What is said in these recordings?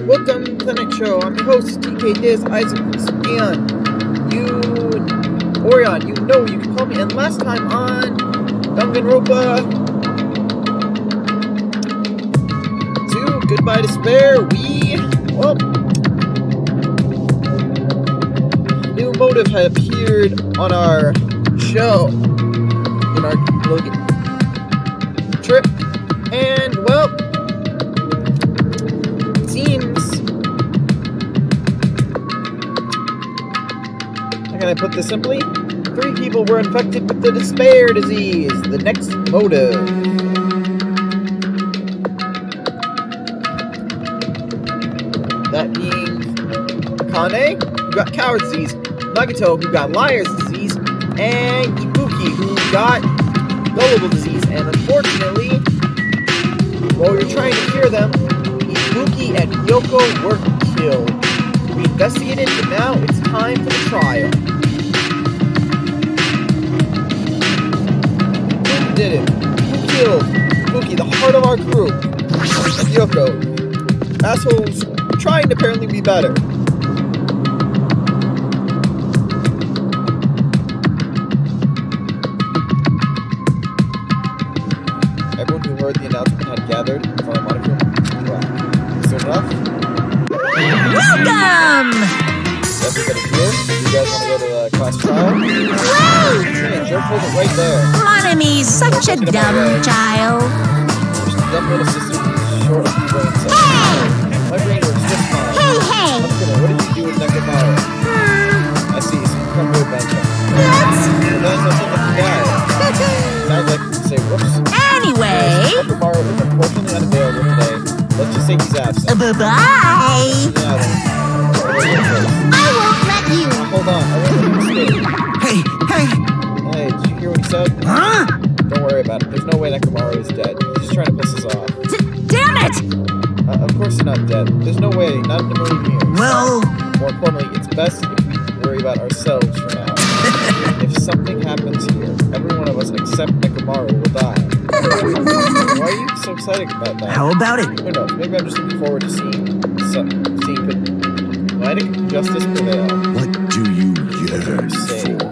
Welcome to the next show. I'm your host, TK Diz Isaacs, and Orion, you know you can call me. And last time on Danganropa 2, Goodbye Despair, new motive had appeared on our show, in our little trip, and, well, it seems, how can I put this simply? 3 people were infected with the despair disease, the next motive. That being Akane, who got coward disease, Nagito, who got liar's disease, and Ibuki, who got gullible disease. And unfortunately, while we were trying to cure them, Ibuki and Yoko were killed. We investigated, but now it's time for the trial. Who did it? Who killed Ibuki, the heart of our group? And Yoko, assholes trying to apparently be better. Everyone who heard the announcement had gathered in front of Monica. Soon enough. Welcome! Everybody here? You guys want to go to the class trial? Woo! Hey, Joe pulled it right there. Monomy's such a dumb child. There's the dumb little sister who's short of brain cells. Hey! My brain works just fine. Hey! What did you do with Danganropa? I see, so you come with Benja. What? That's a guy. Sounds like you say whoops. Anyway. Danganropa is unfortunately unavailable today. Let's just say he's absent. Bye-bye. Yeah, I won't let you. hold on, I want to escape. Hey! Hey, did you hear what he said? Huh? Don't worry about it. There's no way Nakamura is dead. He's just trying to piss us off. Damn it! Of course he's not dead. There's no way, not in a million years. Well... More importantly, it's best if we worry about ourselves for now. If something happens here, every one of us except Nakamura will die. Why are you so excited about that? How about it? Who knows? Maybe I'm just looking forward to seeing poetic justice prevail. What do you yearn Say. for?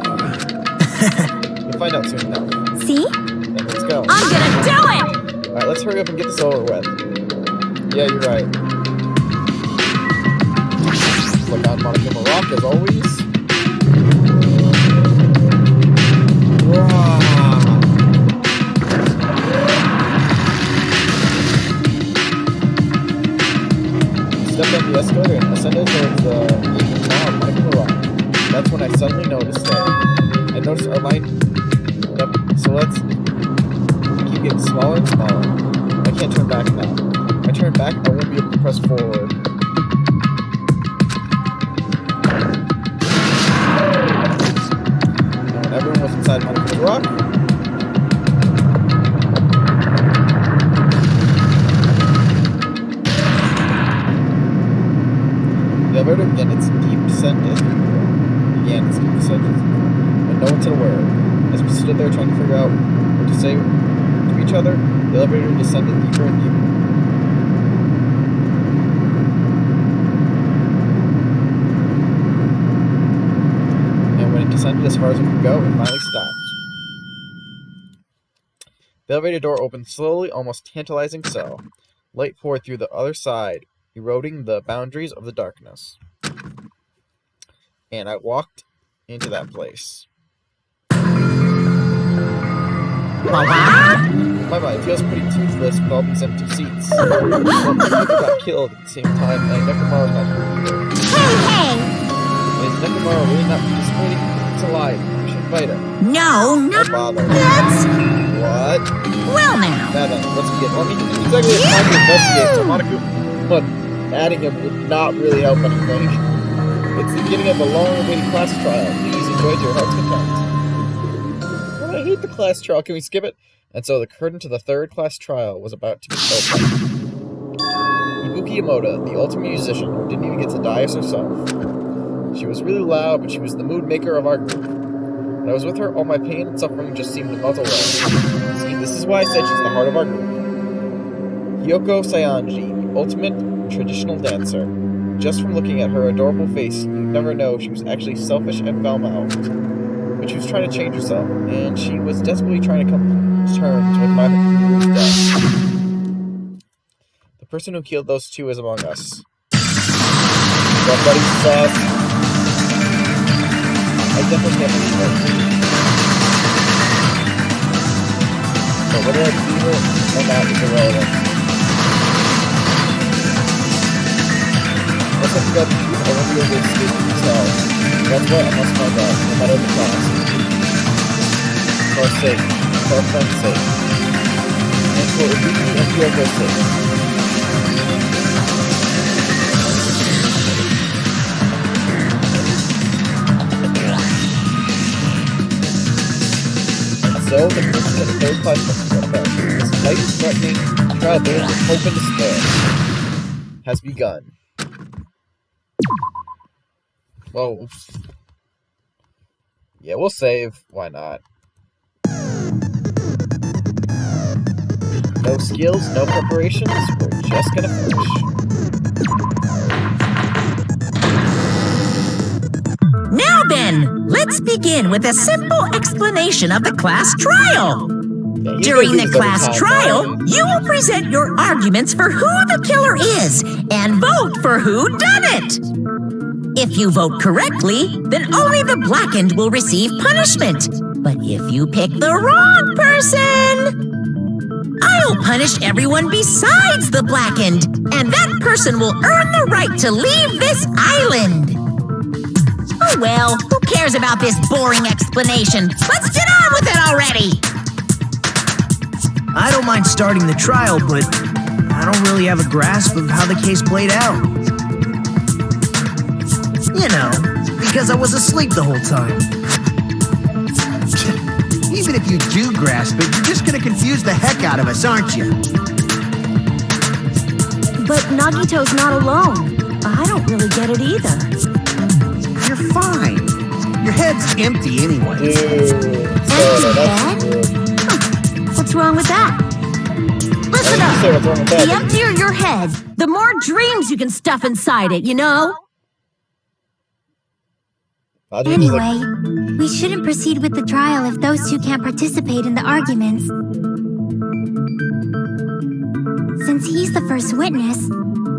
We'll find out soon enough. See? Then let's go. I'm gonna do it! Alright, let's hurry up and get this over with. Yeah, you're right. Look on Monica Rock as always. Stepped up the escalator and ascended towards the evening smile of Monica Rock. That's when I suddenly noticed that. I noticed our line. So let's keep getting smaller and smaller. I can't turn back now. If I turn back, I won't be able to press forward. And when everyone was inside Monica Rock, the elevator began its deep descent, but no one said a word. As we stood there trying to figure out what to say to each other, the elevator descended deeper and deeper. And when it descended as far as it could go, it finally stopped. The elevator door opened slowly, almost tantalizing so. Light poured through the other side, eroding the boundaries of the darkness. And I walked into that place. My mind feels pretty toothless with all these empty seats. Well, people got killed at the same time, and Nekomara's not here either. Hey! Is Nekomara really not participating? It's alive. We should fight him. No, Don't bother. That's... What? Well now. Now then, let's begin. Well, I mean, it's exactly a time to investigate, so Monica, but adding him would not really help anything. It's the beginning of a long-awaited class trial. Please enjoy to your heart's content. Well, I hate the class trial. Can we skip it? And so the curtain to the third class trial was about to be opened. Ibuki Yamoda, the ultimate musician who didn't even get to die as herself. She was really loud, but she was the mood maker of our group. When I was with her, all my pain and suffering just seemed to melt away. See, this is why I said she's the heart of our group. Hyoko Saionji, the ultimate traditional dancer. Just from looking at her adorable face, you'd never know she was actually selfish and foul-mouthed. But she was trying to change herself, and she was desperately trying to come to terms with my death. The person who killed those two is among us. Somebody said, I definitely can't believe it. But whether I believe it or not is irrelevant. Once I figure out the truth, I won't be able to escape from this hell. That's what I must find out, no matter the cost. For our sake, for our friend's sake, and for Ibuki and Kyoko's sake. So, the person in the third class this life-threatening trial of hope and despair has begun. Whoa. Yeah, we'll save. Why not? No skills, no preparations. We're just gonna finish. Now then, let's begin with a simple explanation of the class trial. Yeah, During the class trial, you will present your arguments for who the killer is and vote for who done it. If you vote correctly, then only the blackened will receive punishment. But if you pick the wrong person, I'll punish everyone besides the blackened, and that person will earn the right to leave this island. Oh well, who cares about this boring explanation? Let's get on with it already! I don't mind starting the trial, but I don't really have a grasp of how the case played out. You know, because I was asleep the whole time. Even if you do grasp it, you're just gonna confuse the heck out of us, aren't you? But Nagito's not alone. I don't really get it either. You're fine. Your head's empty anyway. Empty head? What's wrong with that? Listen up. The emptier your head, the more dreams you can stuff inside it, you know? Anyway, we shouldn't proceed with the trial if those two can't participate in the arguments. Since he's the first witness,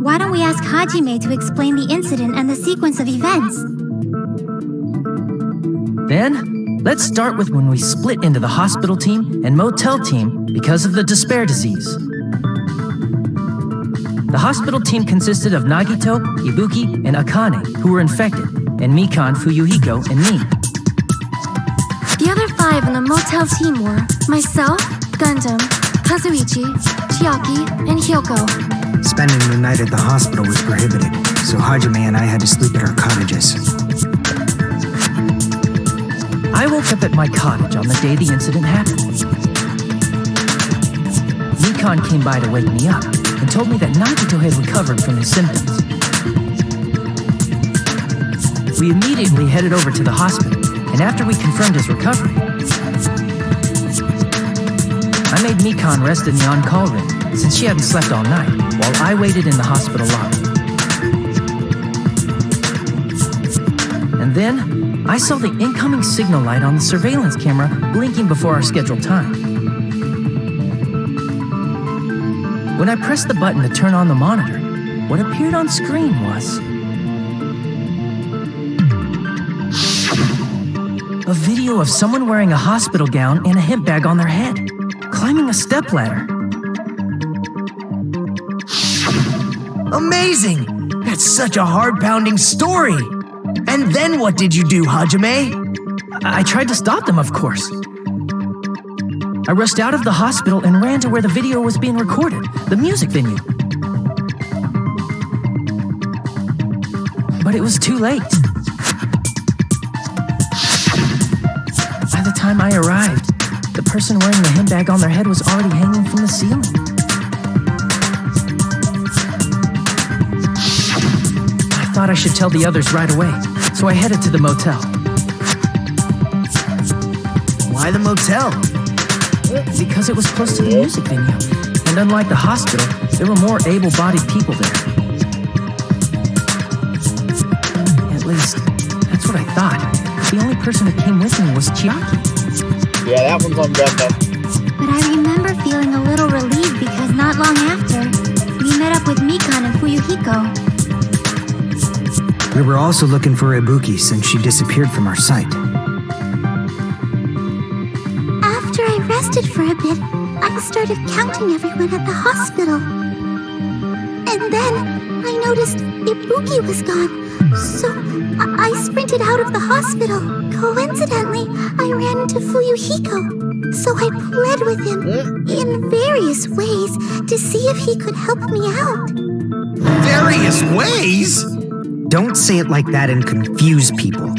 why don't we ask Hajime to explain the incident and the sequence of events? Then, let's start with when we split into the hospital team and motel team because of the despair disease. The hospital team consisted of Nagito, Ibuki, and Akane, who were infected, and Mikan, Fuyuhiko, and me. The other 5 in the motel team were myself, Gundam, Kazuichi, Chiaki, and Hyoko. Spending the night at the hospital was prohibited, so Hajime and I had to sleep at our cottages. I woke up at my cottage on the day the incident happened. Mikan came by to wake me up and told me that Nagito had recovered from his symptoms. We immediately headed over to the hospital, and after we confirmed his recovery, I made Mikan rest in the on-call room, since she hadn't slept all night, while I waited in the hospital lobby. And then, I saw the incoming signal light on the surveillance camera blinking before our scheduled time. When I pressed the button to turn on the monitor, what appeared on screen was a video of someone wearing a hospital gown and a hemp bag on their head, climbing a stepladder. Amazing! That's such a heart-pounding story! And then what did you do, Hajime? I tried to stop them, of course. I rushed out of the hospital and ran to where the video was being recorded, the music venue. But it was too late. By the time I arrived, the person wearing the hemp bag on their head was already hanging from the ceiling. I thought I should tell the others right away, so I headed to the motel. Why the motel? Because it was close to the music venue, and unlike the hospital, there were more able-bodied people there. least, that's what I thought. The only person who came with me was Chiaki. Yeah, that one's on Gundam. But I remember feeling a little relieved because not long after, we met up with Mikan and Fuyuhiko. We were also looking for Ibuki since she disappeared from our sight. After I rested for a bit, I started counting everyone at the hospital. And then I noticed Ibuki was gone, so I sprinted out of the hospital. Coincidentally, I ran into Fuyuhiko. So I pled with him in various ways to see if he could help me out. Various ways? Don't say it like that and confuse people.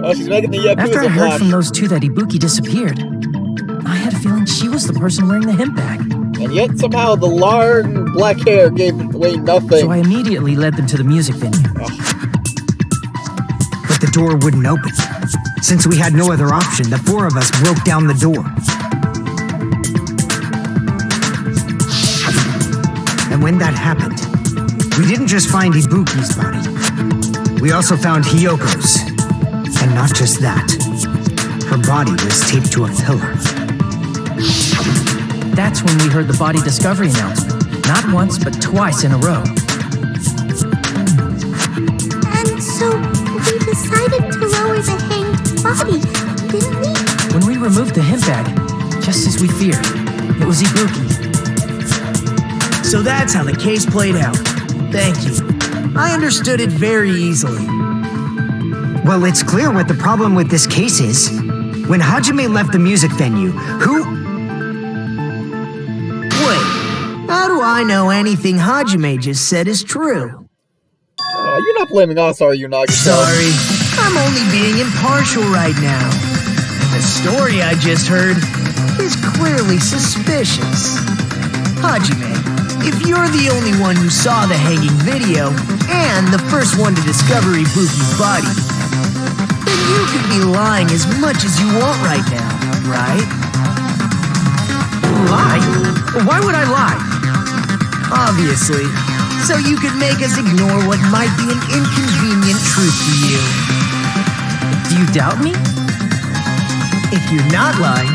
Oh, she's making the Yakuza After I heard blush. from those two that Ibuki disappeared, I had a feeling she was the person wearing the hemp bag. And yet somehow the lard and black hair gave away nothing. So I immediately led them to the music venue. But the door wouldn't open. Since we had no other option, the four of us broke down the door. And when that happened, we didn't just find Ibuki's body. We also found Hiyoko's. And not just that. Her body was taped to a pillar. That's when we heard the body discovery announcement. Not once, but twice in a row. And so we decided to lower the hanged body, didn't we? When we removed the hemp bag, just as we feared, it was Ibuki. So that's how the case played out. Thank you. I understood it very easily. Well, it's clear what the problem with this case is. When Hajime left the music venue, Wait, how do I know anything Hajime just said is true? You're not blaming us, are you, Nagito? Sorry, I'm only being impartial right now. And the story I just heard is clearly suspicious. Hajime, if you're the only one who saw the hanging video and the first one to discover Ibuki's body, then you could be lying as much as you want right now, right? Lie? Why would I lie? Obviously, so you could make us ignore what might be an inconvenient truth to you. Do you doubt me? If you're not lying,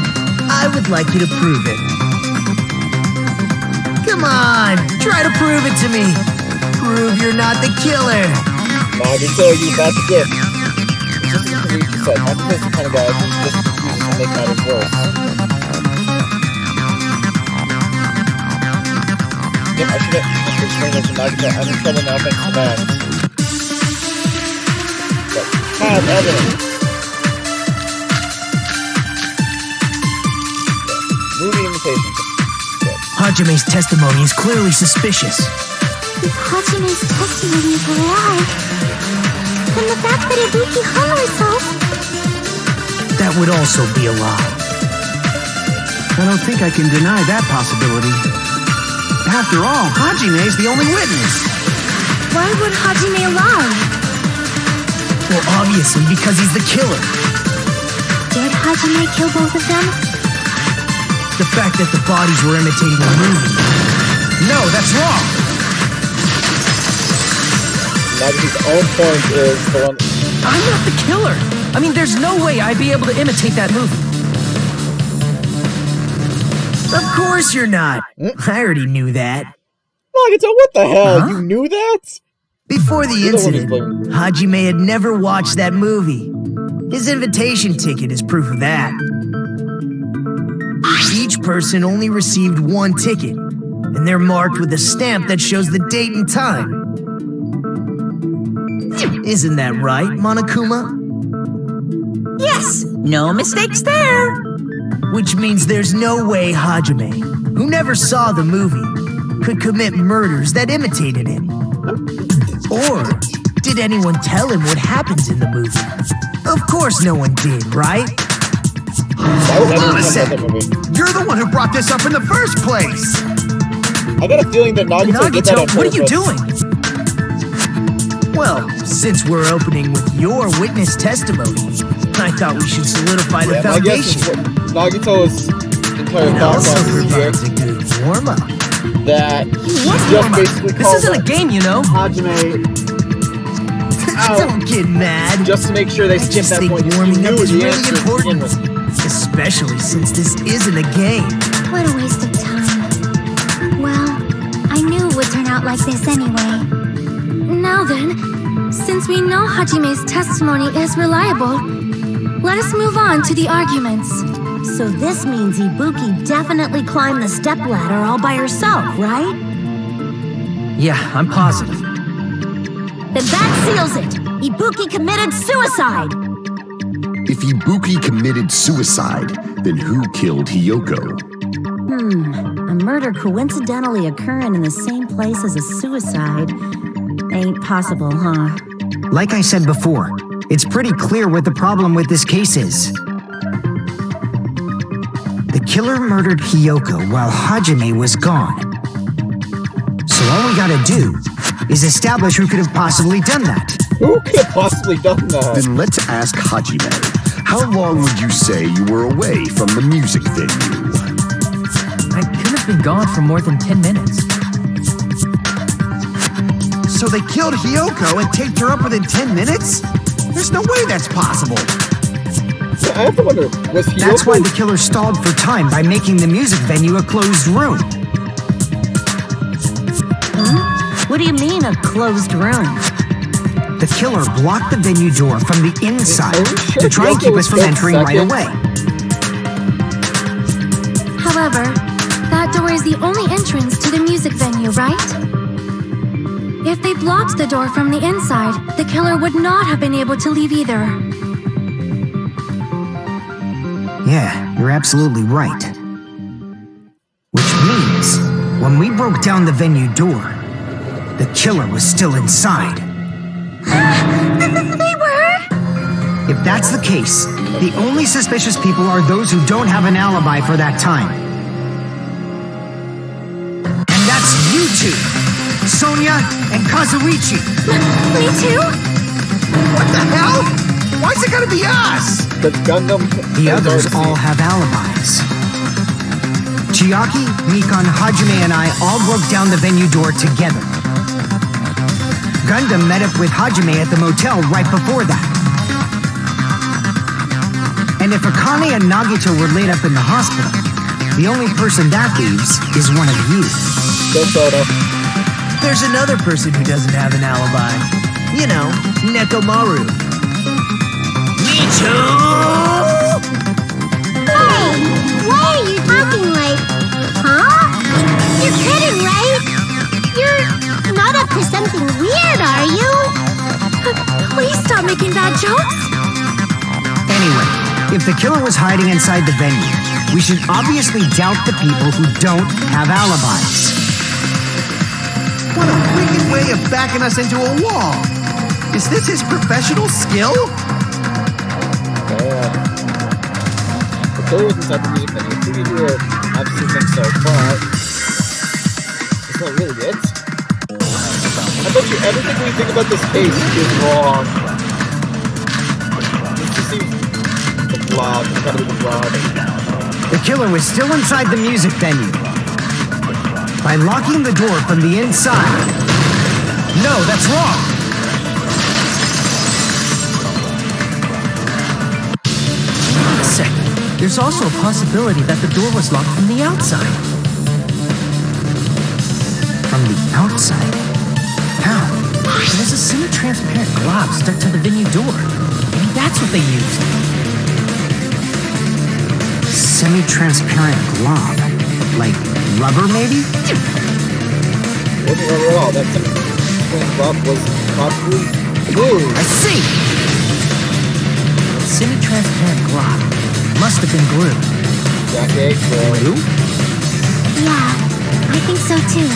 I would like you to prove it. Come on, try to prove it to me. Prove you're not the killer. Nagito, you about to get. Just as you said, Nagito's the kind of guy who just refuses to make matters worse. Yep, I should have explained this to Nagito. I'm in trouble now thanks to that. But have evidence. Movie imitation. Hajime's testimony is clearly suspicious. If Hajime's testimony is a lie, then the fact that Ibuki hung herself... That would also be a lie. I don't think I can deny that possibility. After all, Hajime's the only witness. Why would Hajime lie? Well, obviously because he's the killer. Did Hajime kill both of them? The fact that the bodies were imitating the movie. No, that's wrong. Nagito's own point is the one. I'm not the killer. I mean, there's no way I'd be able to imitate that movie. Of course you're not. I already knew that. Nagito, what the hell? You knew that? Before the You're the one who's incident, blaming. Hajime had never watched that movie. His invitation ticket is proof of that. Each person only received one ticket, and they're marked with a stamp that shows the date and time. Isn't that right, Monokuma? Yes, no mistakes there. Which means there's no way Hajime, who never saw the movie, could commit murders that imitated it. Or did anyone tell him what happens in the movie? Of course no one did, right? Hold on a second. You're the one who brought this up in the first place! I got a feeling that Nagito did that on Nagito, what are you purpose. doing? Well, since we're opening with your witness testimony, I thought we should solidify the Yeah, my guess is foundation. what Nagito's entire And thought also process here provides a good warm-up. that he's What just warm-up? basically This called isn't a game, you know. Hajime. out Don't get mad. just to make sure they I skip just that think point. You warming up knew is the really answer to begin important. with. Especially since this isn't a game. What a waste of time. Well, I knew it would turn out like this anyway. Now then, since we know Hajime's testimony is reliable, let us move on to the arguments. So this means Ibuki definitely climbed the stepladder all by herself, right? Yeah, I'm positive. Then that seals it! Ibuki committed suicide! If Ibuki committed suicide, then who killed Hiyoko? A murder coincidentally occurring in the same place as a suicide ain't possible, huh? Like I said before, it's pretty clear what the problem with this case is. The killer murdered Hiyoko while Hajime was gone. So all we gotta do is establish who could have possibly done that. Who could have possibly done that? Then let's ask Hajime. How long would you say you were away from the music venue? I couldn't have been gone for more than 10 minutes. So they killed Hiyoko and taped her up within 10 minutes? There's no way that's possible. Yeah, I have to wonder, was Hiyoko... That's why the killer stalled for time by making the music venue a closed room. What do you mean, a closed room? The killer blocked the venue door from the inside Are you sure to try and keep us from Hiyoko was entering killed right second? away. However, that door is the only entrance to the music venue, right? If they blocked the door from the inside, the killer would not have been able to leave either. Yeah, you're absolutely right. Which means, when we broke down the venue door, the killer was still inside. They were? If that's the case, the only suspicious people are those who don't have an alibi for that time. And that's you two, Sonia and Kazuichi. Me too? What the hell? Why's it gotta be us? The Gundam... The others all have alibis. Chiaki, Mikan, Hajime, and I all broke down the venue door together. Gundam met up with Hajime at the motel right before that. And if Akane and Nagito were laid up in the hospital, the only person that leaves is one of you. Go Soda. There's another person who doesn't have an alibi. You know, Nekomaru. Me too! Hey, why are you talking like, huh? You're kidding, right? You're not up to something weird, are you? Please stop making bad jokes. Anyway, if the killer was hiding inside the venue, we should obviously doubt the people who don't have alibis. What a wicked way of backing us into a wall. Is this his professional skill? Yeah. The killer was inside the music venue. Pretty sure I've seen them so far. It's not really it. I bet you everything we think about this case is wrong. This just seems... The blob. It's gotta be the blob. The killer was still inside the music venue. By locking the door from the inside. No, that's wrong. Wait a second. There's also a possibility that the door was locked from the outside. From the outside? How? There's a semi-transparent glob stuck to the venue door. Maybe that's what they used. Semi-transparent glob? Like rubber, maybe? Wasn't rubber at all. That blob was possibly glue. I see! Semi-transparent glob. Must have been glue. Jackie, glue. Yeah, I think so too.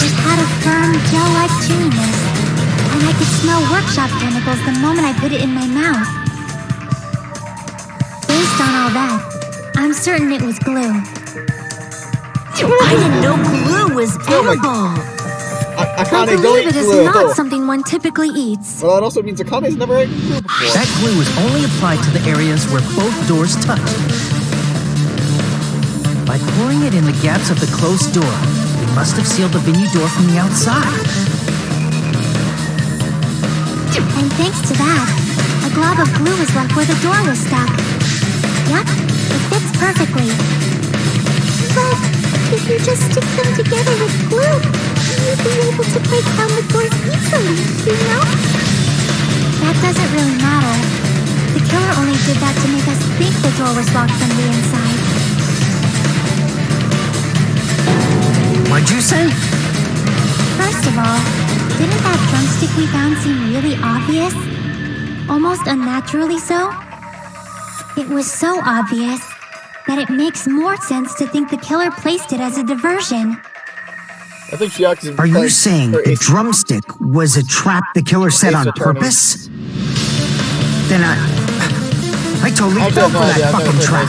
It had a firm, gel-like chewiness, and I could smell workshop chemicals the moment I put it in my mouth. Based on all that, I'm certain it was glue. I didn't know glue was edible. I Akane, don't believe eat it is glue. not something one typically eats. Well, that also means Akane's never eaten glue before. That glue was only applied to the areas where both doors touched. By pouring it in the gaps of the closed door, we must have sealed the venue door from the outside. And thanks to that, a glob of glue is left where the door was stuck. Yep, it fits perfectly. But if you just stick them together with glue, you'd be able to break down the door easily, you know? That doesn't really matter. The killer only did that to make us think the door was locked from the inside. What'd you say? First of all, didn't that drumstick we found seem really obvious? Almost unnaturally so? It was so obvious that it makes more sense to think the killer placed it as a diversion. I think Shiaku's Are you saying the drumstick was a trap the killer set on purpose? Then I totally fell for that fucking trap.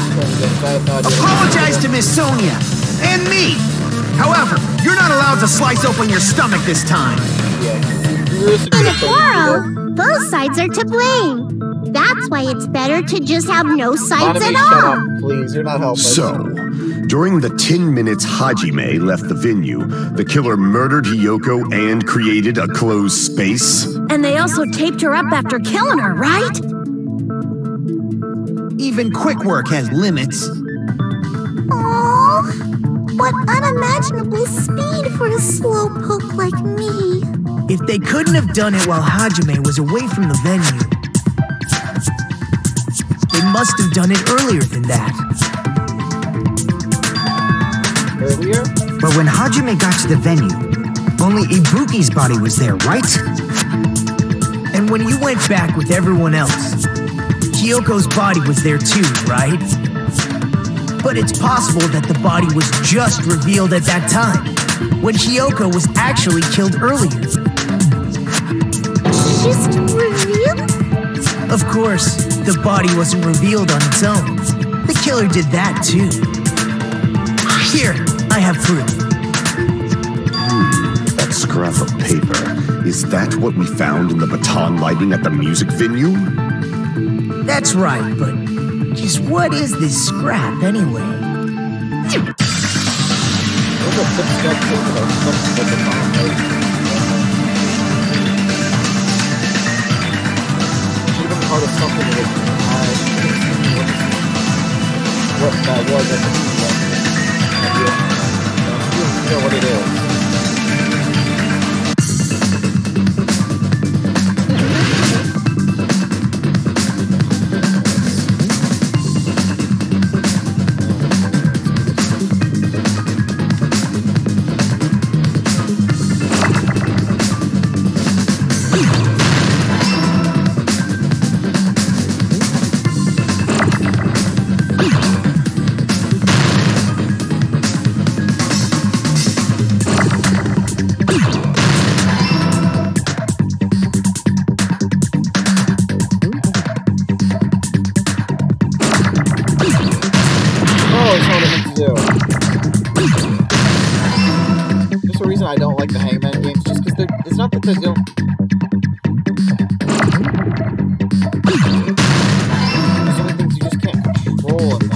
Apologize to Miss Sonia and me. However, you're not allowed to slice open your stomach this time. In a quarrel, both sides are to blame. That's why it's better to just have no sides at all. Shut up, please. You're not helping. So, during the 10 minutes Hajime left the venue, the killer murdered Hiyoko and created a closed space? And they also taped her up after killing her, right? Even quick work has limits. Oh, what unimaginable speed for a slowpoke like me. If they couldn't have done it while Hajime was away from the venue, they must have done it earlier than that. Earlier? But when Hajime got to the venue, only Ibuki's body was there, right? And when you went back with everyone else, Hiyoko's body was there too, right? But it's possible that the body was just revealed at that time, when Hiyoko was actually killed earlier. Just revealed? Of course, the body wasn't revealed on its own. The killer did that too. Here, I have proof. That scrap of paper. Is that what we found in the baton lighting at the music venue? That's right, but just what is this scrap anyway? Part of something that what that was at the you know what it is. Just the reason I don't like the Hangman games, just because it's not that they don't. There's so many things you just can't control in them.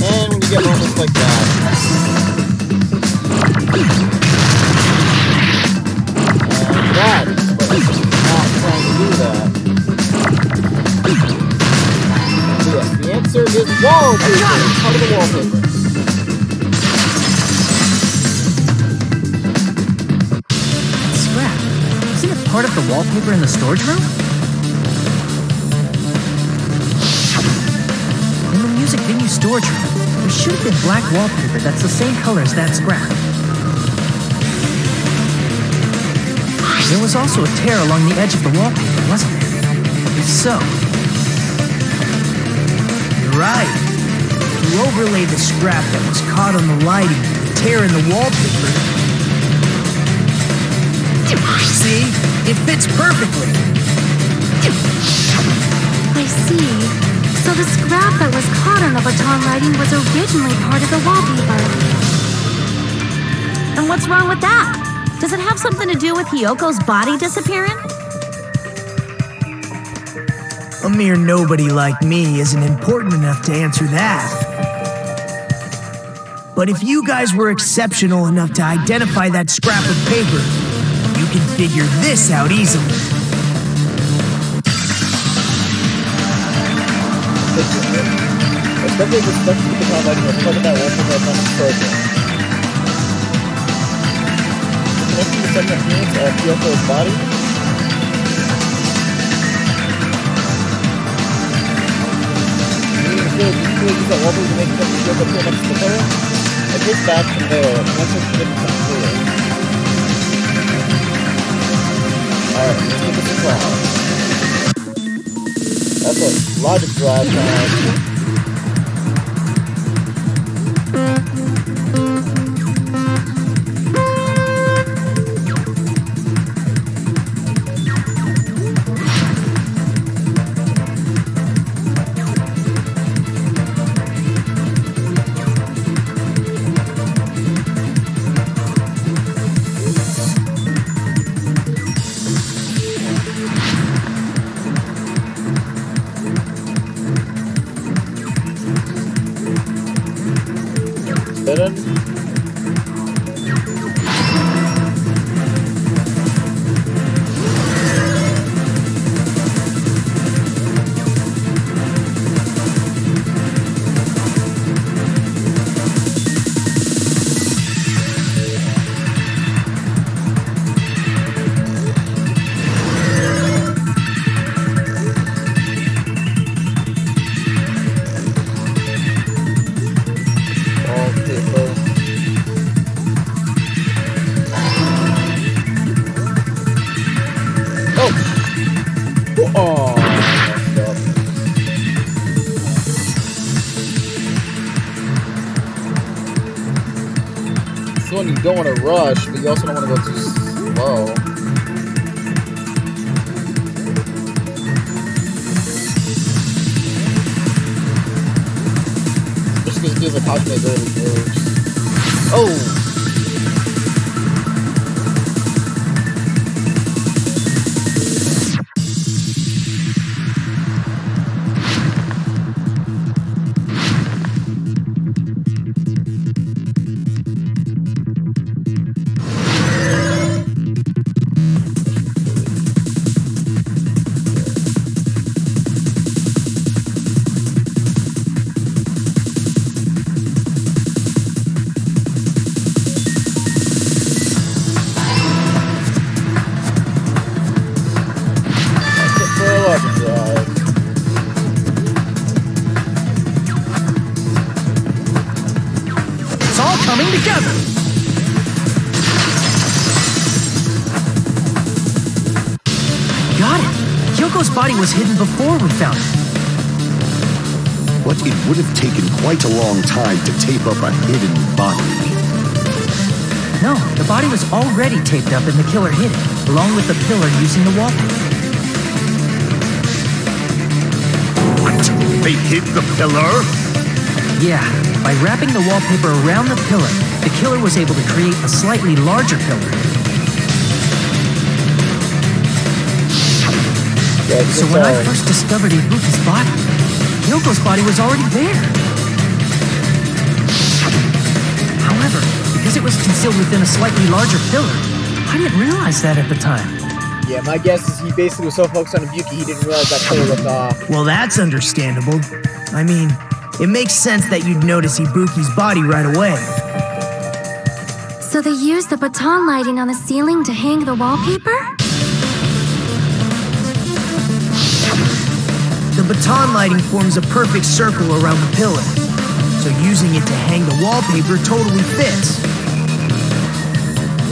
And when you get moments like that. That, but it's not trying to do that. So yes, the answer is wallpaper. It's part of the wallpaper. Scrap. Isn't it part of the wallpaper in the storage room? In the music venue storage room, there should have been black wallpaper that's the same color as that scrap. There was also a tear along the edge of the wallpaper, wasn't there? If so... You're right. You overlay the scrap that was caught on the lighting with the tear in the wallpaper. See? It fits perfectly. I see. So the scrap that was caught on the baton lighting was originally part of the wallpaper. And what's wrong with that? Does it have something to do with Hiyoko's body disappearing? A mere nobody like me isn't important enough to answer that. But if you guys were exceptional enough to identify that scrap of paper, you can figure this out easily. Especially with respect to the baton lighting, we're talking about one from the program. Connecting the second appearance of Kyoko's body. You can use that wobble to make Kyoko appear next to the pillar. And his back from there, and that's what it becomes clear. Alright, let's give this a try. That's a logic drive time. You don't want to rush, but you also don't want to go too slow. Just because it feels like Hajime barely moves. Oh! Body was hidden before we found it. But it would have taken quite a long time to tape up a hidden body. No, the body was already taped up and the killer hid it, along with the pillar using the wallpaper. What? They hid the pillar? Yeah, by wrapping the wallpaper around the pillar, the killer was able to create a slightly larger pillar. So when I first discovered Ibuki's body, Yoko's body was already there. However, because it was concealed within a slightly larger pillar, I didn't realize that at the time. Yeah, my guess is he basically was so focused on Ibuki, he didn't realize that pillar looked off. Well, that's understandable. I mean, it makes sense that you'd notice Ibuki's body right away. So they used the baton lighting on the ceiling to hang the wallpaper? The baton lighting forms a perfect circle around the pillar, so using it to hang the wallpaper totally fits.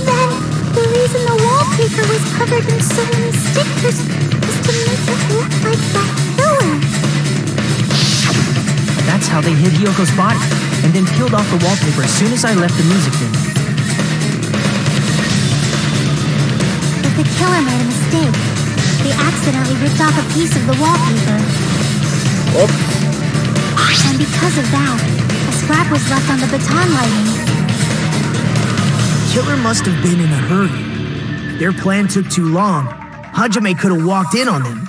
Then, the reason the wallpaper was covered in so many stickers was to make it look like that pillar. That's how they hid Hyoko's body, and then peeled off the wallpaper as soon as I left the music venue. But the killer made a mistake. They accidentally ripped off a piece of the wallpaper. Whoops. And because of that, a scrap was left on the baton lighting. Killer must have been in a hurry. Their plan took too long. Hajime could have walked in on them.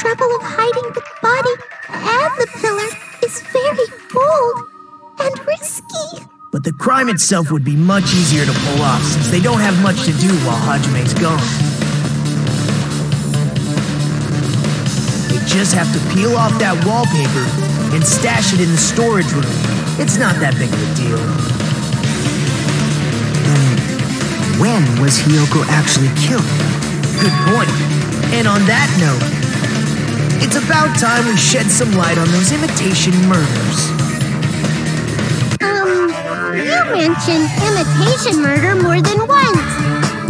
trouble of hiding the body and the pillar is very bold and risky. But the crime itself would be much easier to pull off since they don't have much to do while Hajime's gone. They just have to peel off that wallpaper and stash it in the storage room. It's not that big of a deal. Then, when was Hiyoko actually killed? Good point. And on that note, it's about time we shed some light on those imitation murders. You mentioned imitation murder more than once.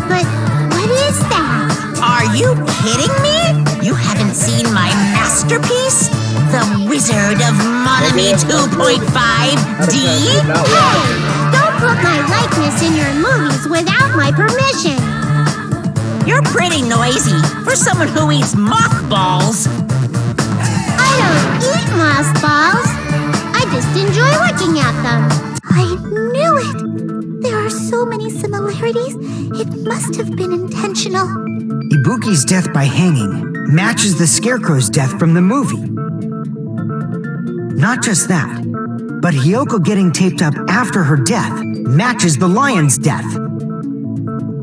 But what is that? Are you kidding me? You haven't seen my masterpiece? The Wizard of Monami 2.5D? Hey! Don't put my likeness in your movies without my permission. You're pretty noisy for someone who eats mothballs. I don't eat mothballs. I just enjoy looking at them. I knew it! There are so many similarities, it must have been intentional. Ibuki's death by hanging matches the Scarecrow's death from the movie. Not just that, but Hiyoko getting taped up after her death matches the lion's death.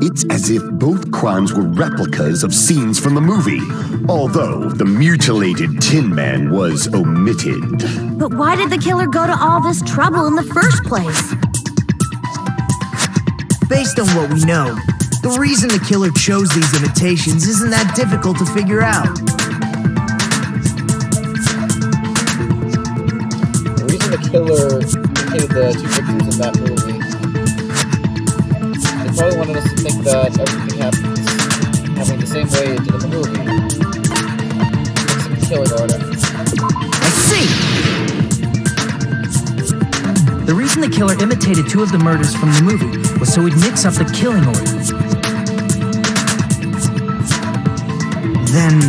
It's as if both crimes were replicas of scenes from the movie, although the mutilated Tin Man was omitted. But why did the killer go to all this trouble in the first place? Based on what we know, the reason the killer chose these imitations isn't that difficult to figure out. The reason the killer imitated the two victims in that movie, they probably wanted us to think that everything happening the same way it did in the movie. It's some killing order. I see! The reason the killer imitated two of the murders from the movie was so he'd mix up the killing order. Then,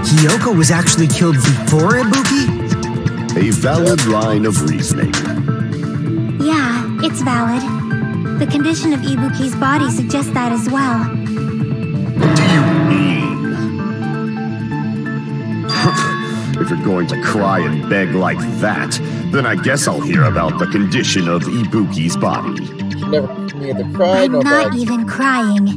Hiyoko was actually killed before Ibuki? A valid line of reasoning. Yeah, it's valid. The condition of Ibuki's body suggests that as well. What do you mean? If you're going to cry and beg like that, then I guess I'll hear about the condition of Ibuki's body. You neither cried I'm nor not begged. even crying.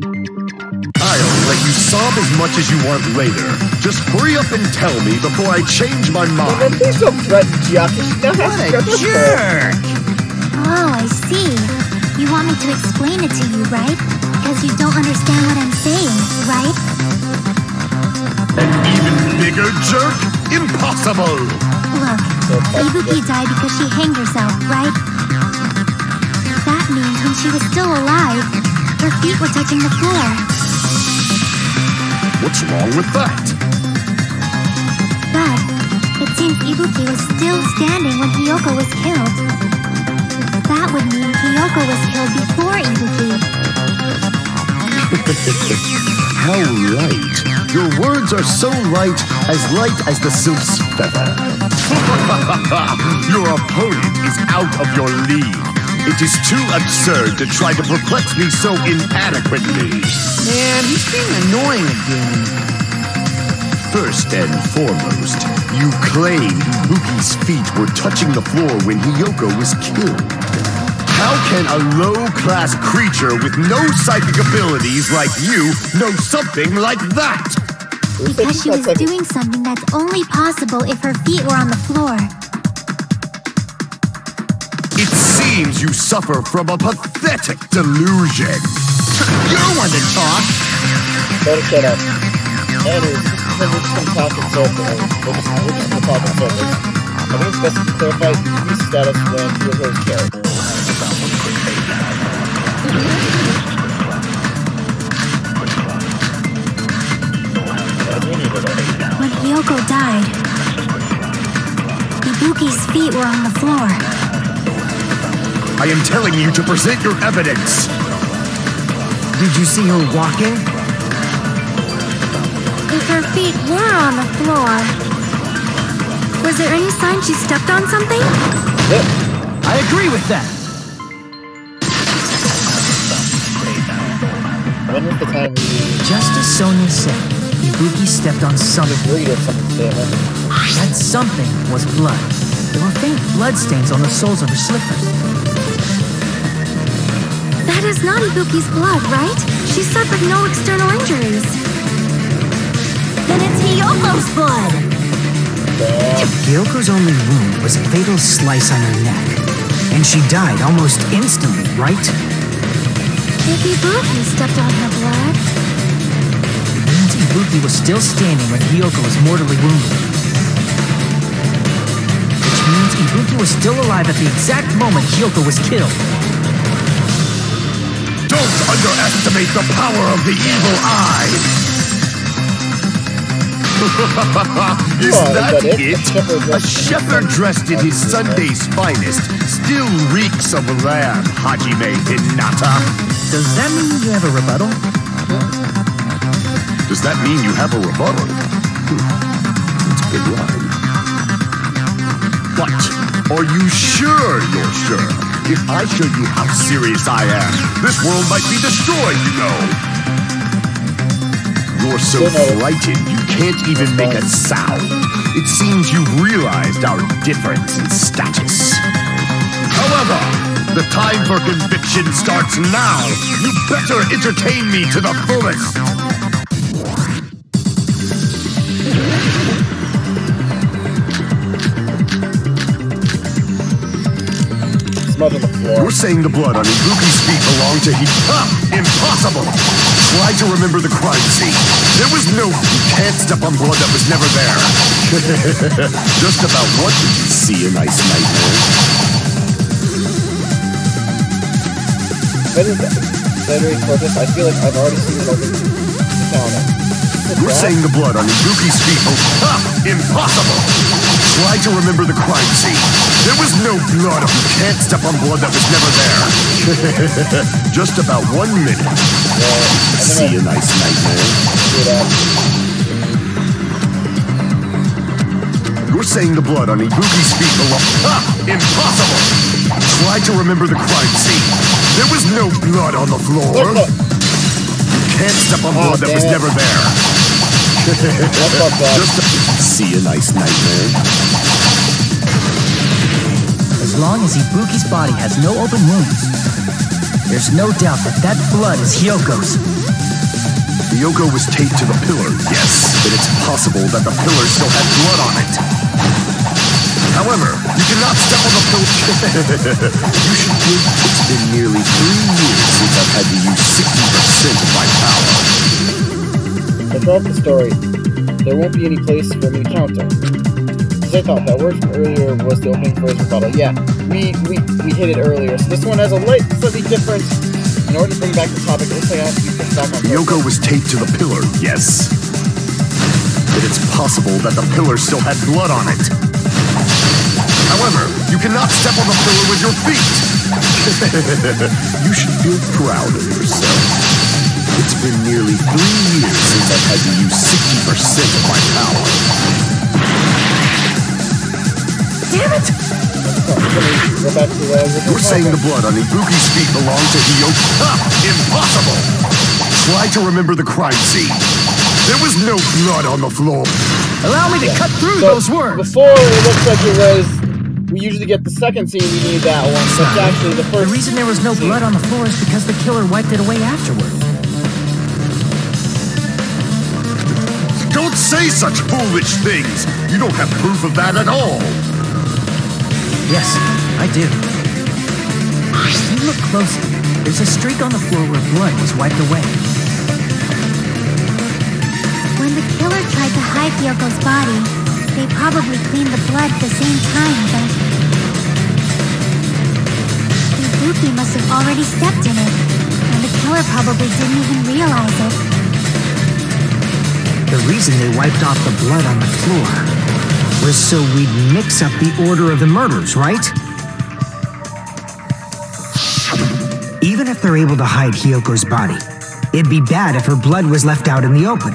I'll let you sob as much as you want later. Just hurry up and tell me before I change my mind. Please don't threaten Chiaki. Now has to go to Jerk! Oh, I see. You want me to explain it to you, right? Because you don't understand what I'm saying, right? An even bigger jerk? Impossible! Look, Ibuki died because she hanged herself, right? That means when she was still alive, her feet were touching the floor. What's wrong with that? But it seems Ibuki was still standing when Hiyoko was killed. That would mean Hiyoko was killed before Ibuki. How light. Your words are so light as the sylph's feather. Your opponent is out of your league. It is too absurd to try to perplex me so inadequately. Man, he's being annoying again. First and foremost, you claimed Ibuki's feet were touching the floor when Hiyoko was killed. How can a low-class creature with no psychic abilities like you know something like that? Because she was doing something that's only possible if her feet were on the floor. It seems you suffer from a pathetic delusion. You're one to talk. Better shut up. Anyways, we're just gonna talk in circles. We're just gonna talk in circles. I think it's best to clarify Ibuki's status when Hiyoko was killed. When Hiyoko died, Ibuki's feet were on the floor. I am telling you to present your evidence. Did you see her walking? If her feet were on the floor, was there any sign she stepped on something? Yep. I agree with that. When was the time we... Just as Sonia said, Ibuki stepped on something. Read or something, Stanley. That something was blood. There were faint blood stains on the soles of her slippers. That is not Ibuki's blood, right? She suffered no external injuries. Then it's Hiyoko's blood! Hyoko's only wound was a fatal slice on her neck. And she died almost instantly, right? If Ibuki stepped on her blood... It means Ibuki was still standing when Hiyoko was mortally wounded. Which means Ibuki was still alive at the exact moment Hiyoko was killed. Don't underestimate the power of the evil eye! Is that it? A shepherd dressed in his Sunday's finest still reeks of lamb, Hajime Hinata. Does that mean you have a rebuttal? Does that mean you have a rebuttal? That's a good line. But are you sure you're sure? If I show you how serious I am, this world might be destroyed, you know. You're so frightened you can't even make a sound. It seems you've realized our difference in status. However, the time for conviction starts now. You better entertain me to the fullest. Smudge on the floor. You're saying the blood on Ibuki's feet belonged to Impossible! Try to remember the crime scene. There was no... You can't step on blood that was never there. Just about what did you see, a nice nightmare? Federico Corpus, I feel like I've already seen it over the counter. You're saying the blood on Ibuki's feet... Impossible! Try to remember the crime scene. There was no blood. You can't step on blood that was never there. Just about 1 minute. See a nice nightmare. You're saying the blood on Ibuki's feet impossible! Try to remember the crime scene. There was no blood on the floor. You can't step on blood that was never there. Just see a nice nightmare. As long as Ibuki's body has no open wounds, there's no doubt that that blood is Hyoko's. Hiyoko was taped to the pillar, yes, but it's possible that the pillar still had blood on it. However, you cannot step on the pillar. You should think it's been nearly 3 years since I've had to use 60% of my power. Throughout the story, there won't be any place for me to counter. As I thought, that word from earlier was the opening phrase rebuttal. Yeah, we hit it earlier. So this one has a slightly different. In order to bring back the topic, it looks like I have to be pushed back on. Hiyoko was taped to the pillar, yes. But it's possible that the pillar still had blood on it. However, you cannot step on the pillar with your feet. You should feel proud of yourself. It's been nearly 3 years since I've had to use 60% of my power. Damn it! Go back to You're saying the blood on Ibuki's feet belonged to Hiyoko. Impossible! Try to remember the crime scene. There was no blood on the floor. Allow me to cut through those words. Before, it looks like it was... We usually get the second scene, we need that one. So it's actually the first. The reason there was no blood on the floor is because the killer wiped it away afterward. Don't say such foolish things! You don't have proof of that at all! Yes, I do. If you look closely, there's a streak on the floor where blood was wiped away. When the killer tried to hide Hyoko's body, they probably cleaned the blood at the same time, but... Ibuki must have already stepped in it, and the killer probably didn't even realize it. The reason they wiped off the blood on the floor was so we'd mix up the order of the murders, right? Even if they're able to hide Hyoko's body, it'd be bad if her blood was left out in the open.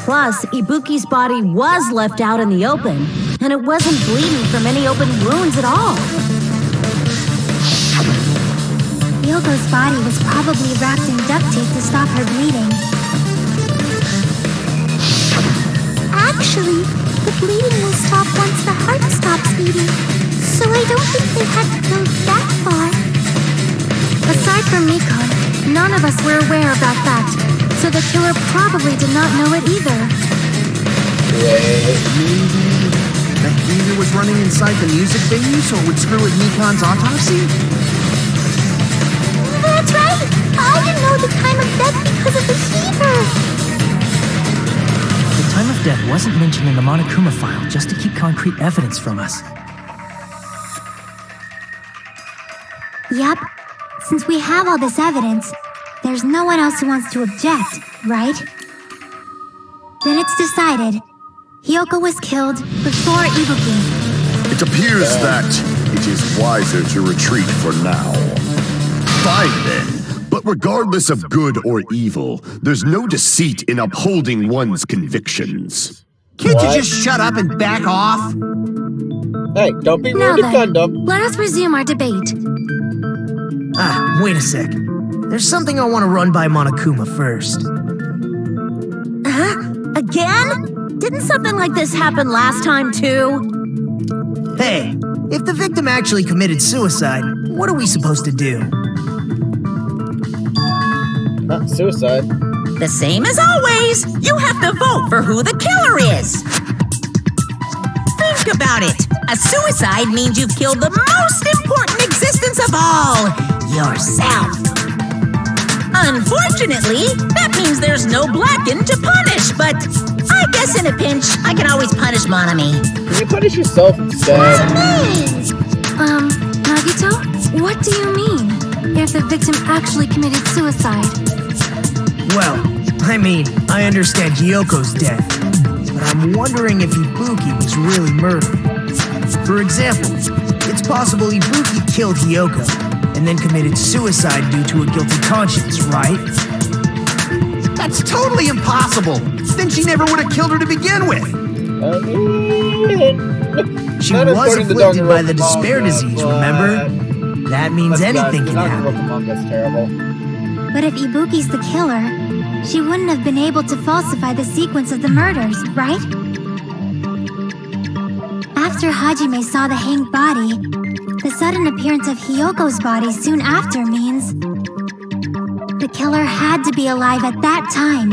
Plus, Ibuki's body was left out in the open, and it wasn't bleeding from any open wounds at all. Hyoko's body was probably wrapped in duct tape to stop her bleeding. Actually, the bleeding will stop once the heart stops beating. So I don't think they had to go that far. Aside from Mikon, none of us were aware of that fact, so the killer probably did not know it either. Maybe the heater was running inside the music venue so it would screw with Mikon's autopsy? That's right! I didn't know the time of death because of the heater! The time of death wasn't mentioned in the Monokuma file just to keep concrete evidence from us. Yep. Since we have all this evidence, there's no one else who wants to object, right? Then it's decided. Hiyoko was killed before Ibuki. It appears that it is wiser to retreat for now. Fine then, but regardless of good or evil, there's no deceit in upholding one's convictions. Can't you just shut up and back off? Hey, don't be Now rude to then, Gundam. let us resume our debate. Wait a sec. There's something I want to run by Monokuma first. Again? Didn't something like this happen last time, too? Hey, if the victim actually committed suicide, what are we supposed to do? Not suicide. The same as always. You have to vote for who the killer is. Think about it. A suicide means you've killed the most important existence of all, yourself. Unfortunately, that means there's no Blackened to punish, but I guess in a pinch, I can always punish Monami. Can you punish yourself instead? Nagito, what do you mean? If the victim actually committed suicide? Well, I mean, I understand Hiyoko's death, but I'm wondering if Ibuki was really murdered. For example, it's possible Ibuki killed Hiyoko and then committed suicide due to a guilty conscience, right? That's totally impossible. Then she never would have killed her to begin with. I mean, She not was according to afflicted by the Danganropa despair manga, disease, but- remember? That means anything can happen. Danganropa manga's terrible. But if Ibuki's the killer, she wouldn't have been able to falsify the sequence of the murders, right? After Hajime saw the hanged body, the sudden appearance of Hiyoko's body soon after means the killer had to be alive at that time.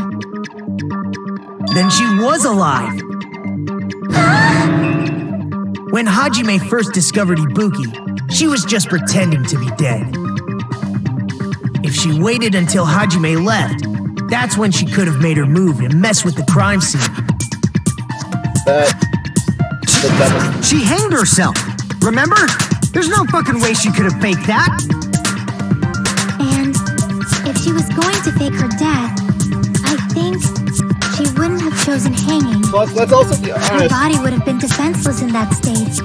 Then she was alive. When Hajime first discovered Ibuki, she was just pretending to be dead. If she waited until Hajime left, that's when she could have made her move and mess with the crime scene. She hanged herself. Remember? There's no fucking way she could have faked that. And if she was going to fake her death, I think she wouldn't have chosen hanging. Plus, let's also be Her honest. body would have been defenseless in that state.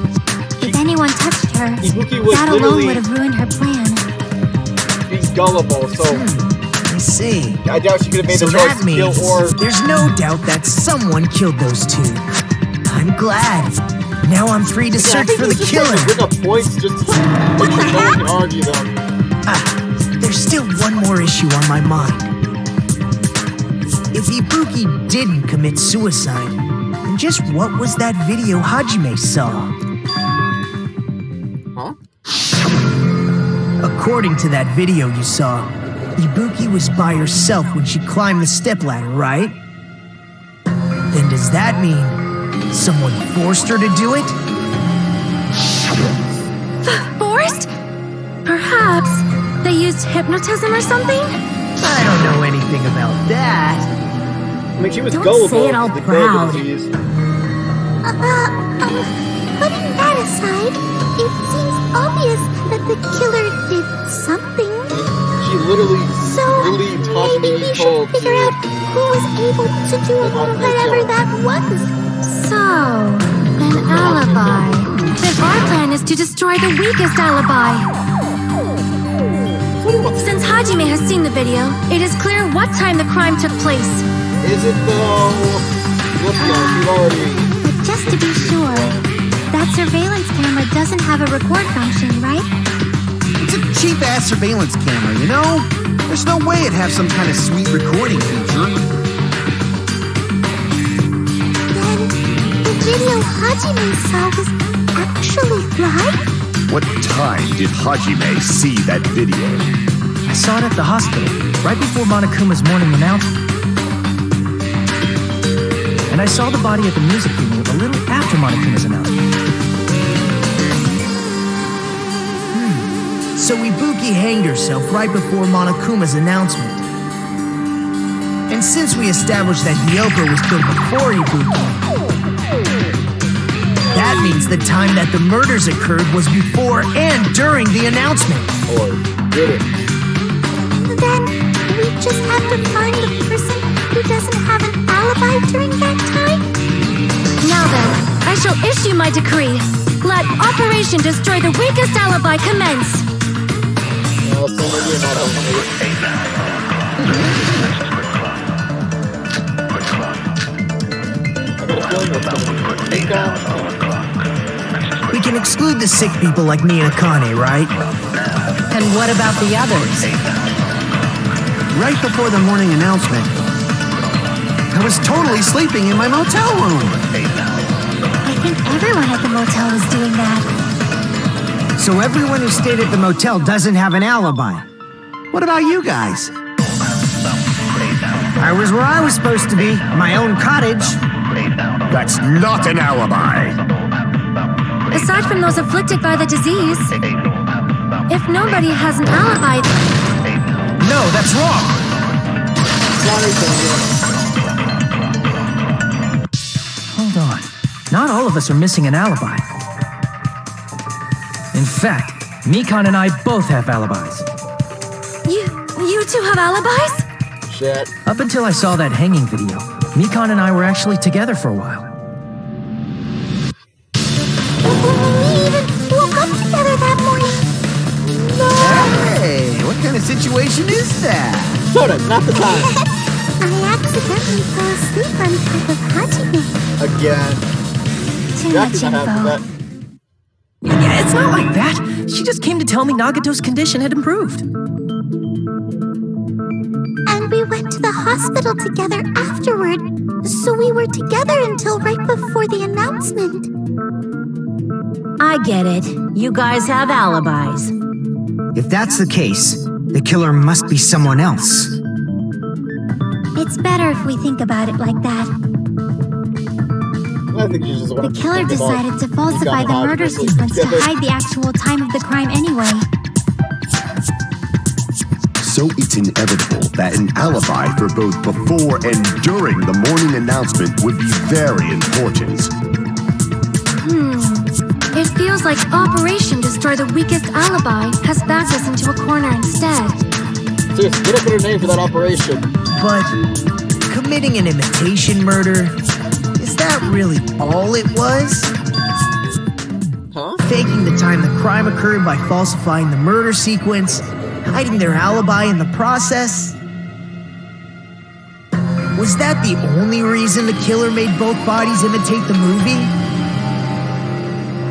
If anyone touched her, Ibuki was that alone literally- would have ruined her plan. Being gullible, so I see. I doubt she could have made So the choice that to kill means or. there's no doubt that someone killed those two. I'm glad. Now I'm free to search for the killer. Bring up points just to make sure no one can argue them. There's still one more issue on my mind. If Ibuki didn't commit suicide, then just what was that video Hajime saw? Huh? According to that video you saw, Ibuki was by herself when she climbed the stepladder, right? Then does that mean someone forced her to do it? Forced? Perhaps they used hypnotism or something? I don't know anything about that. I mean, she was Don't gullible. say it all The proud. disease. Putting that aside, it seems obvious that the killer did something. She literally So taught maybe me we should figure out who was able to do whatever that was. So, an alibi. Then our plan is to destroy the weakest alibi. Since Hajime has seen the video, it is clear what time the crime took place. Is it though? Let's be honest, we've already. But just to be sure, that surveillance camera doesn't have a record function, right? It's a cheap-ass surveillance camera, you know? There's no way it'd have some kind of sweet recording feature. Then Hajime saw was actually live? What time did Hajime see that video? I saw it at the hospital, right before Monokuma's morning announcement. And I saw the body at the music venue a little after Monokuma's announcement. So Ibuki hanged herself right before Monokuma's announcement. And since we established that Hiyoko was killed before Ibuki, that means the time that the murders occurred was before and during the announcement. Or did it? Then we just have to find the person who doesn't have an alibi during that time? Now then, I shall issue my decree. Let Operation Destroy the Weakest Alibi commence. No, so maybe you're not We can exclude the sick people like me and Akane, right? And what about the others? Right before the morning announcement, I was totally sleeping in my motel room. I think everyone at the motel was doing that. So everyone who stayed at the motel doesn't have an alibi. What about you guys? I was where I was supposed to be, my own cottage. That's not an alibi. Aside from those afflicted by the disease, if nobody has an alibi, No, that's wrong! Hold on. Not all of us are missing an alibi. In fact, Mikan and I both have alibis. you two have alibis? Shit. Up until I saw that hanging video, Mikan and I were actually together for a while. We even woke up together that morning. Hey, what kind of situation is that? Shut it, not the time. I accidentally fell asleep on top of Hajime. Again. Too Jackie's much not having info. that. Yeah, it's not like that. She just came to tell me Nagato's condition had improved. And we went to the hospital together afterward. So we were together until right before the announcement. I get it. You guys have alibis. If that's the case, the killer must be someone else. It's better if we think about it like that. I think you just want The to killer think about decided to falsify the Mikan and murder Hajime sequence to together. hide the actual time of the crime anyway. So it's inevitable that an alibi for both before and during the morning announcement would be very important. It feels like Operation Destroy the Weakest Alibi has backed us into a corner instead. Seriously, get a better name for that operation. But committing an imitation murder, is that really all it was? Huh? Faking the time the crime occurred by falsifying the murder sequence, hiding their alibi in the process? Was that the only reason the killer made both bodies imitate the movie?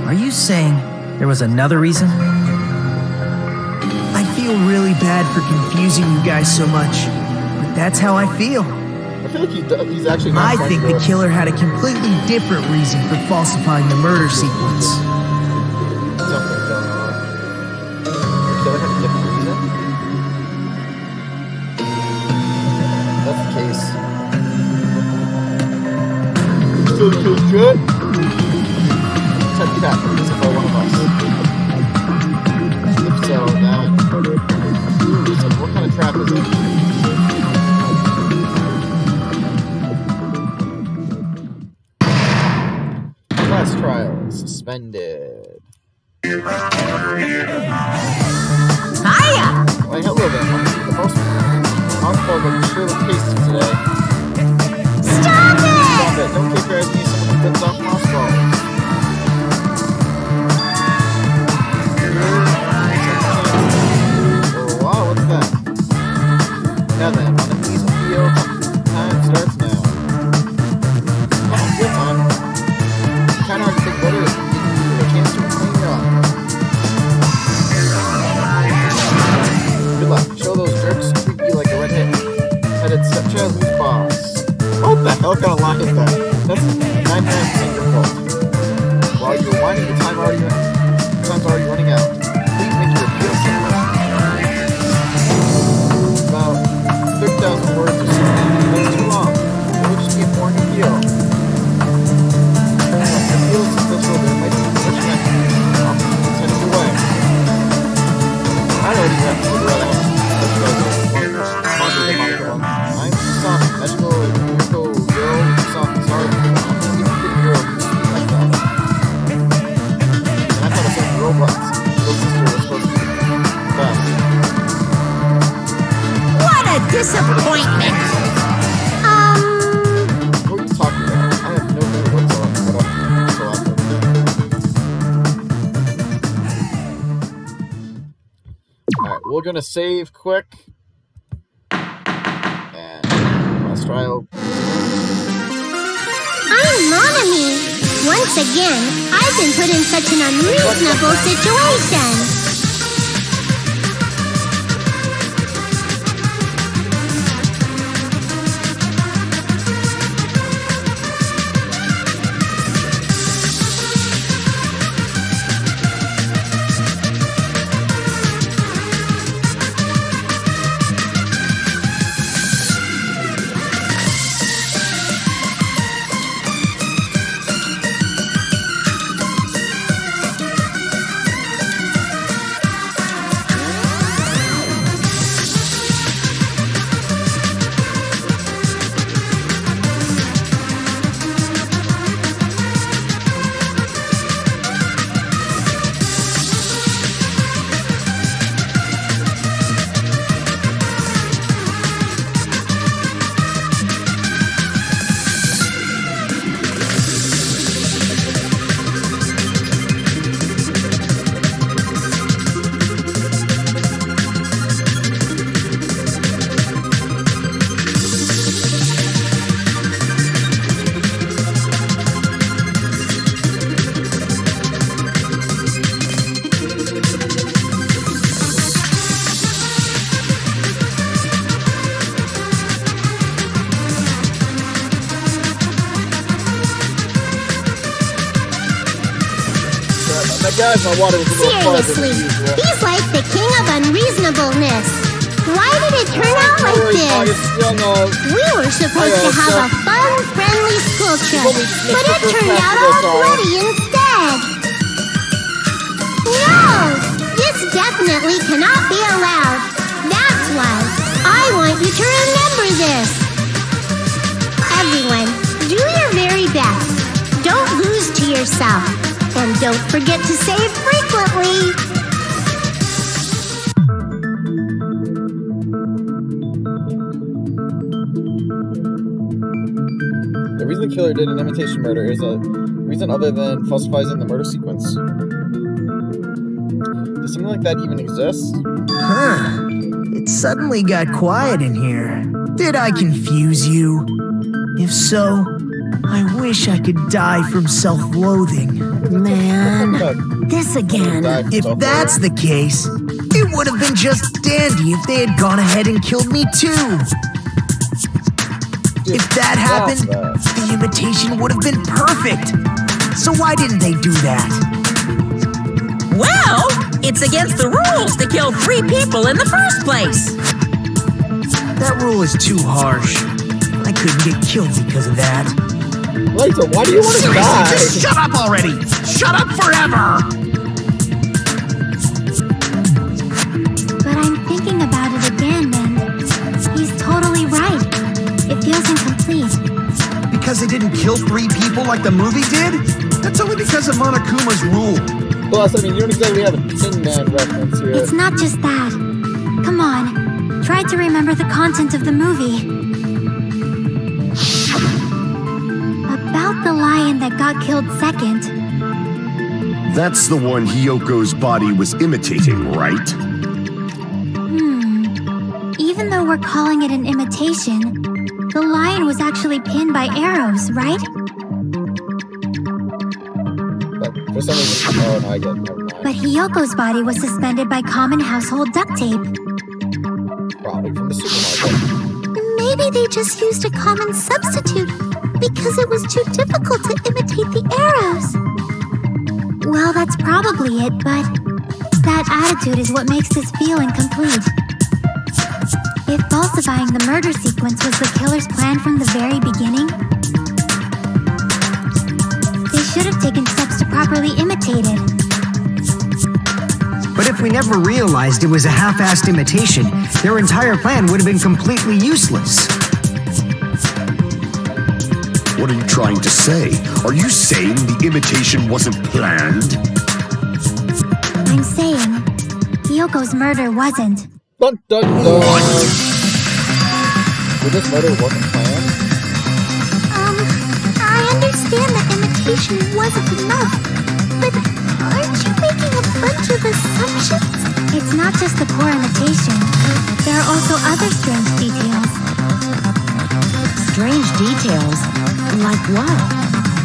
Are you saying there was another reason? I feel really bad for confusing you guys so much, but that's how I feel. I feel like he's actually not I trying think to the do it. killer had a completely different reason for falsifying the murder sequence. Something's going on. The killer had a different reason? That's the case. Still feels good? Check it out. This is for one of us. If so, now... So what kind of trap is it? Class trial suspended. Hiya! Why, hello there. The most hospital will sure look tasty today. Stop it! Stop it. Don't kick your ass needs someone who puts off hospital. Oh, wow, what's that? Now then, on the easy field, time starts now. Oh, good time. Kinda hard to think better if you give a chance to clean up. Good luck. Show those jerks who treat you like a redheaded stepchild who's boss. What the hell kind of line is that? That's 99% your fault. you're whining. Your time's already running out. Please make your appeal somewhere. About 30,000 words or so. That's too long. It would just be a boring appeal. Appeal is successful, there might be such an activity. I'll send it away. I already have to figure out I'm Sonic, magical girl, Sonic, sorry, girl, like that. And I thought it was robots. Little sister was supposed to be fast. What a disappointment! What are you talking about? I have no clue what's on. Alright, we're gonna save quick. Trial. I'm Monami. Once again, I've been put in such an unreasonable situation. Guys, my water was a little Seriously, he's like the king of unreasonableness. Why did it turn out like this? We were supposed to have a fun, friendly school trip, but it turned out all bloody instead. No! This definitely cannot be allowed. That's why I want you to remember this. Everyone, do your very best. Don't lose to yourself. And don't forget to save frequently! The reason the killer did an imitation murder is a reason other than falsifying the murder sequence. Does something like that even exist? Huh. It suddenly got quiet in here. Did I confuse you? If so, I wish I could die from self-loathing. Man, this again. If that's the case, it would have been just dandy if they had gone ahead and killed me too. If that happened, the imitation would have been perfect. So why didn't they do that? Well, it's against the rules to kill 3 people in the first place. That rule is too harsh. I couldn't get killed because of that. Later, why do you want to die? Just shut up already! Shut up forever! But I'm thinking about it again, and he's totally right. It feels incomplete. Because they didn't kill 3 people like the movie did? That's only because of Monokuma's rule. Plus, I mean, you don't exactly have a Tin Man reference here. It's not just that. Come on, try to remember the content of the movie. About the lion that got killed second. That's the one Hiyoko's body was imitating, right? Even though we're calling it an imitation, the lion was actually pinned by arrows, right? But for some reason, oh, no, I get it. Never mind. But Hiyoko's body was suspended by common household duct tape. Probably from the supermarket. Maybe they just used a common substitute because it was too difficult to imitate the arrows. exactly it, but that attitude is what makes this feel incomplete. If falsifying the murder sequence was the killer's plan from the very beginning, they should have taken steps to properly imitate it. But if we never realized it was a half-assed imitation, their entire plan would have been completely useless. What are you trying to say? Are you saying the imitation wasn't planned? I'm saying Hiyoko's murder wasn't. Dun dun dun! Did this murder wasn't planned? I understand that imitation wasn't enough, but aren't you making a bunch of assumptions? It's not just the poor imitation. There are also other strange details. Strange details? Like what?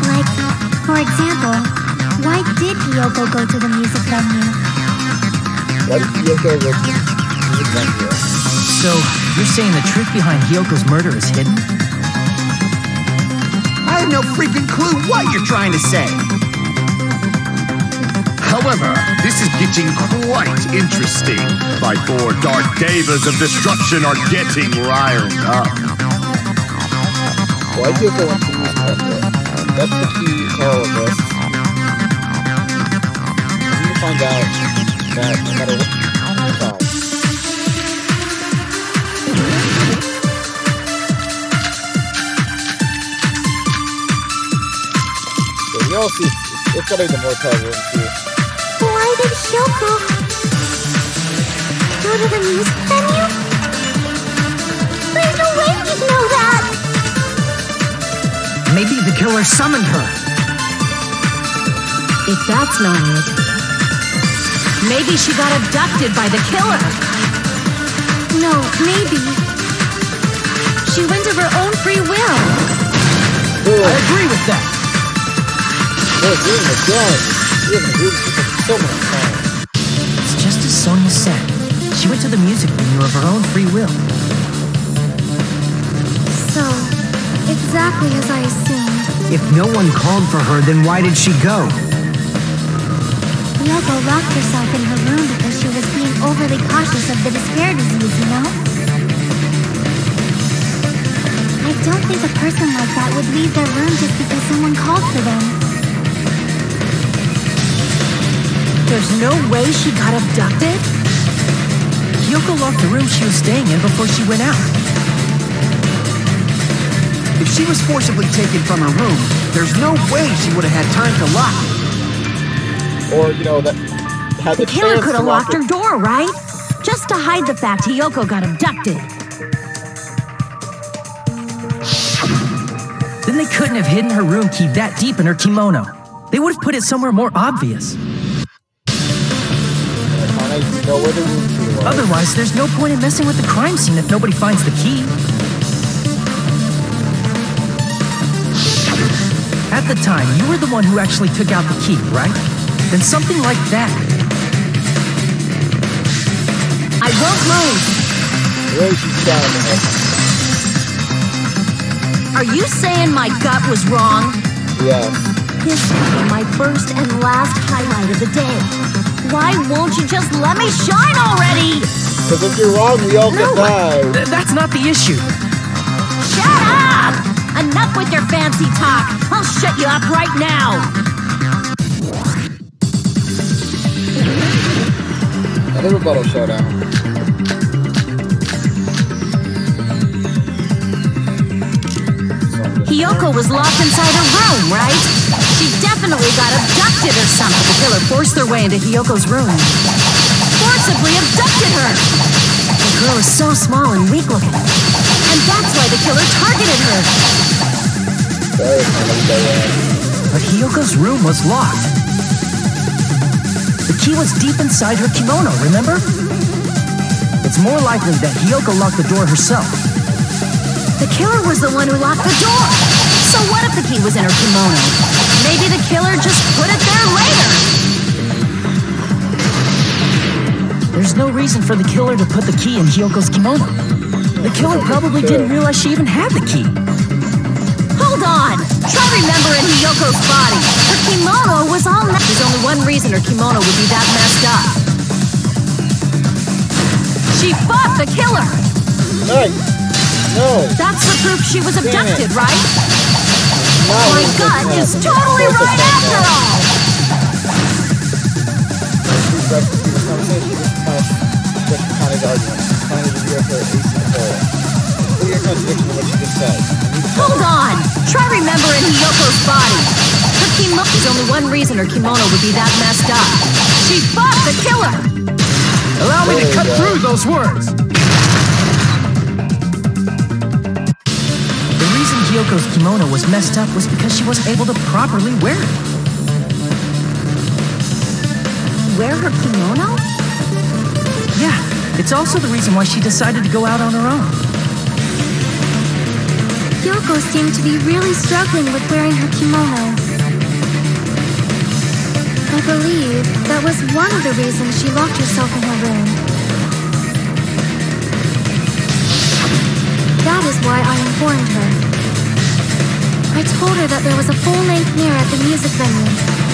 Like, for example, why did Hiyoko go to the music venue? Why did Hiyoko go to the music venue? So, you're saying the truth behind Hiyoko's murder is hidden? I have no freaking clue what you're trying to say. However, this is getting quite interesting. My four dark devas of destruction are getting riled up. Why did Hiyoko went to the music venue? That's the key to all of this. I need to find out that no matter what you try. So we all see it's gotta be the more puzzling too. Why did Hiyoko go to the music venue? There's no way you'd know that! Maybe the killer summoned her. If that's not it, maybe she got abducted by the killer. No, maybe. She went of her own free will. I agree with that. Look, you're in the gun. You're in the room for so much time. It's just as Sonia said. She went to the music venue of her own free will. So, exactly as I assumed. If no one called for her, then why did she go? Hiyoko locked herself in her room because she was being overly cautious of the despair disease, you know? I don't think a person like that would leave their room just because someone called for them. There's no way she got abducted? Hiyoko locked the room she was staying in before she went out. If she was forcibly taken from her room, there's no way she would have had time to lock it. Or, you know, that had The killer chance could to have lock locked her door, right? Just to hide the fact Hiyoko got abducted. Then they couldn't have hidden her room key that deep in her kimono. They would have put it somewhere more obvious. I know where the room key was. Otherwise, there's no point in messing with the crime scene if nobody finds the key. At the time, you were the one who actually took out the key, right? Then something like that. I won't move. Really, she's down in the Are you saying my gut was wrong? Yeah. This became my first and last highlight of the day. Why won't you just let me shine already? Because if you're wrong, we all can die. That's not the issue. Shut up! Enough with your fancy talk. I'll shut you up right now. Another rebuttal showdown. Hiyoko was locked inside her room, right? She definitely got abducted or something. The killer forced their way into Hiyoko's room. Forcibly abducted her. The girl is so small and weak-looking. And that's why the killer targeted her. But Hiyoko's room was locked. The key was deep inside her kimono, remember? It's more likely that Hiyoko locked the door herself. The killer was the one who locked the door. So what if the key was in her kimono? Maybe the killer just put it there later. There's no reason for the killer to put the key in Hiyoko's kimono. The killer probably didn't realize she even had the key. Hold on. Try remembering Hiyoko's body. Her kimono was all... There's only one reason reason her kimono would be that messed up. She fought the killer! Nice. No. That's the proof she was abducted, right? Wow, My gut is totally right after all! Hold on! Try remembering Hiyoko's body. Her kimono is only one reason her kimono would be that messed up. She fought the killer! Allow me to cut through those words. The reason Hiyoko's kimono was messed up was because she wasn't able to properly wear it. Wear her kimono? Yeah, it's also the reason why she decided to go out on her own. Yoko seemed to be really struggling with wearing her kimono. I believe that was one of the reasons she locked herself in her room. That is why I informed her. I told her that there was a full-length mirror at the music venue,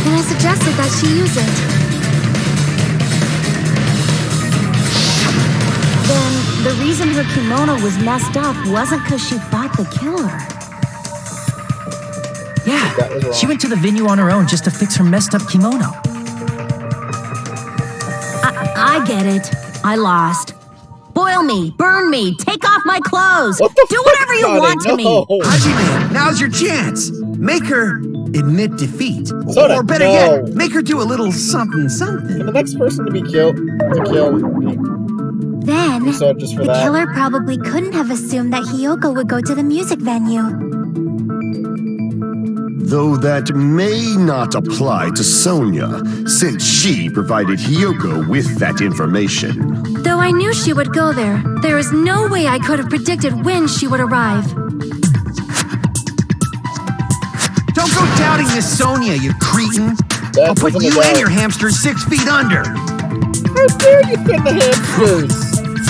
and I suggested that she use it. Then the reason her kimono was messed up wasn't because she fought the killer. Yeah, she went to the venue on her own just to fix her messed up kimono. I get it. I lost. Boil me, burn me, take off my clothes. What the Do fuck, whatever you Connie? want to me. No. Hajime, now's your chance. Make her admit defeat. Soda, Or better no. yet, make her do a little something And something. the next person to be killed, Then, So just for the that. killer probably couldn't have assumed that Hiyoko would go to the music venue. Though that may not apply to Sonia, since she provided Hiyoko with that information. Though I knew she would go there, there is no way I could have predicted when she would arrive. Don't go doubting Miss Sonia, you cretin. I'll put wasn't a you doubt. and your hamster 6 feet under. How dare you fit the hamsters?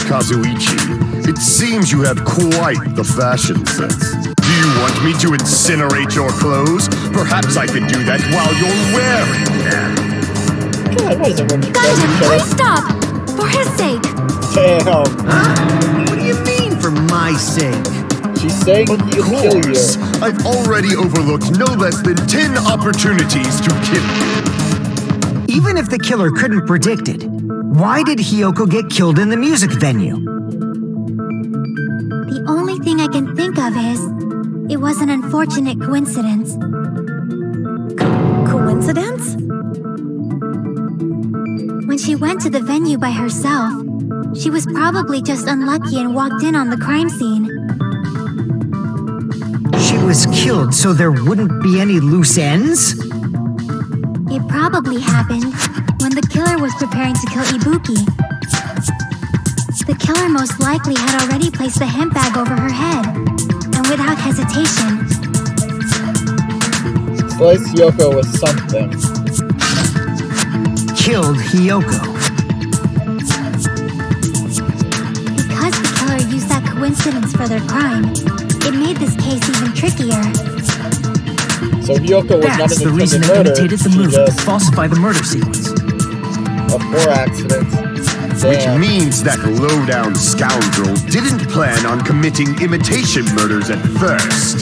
Kazuichi, it seems you have quite the fashion sense. Do you want me to incinerate your clothes? Perhaps I can do that while you're wearing them. God, why is everyone just Gundam, each please other? stop! For his sake! Damn. What do you mean, for my sake? She's saying Of he'll kill you. course, I've already overlooked no less than 10 opportunities to kill you. Even if the killer couldn't predict it, why did Hiyoko get killed in the music venue? The only thing I can think of is, it was an unfortunate coincidence. Coincidence? When she went to the venue by herself, she was probably just unlucky and walked in on the crime scene. She was killed so there wouldn't be any loose ends? It probably happened when the killer was preparing to kill Ibuki. The killer most likely had already placed the hemp bag over her head, and without hesitation, Slice Yoko with something. Killed Hiyoko. because the killer used that coincidence for their crime, it made this case even trickier. So Yoko was not That's an the reason intended they murder. imitated the She movie to just falsify the murder sequence. a poor accident. Which Damn. means that low-down scoundrel didn't plan on committing imitation murders at first.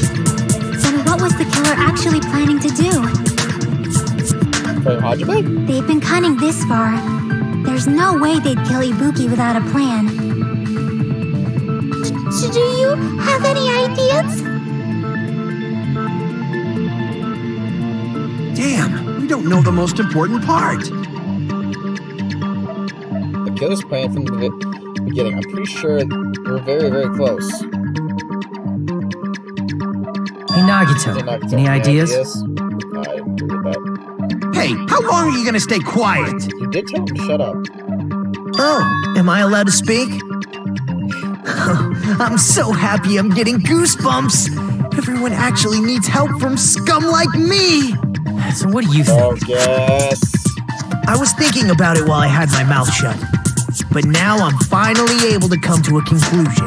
Then what was the killer actually planning to do? Frame Hajime? They've been cunning this far. There's no way they'd kill Ibuki without a plan. Do you have any ideas? Damn, we don't know the most important part. The killer's plan from the beginning. I'm pretty sure we're very, very close. Hey, Nagito, They're not any ideas? I agree with that. Hey, how long are you gonna stay quiet? You did tell him to shut up. Oh, am I allowed to speak? I'm so happy I'm getting goosebumps. Everyone actually needs help from scum like me. So what do you think? Oh, yes. I was thinking about it while I had my mouth shut. But now I'm finally able to come to a conclusion.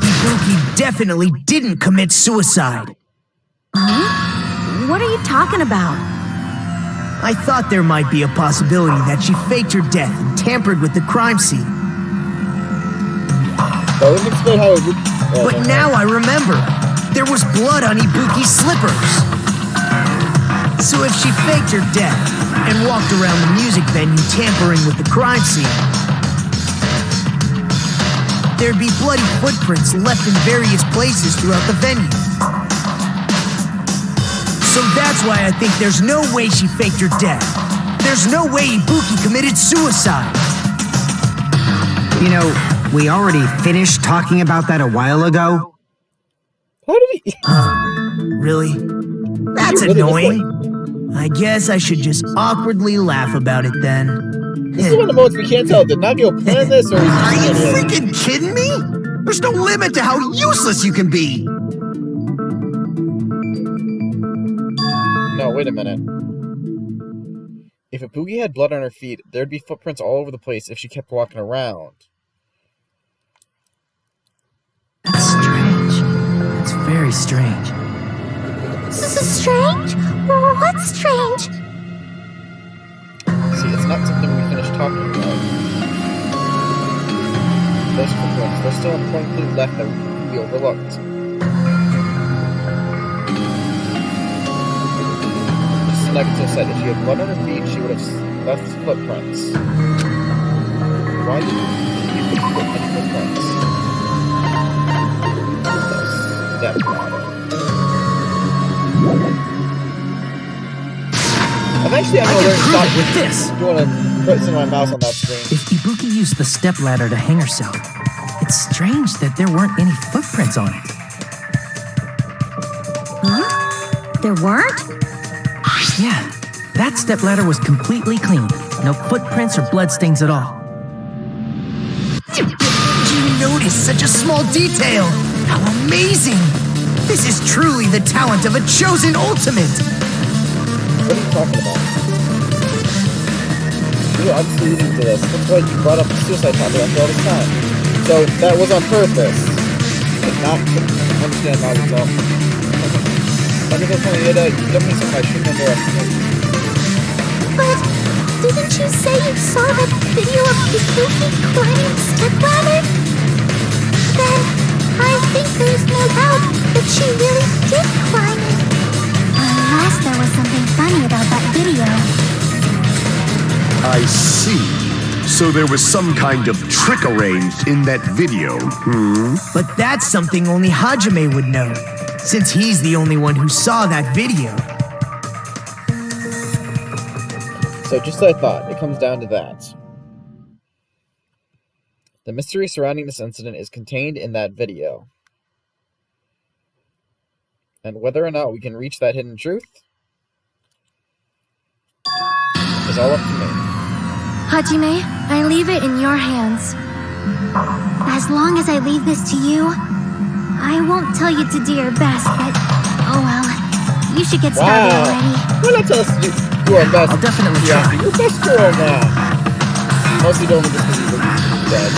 Ibuki definitely didn't commit suicide. What are you talking about? I thought there might be a possibility that she faked her death and tampered with the crime scene. That wouldn't explain how it would... But now I remember. There was blood on Ibuki's slippers. So if she faked her death and walked around the music venue tampering with the crime scene, there'd be bloody footprints left in various places throughout the venue. So that's why I think there's no way she faked her death. There's no way Ibuki committed suicide. You know, we already finished talking about that a while ago. How did he... Really? That's really annoying. I guess I should just awkwardly laugh about it then. This is one of the moments we can't tell. Did Nagio plan this, or was Are he you just freaking kidding me? There's no limit to how useless you can be. No, wait a minute. If Ibuki had blood on her feet, there'd be footprints all over the place if she kept walking around. That's strange. That's very strange. Strange? What's strange? See, it's not something we finished talking about. Those footprints, there's still important clue left that we overlooked. Just as Nagato said, if she had blood on her feet, she would have left footprints. Why did you put any footprints? Step ladder. Eventually, I'm going to prove it with this. You want to put some of my mouse on that screen? If Ibuki used the stepladder to hang herself, it's strange that there weren't any footprints on it. Huh? There weren't? Yeah, that stepladder was completely clean. No footprints or bloodstains at all. Did you notice such a small detail? How amazing! This is truly the talent of a chosen ultimate! What are you talking about? You're obviously leading to this. That's why you brought up the suicide topic after all this time. So that was on purpose. But not to understand Nagato. Nagato telling you that you definitely something I shouldn't underestimate. But didn't you say you saw that video of Ibuki climbing the stepladder? Then I think there's no doubt that she really did climb it. Unless there was something funny about that video. I see. So there was some kind of trick arranged in that video, But that's something only Hajime would know, since he's the only one who saw that video. So just as I thought, it comes down to that. The mystery surrounding this incident is contained in that video. And whether or not we can reach that hidden truth is all up to me. Hajime, I leave it in your hands. As long as I leave this to you, I won't tell you to do your best, but oh well. You should get started already. Why not tell us to do our best? I'll definitely try. You're best girl now. Mostly don't just because he's dead.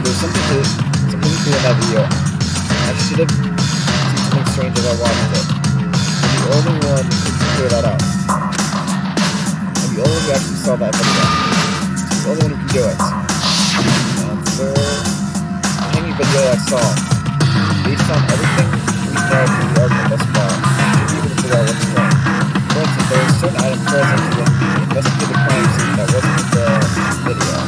There's something to in that video. I should have seen something strange as I watched it. I'm the only one who can figure that out. I'm the only one who actually saw that video. I'm the only one who can do it. And so, the hanging video I saw, based on everything we know from the argument thus far, we can figure out what's wrong. For instance, there was a certain item present when we investigated the crime scene that wasn't in the video.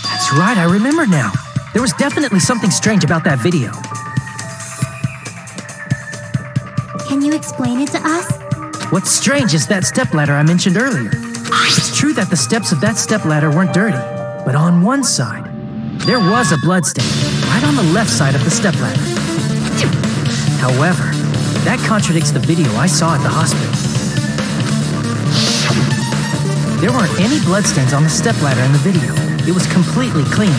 That's right, I remember now. There was definitely something strange about that video. Can you explain it to us? What's strange is that stepladder I mentioned earlier. It's true that the steps of that stepladder weren't dirty, but on one side, there was a bloodstain, right on the left side of the stepladder. However, that contradicts the video I saw at the hospital. There weren't any bloodstains on the stepladder in the video. It was completely clean.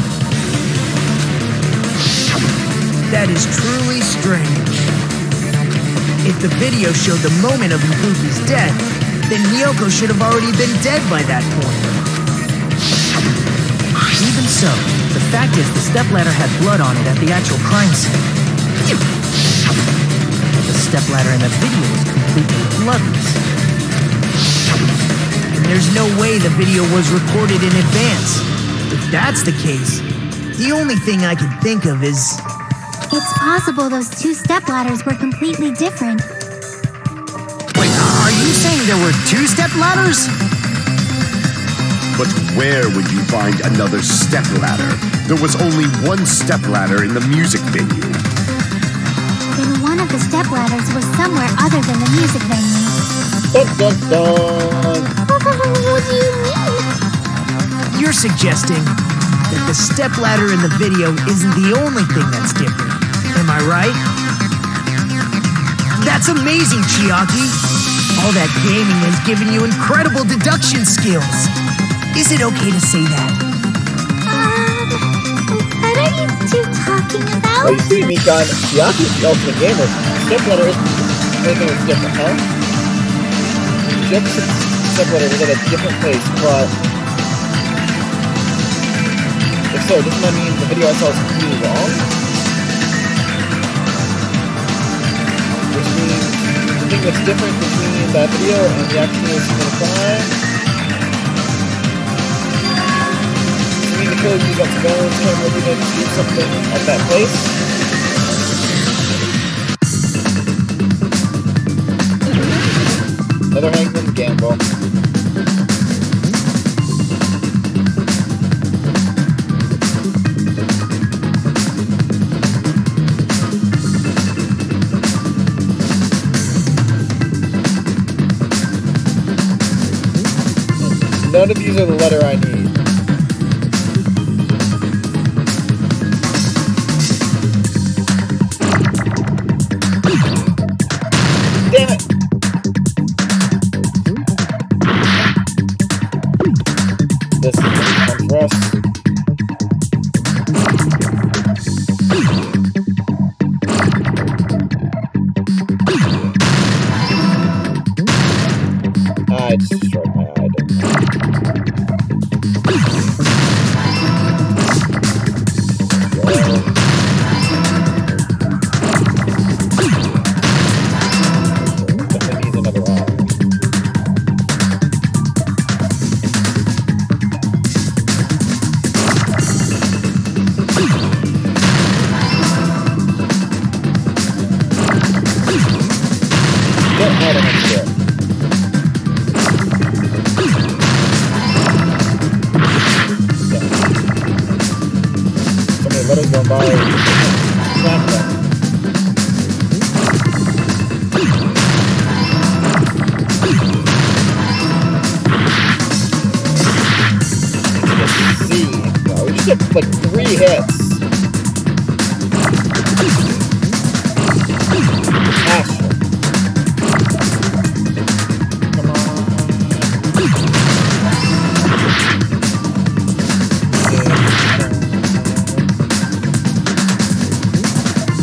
That is truly strange. If the video showed the moment of Ibuki's death, then Hiyoko should have already been dead by that point. Even so, the fact is, the stepladder had blood on it at the actual crime scene. But the stepladder in the video was completely bloodless. And there's no way the video was recorded in advance. If that's the case, the only thing I can think of is... It's possible those two stepladders were completely different. Wait, are you saying there were two stepladders? But where would you find another stepladder? There was only one stepladder in the music venue. Then one of the stepladders was somewhere other than the music venue. Dun, dun, dun. What do you mean? You're suggesting that the stepladder in the video isn't the only thing that's different. Am I right? That's amazing, Chiaki! All that gaming has given you incredible deduction skills. Is it okay to say that? What are you two talking about? Oh, you see, Mikan, Chiaki's the ultimate gamer. Stepladder isn't anything that's different, huh? Just stepladder was at a different place, but... If so, doesn't that mean the video I saw was completely wrong? Which means the thing that's different between that video and the actual scene of the crime... Does it mean the killer used up phones, camera, to do something at that place? Another hangman gamble. None of these are the letter I need. Damn it! This is fun for us. I just destroyed my eye. Letters going by. We just have like 3 hits. Asher. Come on.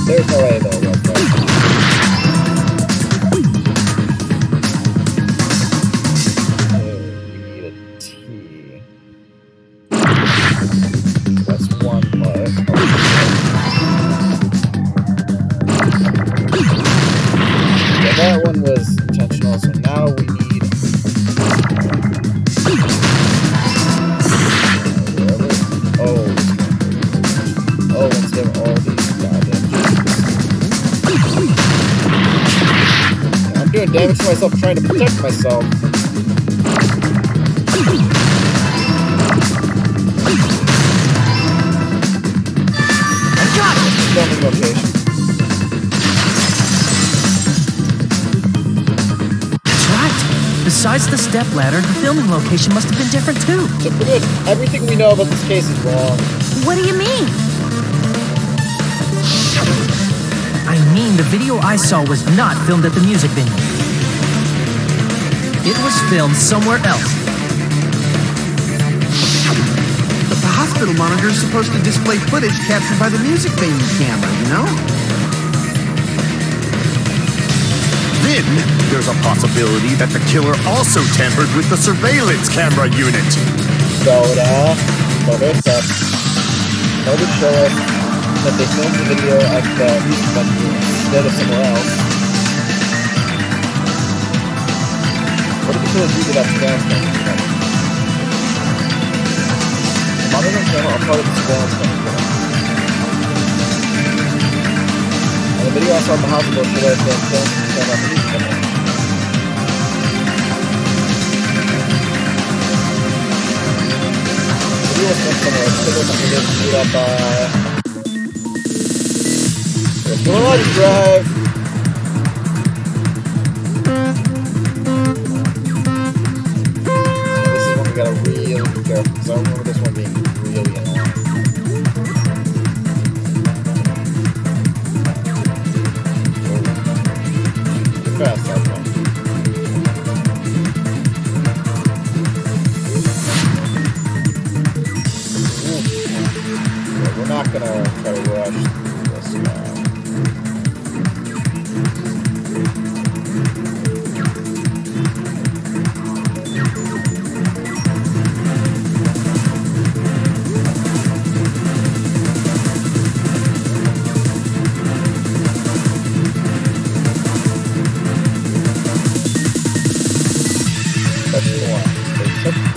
There's no way though, right there. We need a T. That's one more. Yeah, that one was intentional, so now we need... Oh, instead of all these goddamn... I'm doing damage to myself trying to protect myself. I got it! Filming location. That's right. Besides the stepladder, the filming location must have been different too. So pretty much everything we know about this case is wrong. What do you mean? I mean, the video I saw was not filmed at the music venue. It was filmed somewhere else. But the hospital monitor is supposed to display footage captured by the music venue camera, you know? Then there's a possibility that the killer also tampered with the surveillance camera unit. Soda. That would show us that they filmed the video at the music venue instead of somewhere else. What did the killer do to that surveillance camera? The monitoring camera are part of the surveillance camera. And the video I saw in the hospital should have been filmed from the camera at the music venue. The video was filmed somewhere. It could have been screwed up by... Come on, drive! This is one we gotta really be careful, because I remember this one being really annoying. Too fast, that one. Yeah, we're not gonna try to rush this now.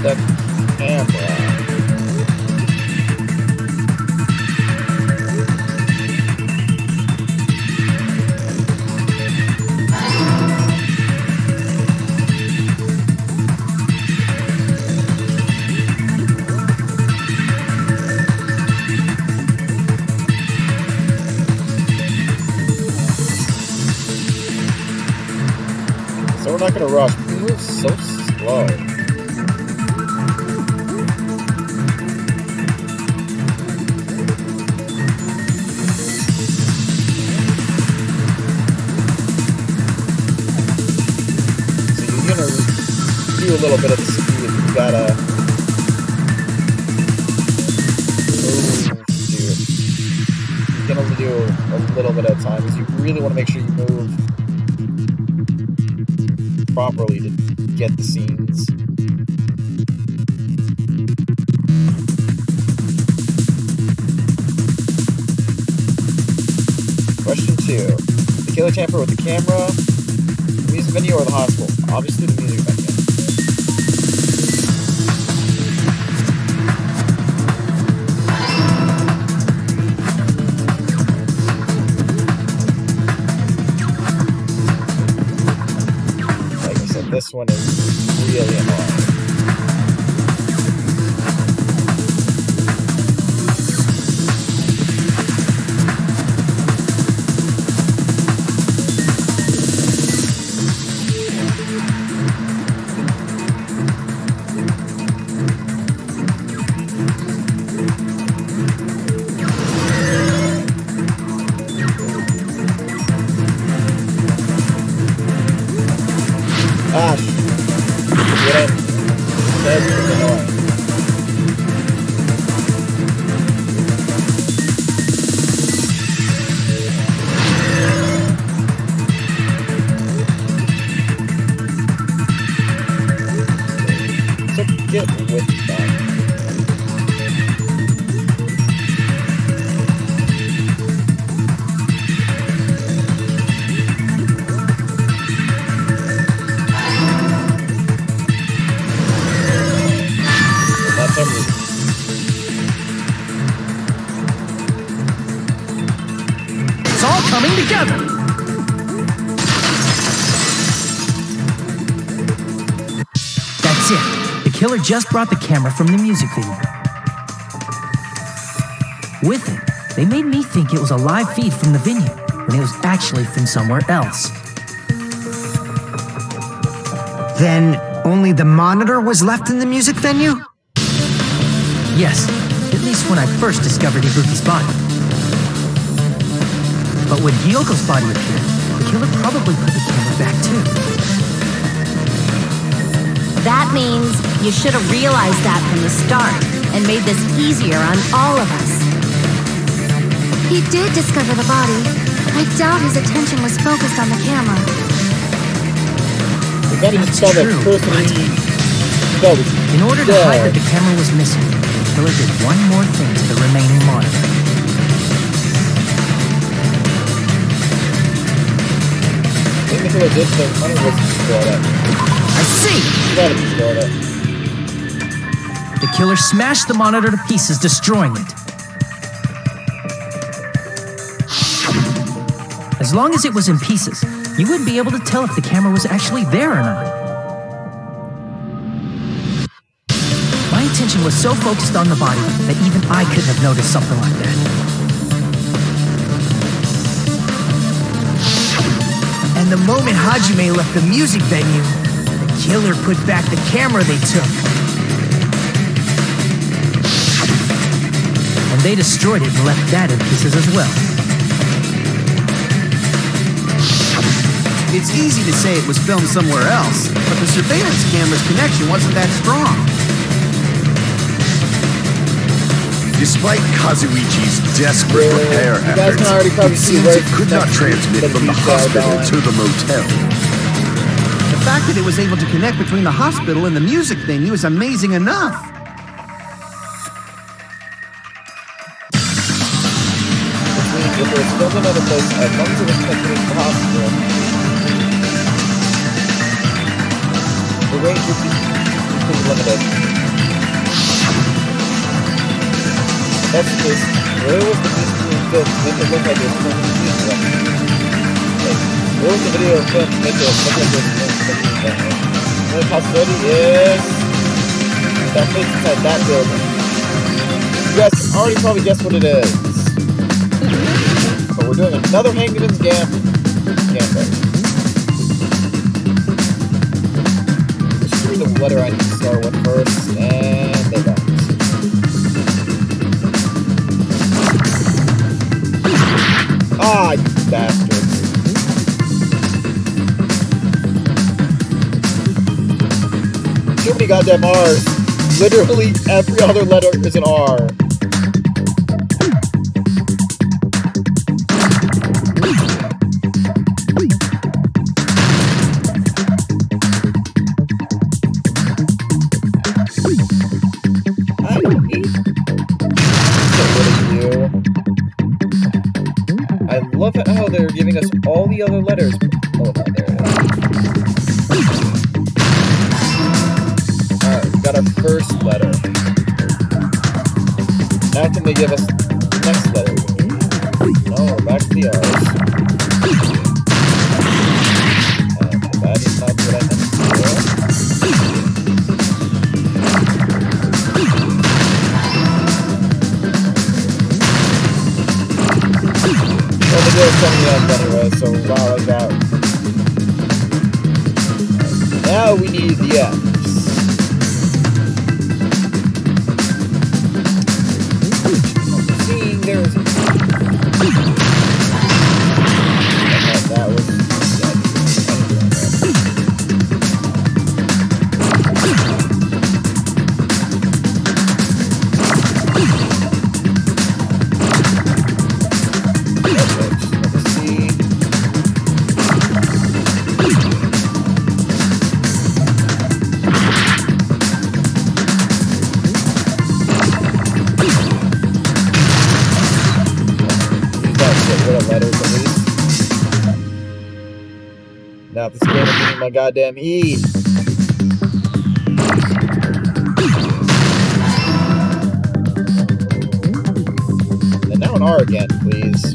The camera. So we're not gonna rush. We move so slow. Do a little bit of the speed. You gotta you can only do a little bit at a time, because you really want to make sure you move properly to get the scenes. Question 2. The killer tampered with the camera, the music venue, or the hospital? Obviously the music venue. Like I said, this one is really annoying. Ah, get in. That's annoying. So get with that. It's all coming together! That's it. The killer just brought the camera from the music venue. With it, they made me think it was a live feed from the venue, when it was actually from somewhere else. Then only the monitor was left in the music venue? Yes, at least when I first discovered Ibuki's body. But when Hyoko's body appeared, the killer probably put the camera back too. That means you should have realized that from the start and made this easier on all of us. He did discover the body. I doubt his attention was focused on the camera. We gotta just tell that person In order to hide that the camera was missing, the killer did one more thing to the remaining monitor. killer did think money was destroyed it. I see! You gotta destroy it. The killer smashed the monitor to pieces, destroying it. As long as it was in pieces, you wouldn't be able to tell if the camera was actually there or not. My attention was so focused on the body that even I couldn't have noticed something like that. And the moment Hajime left the music venue, the killer put back the camera they took. And they destroyed it and left that in pieces as well. It's easy to say it was filmed somewhere else, but the surveillance camera's connection wasn't that strong. Despite Kazuichi's desperate repair You guys efforts, can already probably it see seems right it could not next to transmit the from the detail hospital going. to the motel. The fact that it was able to connect between the hospital and the music venue is amazing enough. If it was filmed in another place, as long as it was connected to the hospital, the range would be pretty limited. That's the case. Where was the music being filmed to make it look like it was filmed in the music venue? Like, where was the video filmed to make it look like it was filmed in the music venue? The only possibility is that place inside that building. You guys can already probably guess what it is. But we're doing another Hangman's Gambit. Just read the letter I need to start with first, and they don't. Ah, you bastards. Too many goddamn R's. Literally every other letter is an R. I don't need to get rid of you. I love how they're giving us all the other letters. Oh, no, there it is. Alright, we got our first letter. Now can they give us the next letter? No, we're back to the R's. That is not what I meant to do. Well, the deal's coming up anyway, so wow, like that. Now we need the F's. Seeing there's that was now this game is getting my goddamn E. And now an R again, please.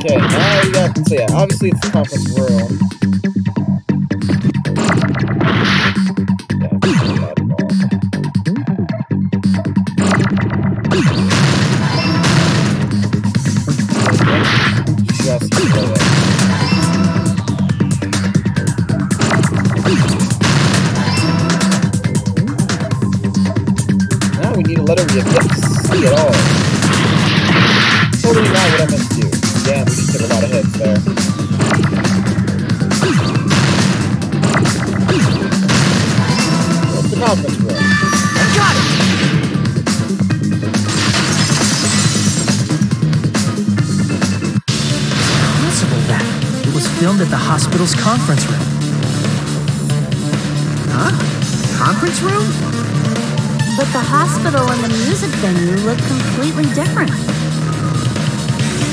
Okay, now we got, so yeah, obviously it's the conference room. Yeah, not at all. Just see at all. Totally not what I meant to do. Damn, we just took a lot of hits there. What's the conference room? I got it! Possible that it was filmed at the hospital's conference room. Huh? Conference room? But the hospital and the music venue look completely different.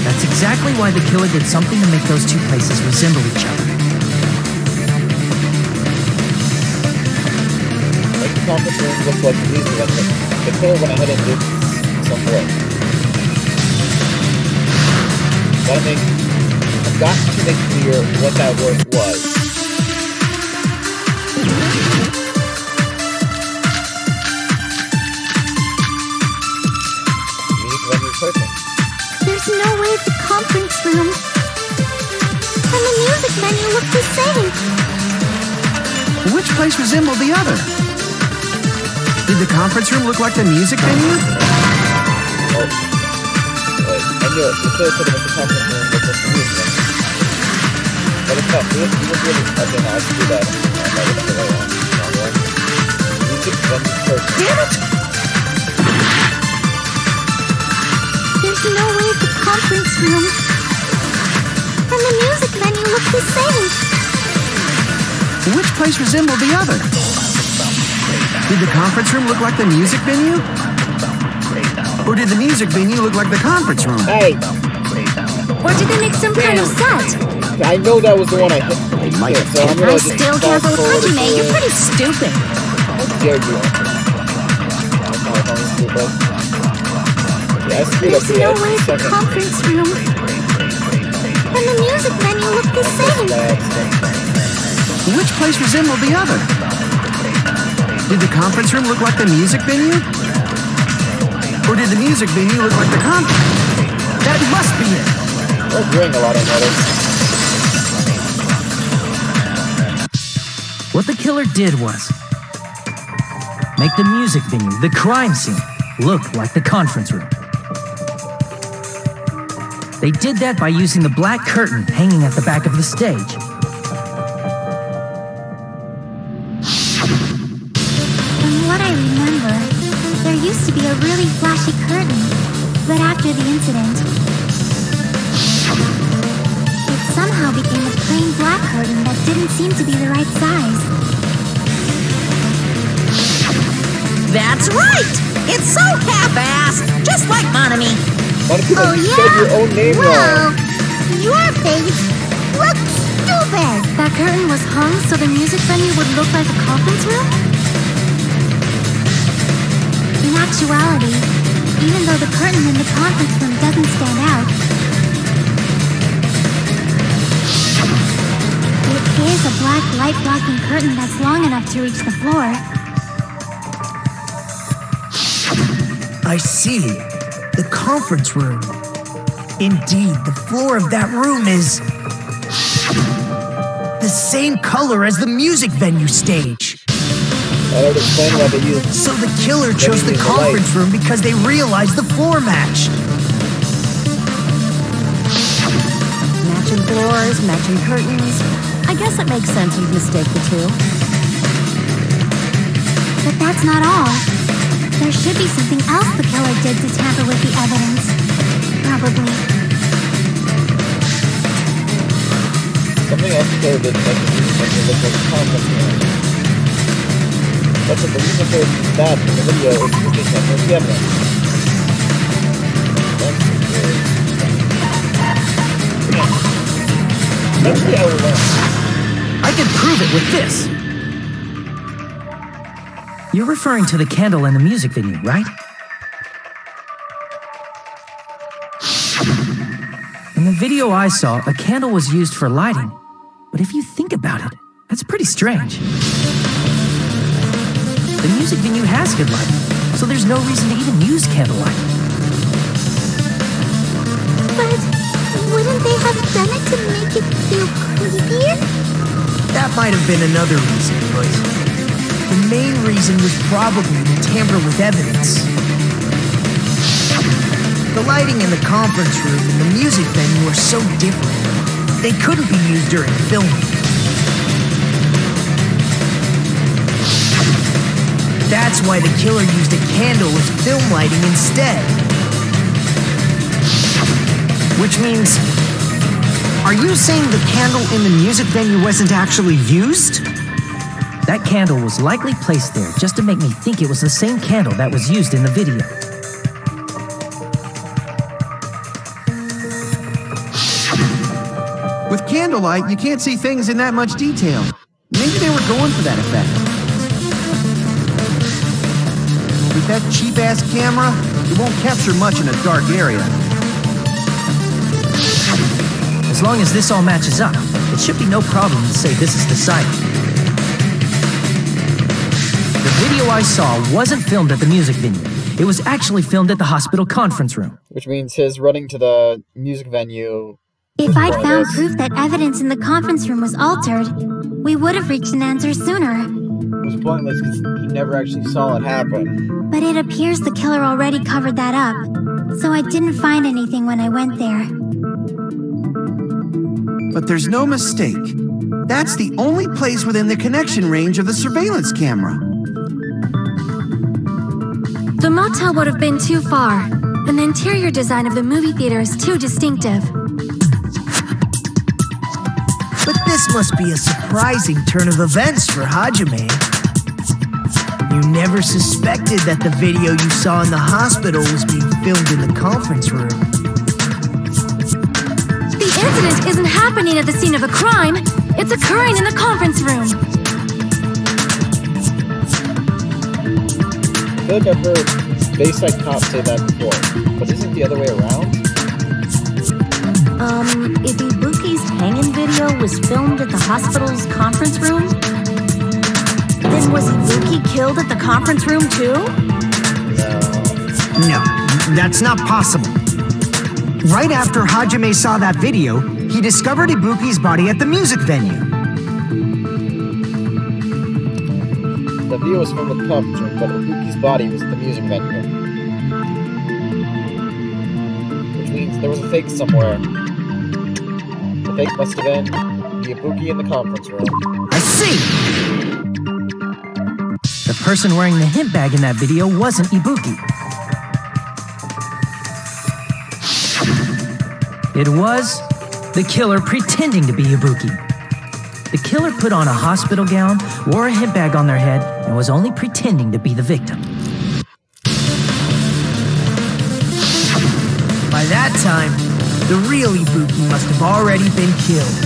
That's exactly why the killer did something to make those two places resemble each other. Like the conference room looks like the music venue. The killer went ahead and did some work. I've got to make clear what that work was. There's no way the conference room and the music menu look the same. Which place resembled the other? Did the conference room look like the music venue? Oh. Wait, I knew it. The killer could have made the conference room look like the music venue. But it's not. We wouldn't really... Okay, no, I should do that. That was the right one. Music venue person. Damn it! There's no way the conference room and the music menu look the same. Which place resembled the other? Did the conference room look like the music venue? Or did the music venue look like the conference room? Hey! Or did they make some kind of set? I know that was the one I hit. So I'm gonna I still can't believe Hajime, you're pretty stupid. How dare you? That's not if I'm stupid. Yeah, I screwed up There's no way the conference room and the music menu look the same. Which place resembled the other? Did the conference room look like the music venue? Or did the music venue look like the conference? That must be it! We're agreeing a lot on that. What the killer did was make the music venue, the crime scene, look like the conference room. They did that by using the black curtain hanging at the back of the stage. From what I remember, there used to be a really flashy curtain, but after the incident, it somehow became a plain black curtain that didn't seem to be the right size. That's right! It's so half-assed, just like Monami. Oh You yeah? said your own name Well, wrong. your face looks stupid. That curtain was hung so the music venue would look like a conference room? In actuality, even though the curtain in the conference room doesn't stand out, it is a black light-blocking curtain that's long enough to reach the floor. I see. The conference room. Indeed, the floor of that room is the same color as the music venue stage. That would explain why they used. So the killer chose the conference room because they realized the floor matched. Matching floors, matching curtains. I guess it makes sense you'd mistake the two. But that's not all. There should be something else the killer did to tamper with the evidence. Probably. Something else the killer did to make the music venue look like a conference room. But the reason for that in the video is because they tamper with the evidence. Eventually I will learn. I can prove it with this. You're referring to the candle in the music venue, right? In the video I saw, a candle was used for lighting. But if you think about it, that's pretty strange. The music venue has good lighting, so there's no reason to even use candlelight. But wouldn't they have done it to make it feel creepier? That might have been another reason, but the main reason was probably to tamper with evidence. The lighting in the conference room and the music venue are so different. They couldn't be used during filming. That's why the killer used a candle as film lighting instead. Which means, are you saying the candle in the music venue wasn't actually used? That candle was likely placed there just to make me think it was the same candle that was used in the video. With candlelight, you can't see things in that much detail. Maybe they were going for that effect. With that cheap-ass camera, it won't capture much in a dark area. As long as this all matches up, it should be no problem to say this is the site. The video I saw wasn't filmed at the music venue. It was actually filmed at the hospital conference room. Which means his running to the music venue... If I'd found proof that evidence in the conference room was altered, we would have reached an answer sooner. It was pointless because he never actually saw it happen. But it appears the killer already covered that up, so I didn't find anything when I went there. But there's no mistake. That's the only place within the connection range of the surveillance camera. The motel would have been too far, and the interior design of the movie theater is too distinctive. But this must be a surprising turn of events for Hajime. You never suspected that the video you saw in the hospital was being filmed in the conference room. The incident isn't happening at the scene of a crime. It's occurring in the conference room. I feel like I've heard Bayside cops say that before, but isn't the other way around? If Ibuki's hanging video was filmed at the hospital's conference room, then was Ibuki killed at the conference room too? No, that's not possible. Right after Hajime saw that video, he discovered Ibuki's body at the music venue. The video was filmed at the conference room, but Ibuki's body was at the music venue. Which means there was a fake somewhere. The fake must have been the Ibuki in the conference room. I see! The person wearing the hint bag in that video wasn't Ibuki. It was the killer pretending to be Ibuki. The killer put on a hospital gown, wore a hint bag on their head, and was only pretending to be the victim. By that time, the real Ibuki must have already been killed.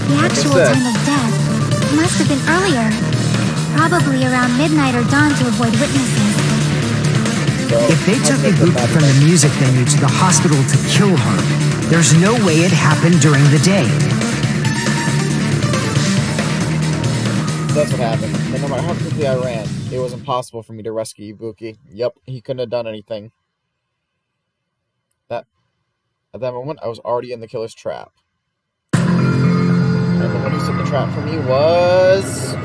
The actual time of death must have been earlier. Probably around midnight or dawn to avoid witnesses. If they took Ibuki from the music venue to the hospital to kill her, there's no way it happened during the day. That's what happened. And no matter how quickly I ran, it was impossible for me to rescue Ibuki. Yep, he couldn't have done anything. At that moment, I was already in the killer's trap. And the one who set the trap for me was...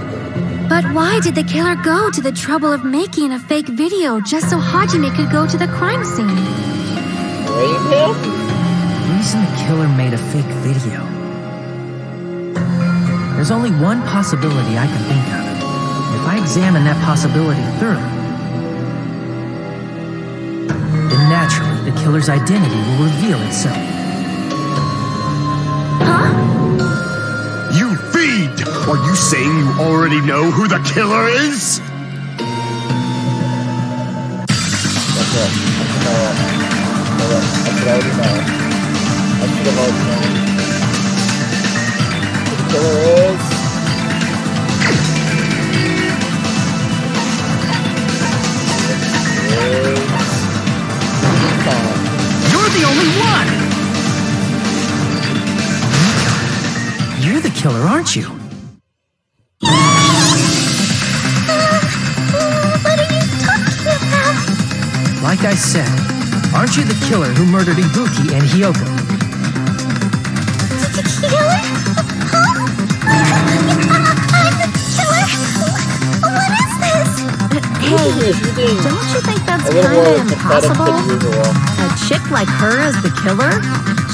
But why did the killer go to the trouble of making a fake video just so Hajime could go to the crime scene? Blame him? The reason the killer made a fake video. There's only one possibility I can think of. If I examine that possibility thoroughly, then naturally the killer's identity will reveal itself. Huh? You feed! Are you saying you already know who the killer is? That's right. I should already know. I should have already known. Who the killer is... You're the only one! You're the killer, aren't you? What are you talking about? Like I said, aren't you the killer who murdered Ibuki and Hyoko? The killer? Huh? I'm the killer? What is this? She's being Don't you think that's a little kind more of pathetic impossible? than usual. A chick like her as the killer?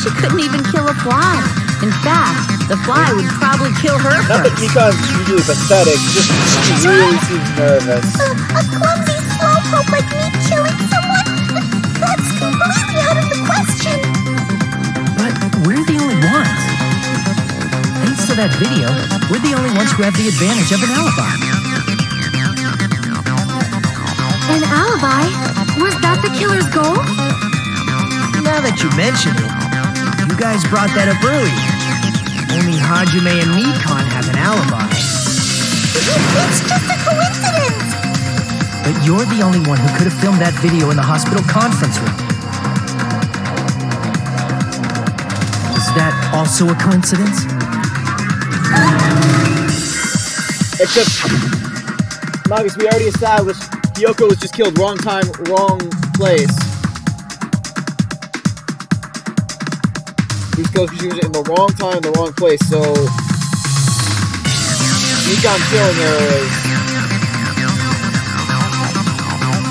She couldn't even kill a fly. In fact, the fly would probably kill her Not that first. Nikon's usually pathetic, just she really seems nervous. A clumsy slowpoke like me killing someone? That's completely out of the question. But we're the only ones. Thanks to that video, we're the only ones who have the advantage of an alibi. An alibi? Was that the killer's goal? Now that you mention it, you guys brought that up earlier. Only Hajime and Mikon have an alibi. It's just a coincidence. But you're the only one who could have filmed that video in the hospital conference room. Is that also a coincidence? Except, Magus, we already established Hiyoko was just killed wrong time, wrong place. She was killed because she was in the wrong time, the wrong place, so Nikon killing her is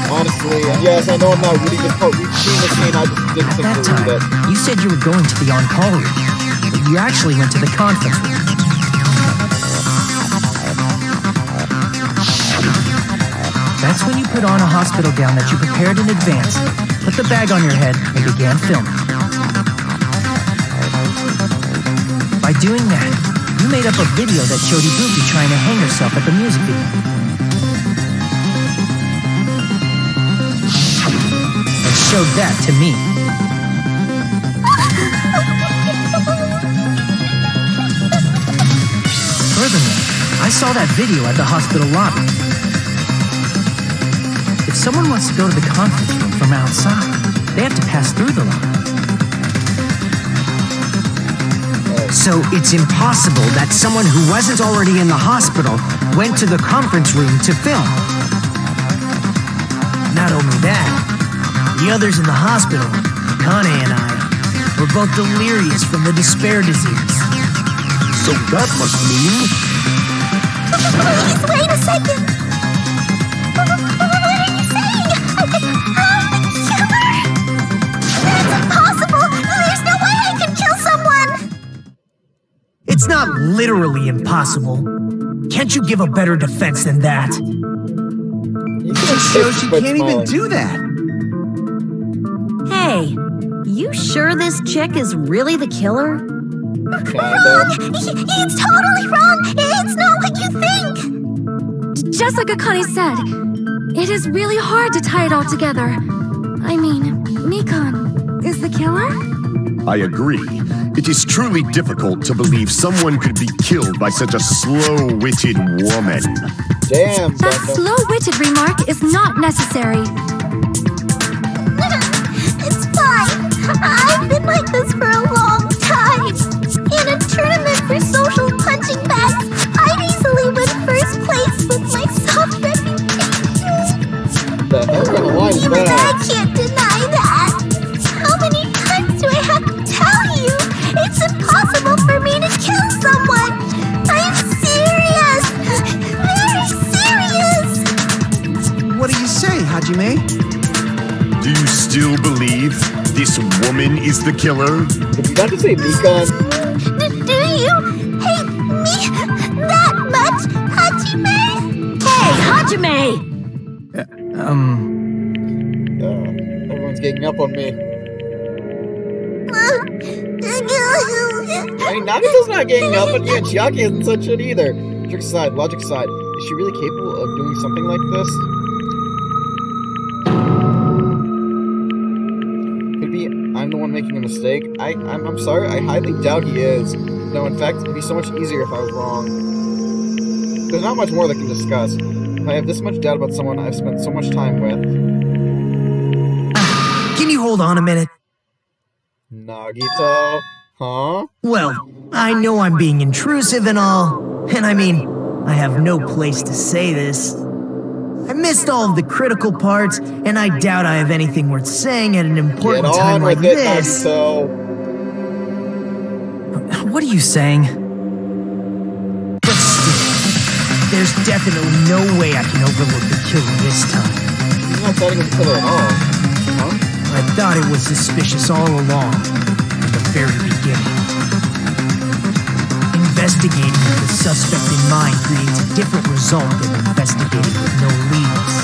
honestly, yes, I know I'm not reading this part, we've seen this scene, I just didn't At think that to read time, it. you said you were going to the on-call room, but you actually went to the conference room. That's when you put on a hospital gown that you prepared in advance, put the bag on your head, and began filming. By doing that, you made up a video that showed Ibuki trying to hang herself at the music video. And showed that to me. Furthermore, I saw that video at the hospital lobby. If someone wants to go to the conference room from outside, they have to pass through the lobby. So it's impossible that someone who wasn't already in the hospital went to the conference room to film. Not only that, the others in the hospital, Kane and I, were both delirious from the despair disease. So that must mean... Please, wait a second. What are you saying? I'm the killer? That's impossible. There's no way I can kill someone. It's not literally impossible. Can't you give a better defense than that? It shows she can't even do that. Hey, you sure this chick is really the killer? Wrong! It's totally wrong! It's not what you think! Just like Akane said, it is really hard to tie it all together. I mean, Mikon is the killer? I agree. It is truly difficult to believe someone could be killed by such a slow-witted woman. Damn, That Brenda. slow-witted remark is not necessary. It's fine. I've been like this for a long time. In a tournament for social punching bags, I'd easily win first place with my soft reputation. The hell kind of line is Even I that? can't deny that. How many times do I have to tell you? It's impossible for me to kill someone. I'm serious. Very serious. What do you say, Hajime? Do you still believe this woman is the killer? Did you not just say Nikon? Do you hate me that much, Hajime? Hey, Hajime! Everyone's ganging up on me. I mean, Nagato's not ganging up on you, and Chiaki hasn't said shit either. Trick aside, logic aside, is she really capable of doing something like this? Could be I'm the one making a mistake. I'm sorry, I highly doubt he is. No, in fact, it'd be so much easier if I was wrong. There's not much more that can discuss. If I have this much doubt about someone I've spent so much time with, Can you hold on a minute? Nagito, huh? Well, I know I'm being intrusive and all, and I mean, I have no place to say this. I missed all of the critical parts, and I doubt I have anything worth saying at an Get important on time like with it, this. Nagito. What are you saying? But still, There's definitely no way I can overlook the killer this time. He's not fighting with the killer at all. Huh? I thought it was suspicious all along, from the very beginning. Investigating with the suspect in mind creates a different result than investigating with no leads.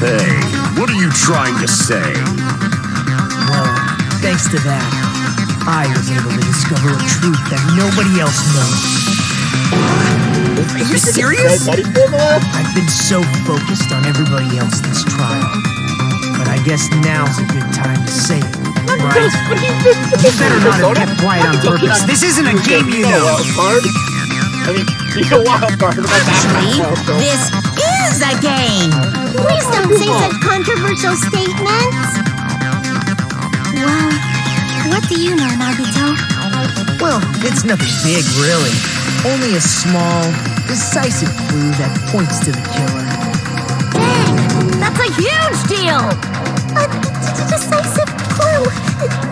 Hey, what are you trying to say? Well, thanks to that, I was able to discover a truth that nobody else knows. Are you serious? I've been so focused on everybody else this trial, but I guess now's a good time to say it, right? You better not have kept quiet on purpose. This isn't a game, you know. I mean, you can wild card. Actually, this is a game. Please don't say such controversial statements. Well, what do you know, Nagito? Well, it's nothing big, really. Only a small, decisive clue that points to the killer. Dang, that's a huge deal! A decisive clue?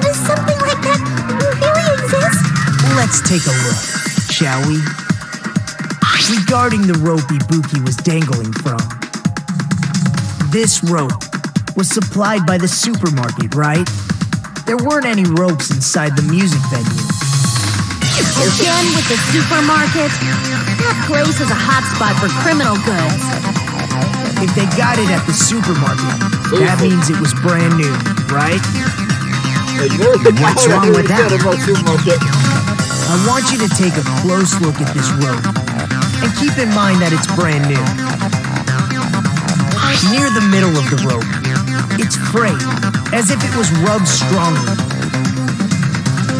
Does something like that really exist? Let's take a look, shall we? Regarding the rope Ibuki was dangling from. This rope was supplied by the supermarket, right? There weren't any ropes inside the music venue. Again with the supermarket? That place is a hotspot for criminal goods. If they got it at the supermarket, that means it was brand new, right? What's wrong with that? I want you to take a close look at this rope, and keep in mind that it's brand new. Near the middle of the rope, it's frayed, as if it was rubbed strongly.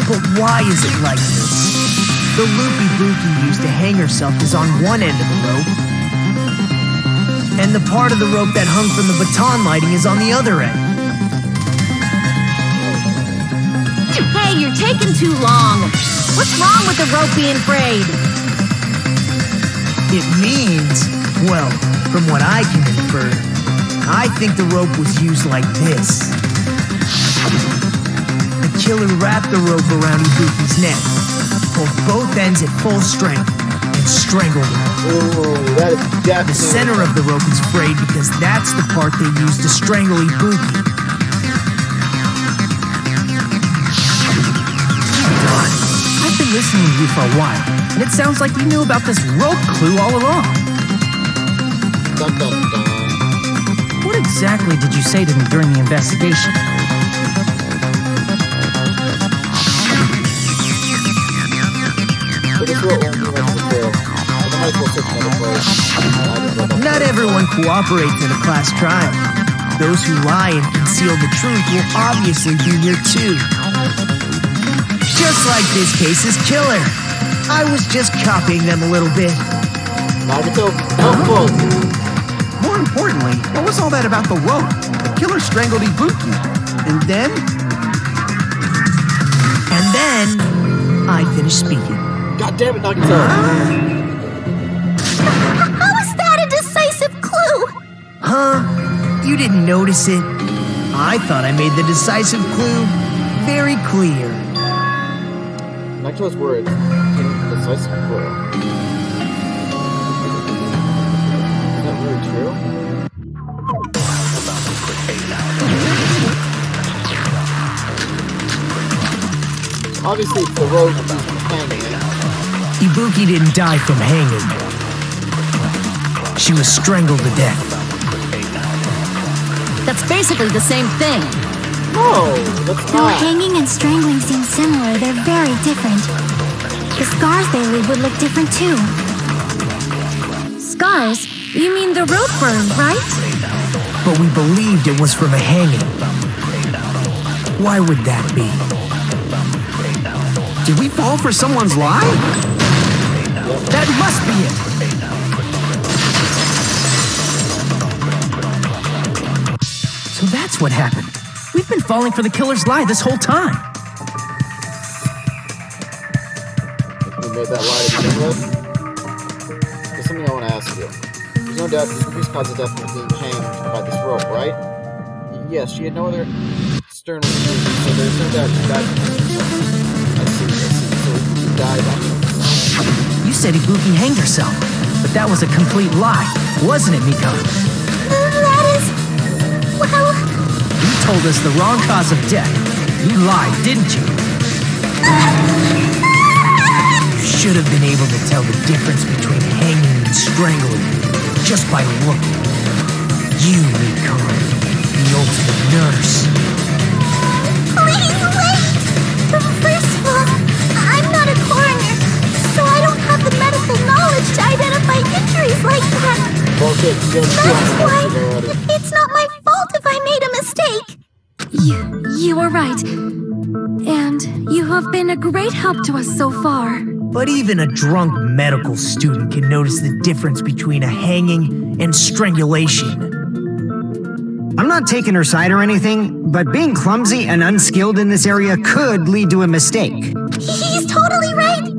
But why is it like this? The loop Ibuki used to hang herself is on one end of the rope, and the part of the rope that hung from the baton lighting is on the other end. Hey, you're taking too long. What's wrong with the rope being frayed? It means, well, from what I can infer, I think the rope was used like this. The killer wrapped the rope around Ibuki's neck, pulled both ends at full strength, and strangled her. Ooh, that is definitely... The center of the rope is frayed because that's the part they used to strangle Ibuki. I've been listening to you for a while, and it sounds like you knew about this rope clue all along. Dun, dun, dun. What exactly did you say to me during the investigation? Not everyone cooperates in a class trial. Those who lie and conceal the truth will obviously be here too. Just like this case's killer. I was just copying them a little bit. Nagito, helpful. More importantly, what was all that about the rope? The killer strangled Ibuki. And then? And then, I finished speaking. God damn it, Nagito. How is that a decisive clue? Huh? You didn't notice it? I thought I made the decisive clue very clear. Nagito's words. Decisive clue. Is that really true? Obviously, it's the rope used from hanging. Ibuki didn't die from hanging. She was strangled to death. That's basically the same thing. No, that's Though not. hanging and strangling seem similar, they're very different. The scars they leave would look different too. Scars? You mean the rope burn, right? But we believed it was from a hanging. Why would that be? Did we fall for someone's lie? That must be it! So that's what happened. We've been falling for the killer's lie this whole time. You made that lie to begin with. There's something I want to ask you. There's no doubt the previous cause of death was being hanged by this rope, right? Yes, she had no other external injuries, so there's no doubt she died from this. I see. So she died on You You said Ibuki hanged herself, but that was a complete lie, wasn't it, Mikon? That is... well... You told us the wrong cause of death. You lied, didn't you? You should have been able to tell the difference between hanging and strangling just by looking. You, Mikon, the ultimate nurse. Please wait! First of all, I'm not a coroner, so I don't have the medical knowledge to identify injuries like that. That's why it's not my fault if I made a mistake. You are right. And you have been a great help to us so far. But even a drunk medical student can notice the difference between a hanging and strangulation. I'm not taking her side or anything, but being clumsy and unskilled in this area could lead to a mistake. He's totally right.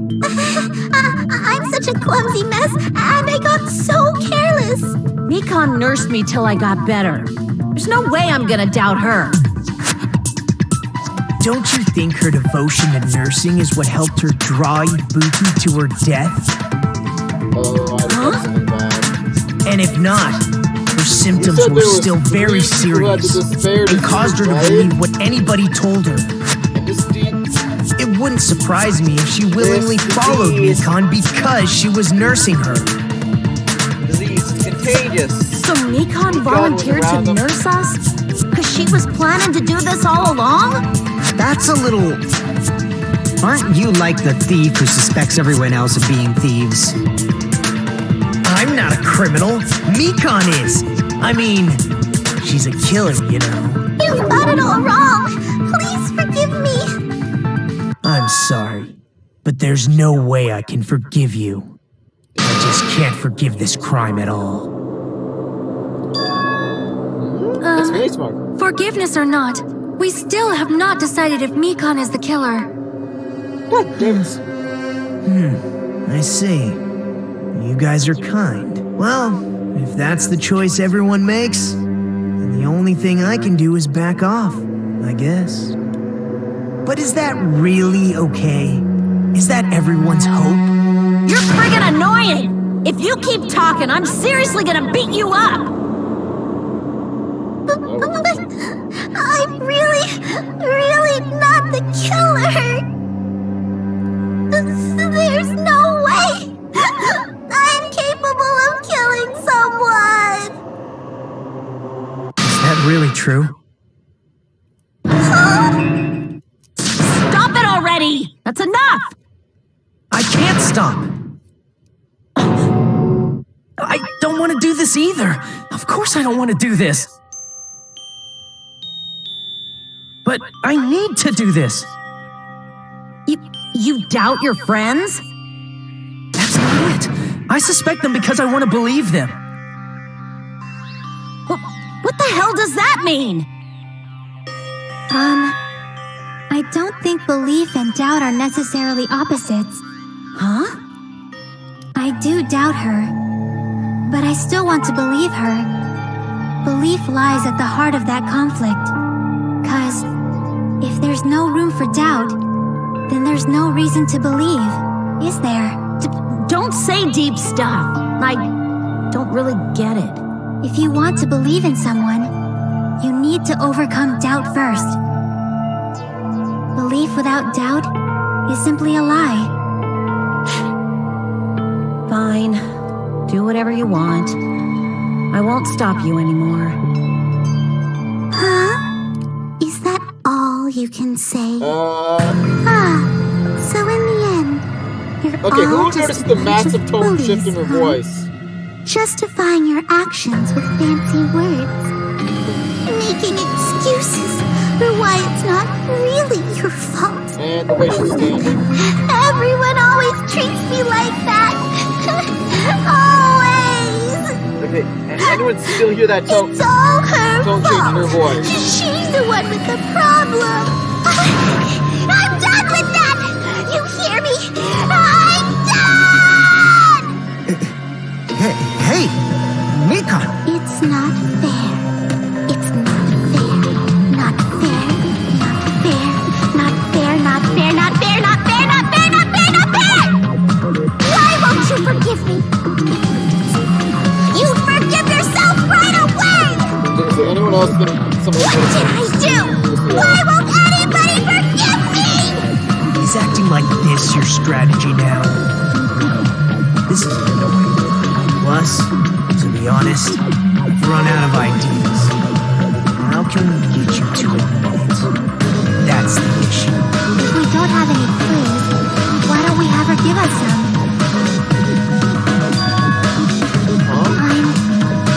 I'm such a clumsy mess, and I got so careless. Mikon nursed me till I got better. There's no way I'm gonna doubt her. Don't you think her devotion to nursing is what helped her draw Ibuki to her death? Oh, I did something bad. And if not, her symptoms were still very serious and caused her to believe what anybody told her. It wouldn't surprise me if she willingly followed Mikon because she was nursing her. Disease is contagious. So Mikon volunteered to nurse us? Because she was planning to do this all along? That's a little... Aren't you like the thief who suspects everyone else of being thieves? I'm not a criminal. Mikon is. I mean, she's a killer, you know. You've got it all wrong. Please forgive me. I'm sorry, but there's no way I can forgive you. I just can't forgive this crime at all. That's very smart. Forgiveness or not, we still have not decided if Mikon is the killer. God damn it. I see. You guys are kind. Well, if that's the choice everyone makes, then the only thing I can do is back off, I guess. But is that really okay? Is that everyone's hope? You're friggin' annoying! If you keep talking, I'm seriously gonna beat you up! But I'm really not the killer. There's no way. I'm capable of killing someone. Is that really true? Stop it already! That's enough! I can't stop. I don't want to do this either. Of course I don't want to do this. But I need to do this. You doubt your friends? That's not it. I suspect them because I want to believe them. What the hell does that mean? I don't think belief and doubt are necessarily opposites. Huh? I do doubt her, but I still want to believe her. Belief lies at the heart of that conflict. 'Cause if there's no room for doubt, then there's no reason to believe, is there? Don't say deep stuff. I don't really get it. If you want to believe in someone, you need to overcome doubt first. Belief without doubt is simply a lie. Fine. Do whatever you want. I won't stop you anymore. Huh? Is that all you can say? So in the end, you're Okay, all who just noticed the massive bunch of tone shift in bullies, her huh? voice? Justifying your actions with fancy words. Making excuses for why it's not really your fault. And the way she's standing. Everyone always treats me like that. Always. Okay, and anyone still hear that tone? It's all her Tone fault. change in her voice. She's the one with the problem. I'm done with that. You hear me? I'm done. Hey, Mikon! It's not fair. It's not fair. Not fair. Not fair. Not fair. Not fair. Not fair. Not fair. Not fair. Not fair. Not fair. Why won't else is gonna somebody What did I do? Why won't anybody forgive me? Is acting like this your strategy now? This is annoying. Plus, to be honest, I've run out of ideas. How can we get you to admit? That's the issue. If we don't have any clues, why don't we have her give us some? I'm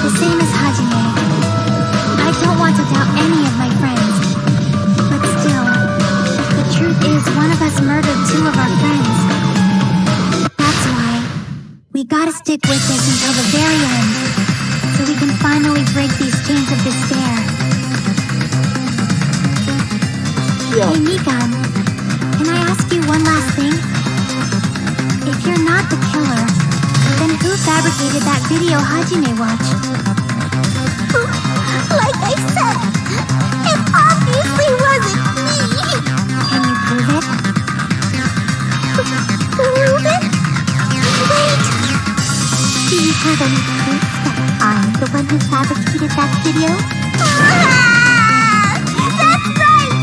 the same as Hajime. I don't want to doubt any of my friends. But still, the truth is one of us murdered two of our friends. That's why we gotta stick with this until the very end, so we can finally break these chains of despair. Yeah. Hey, Nikan, can I ask you one last thing? If you're not the killer, then who fabricated that video Hajime watched? Like I said, it obviously wasn't me! Can you prove it? Prove it? Wait! Do you have any proof that I'm the one who fabricated that video? Ah! That's right!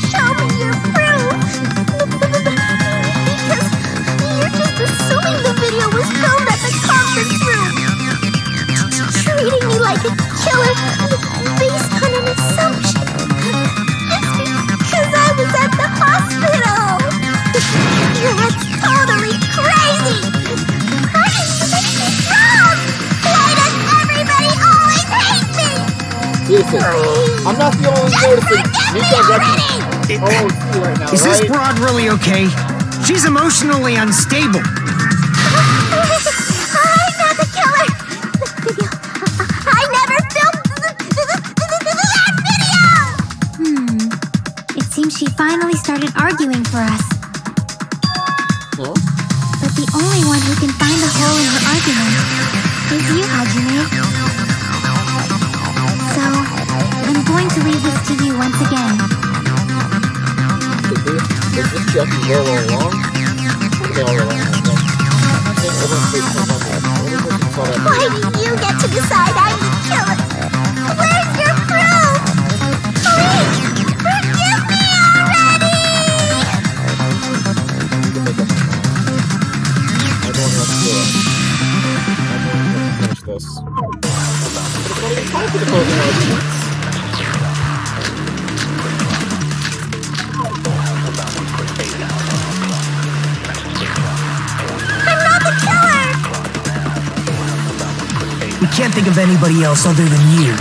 Show me your proof! Because you're just assuming the video was filmed at the conference room! Treating me like a killer based on an assumption! Just because I was at the hospital! That's totally crazy! How did you make me wrong? Why does everybody always hate me? Listen, I'm not the only one noticing. Nikon's actually right now, Is this right? broad really okay? She's emotionally unstable. I'm not the killer! The video... I never filmed that video! It seems she finally started arguing for us. Huh? But the only one who can find a hole in her argument is you, Hajime. So, I'm going to leave this to you once again. Is this Jackie Roll all along? They all along. I think everyone plays so much. Only person saw that. Why do you get to decide I'm the killer? Where's your proof? Please, forgive me already! I don't have to do it. I'm going to finish this. But it's not even time for the closing arguments. I'm not the killer! We can't think of anybody else other than you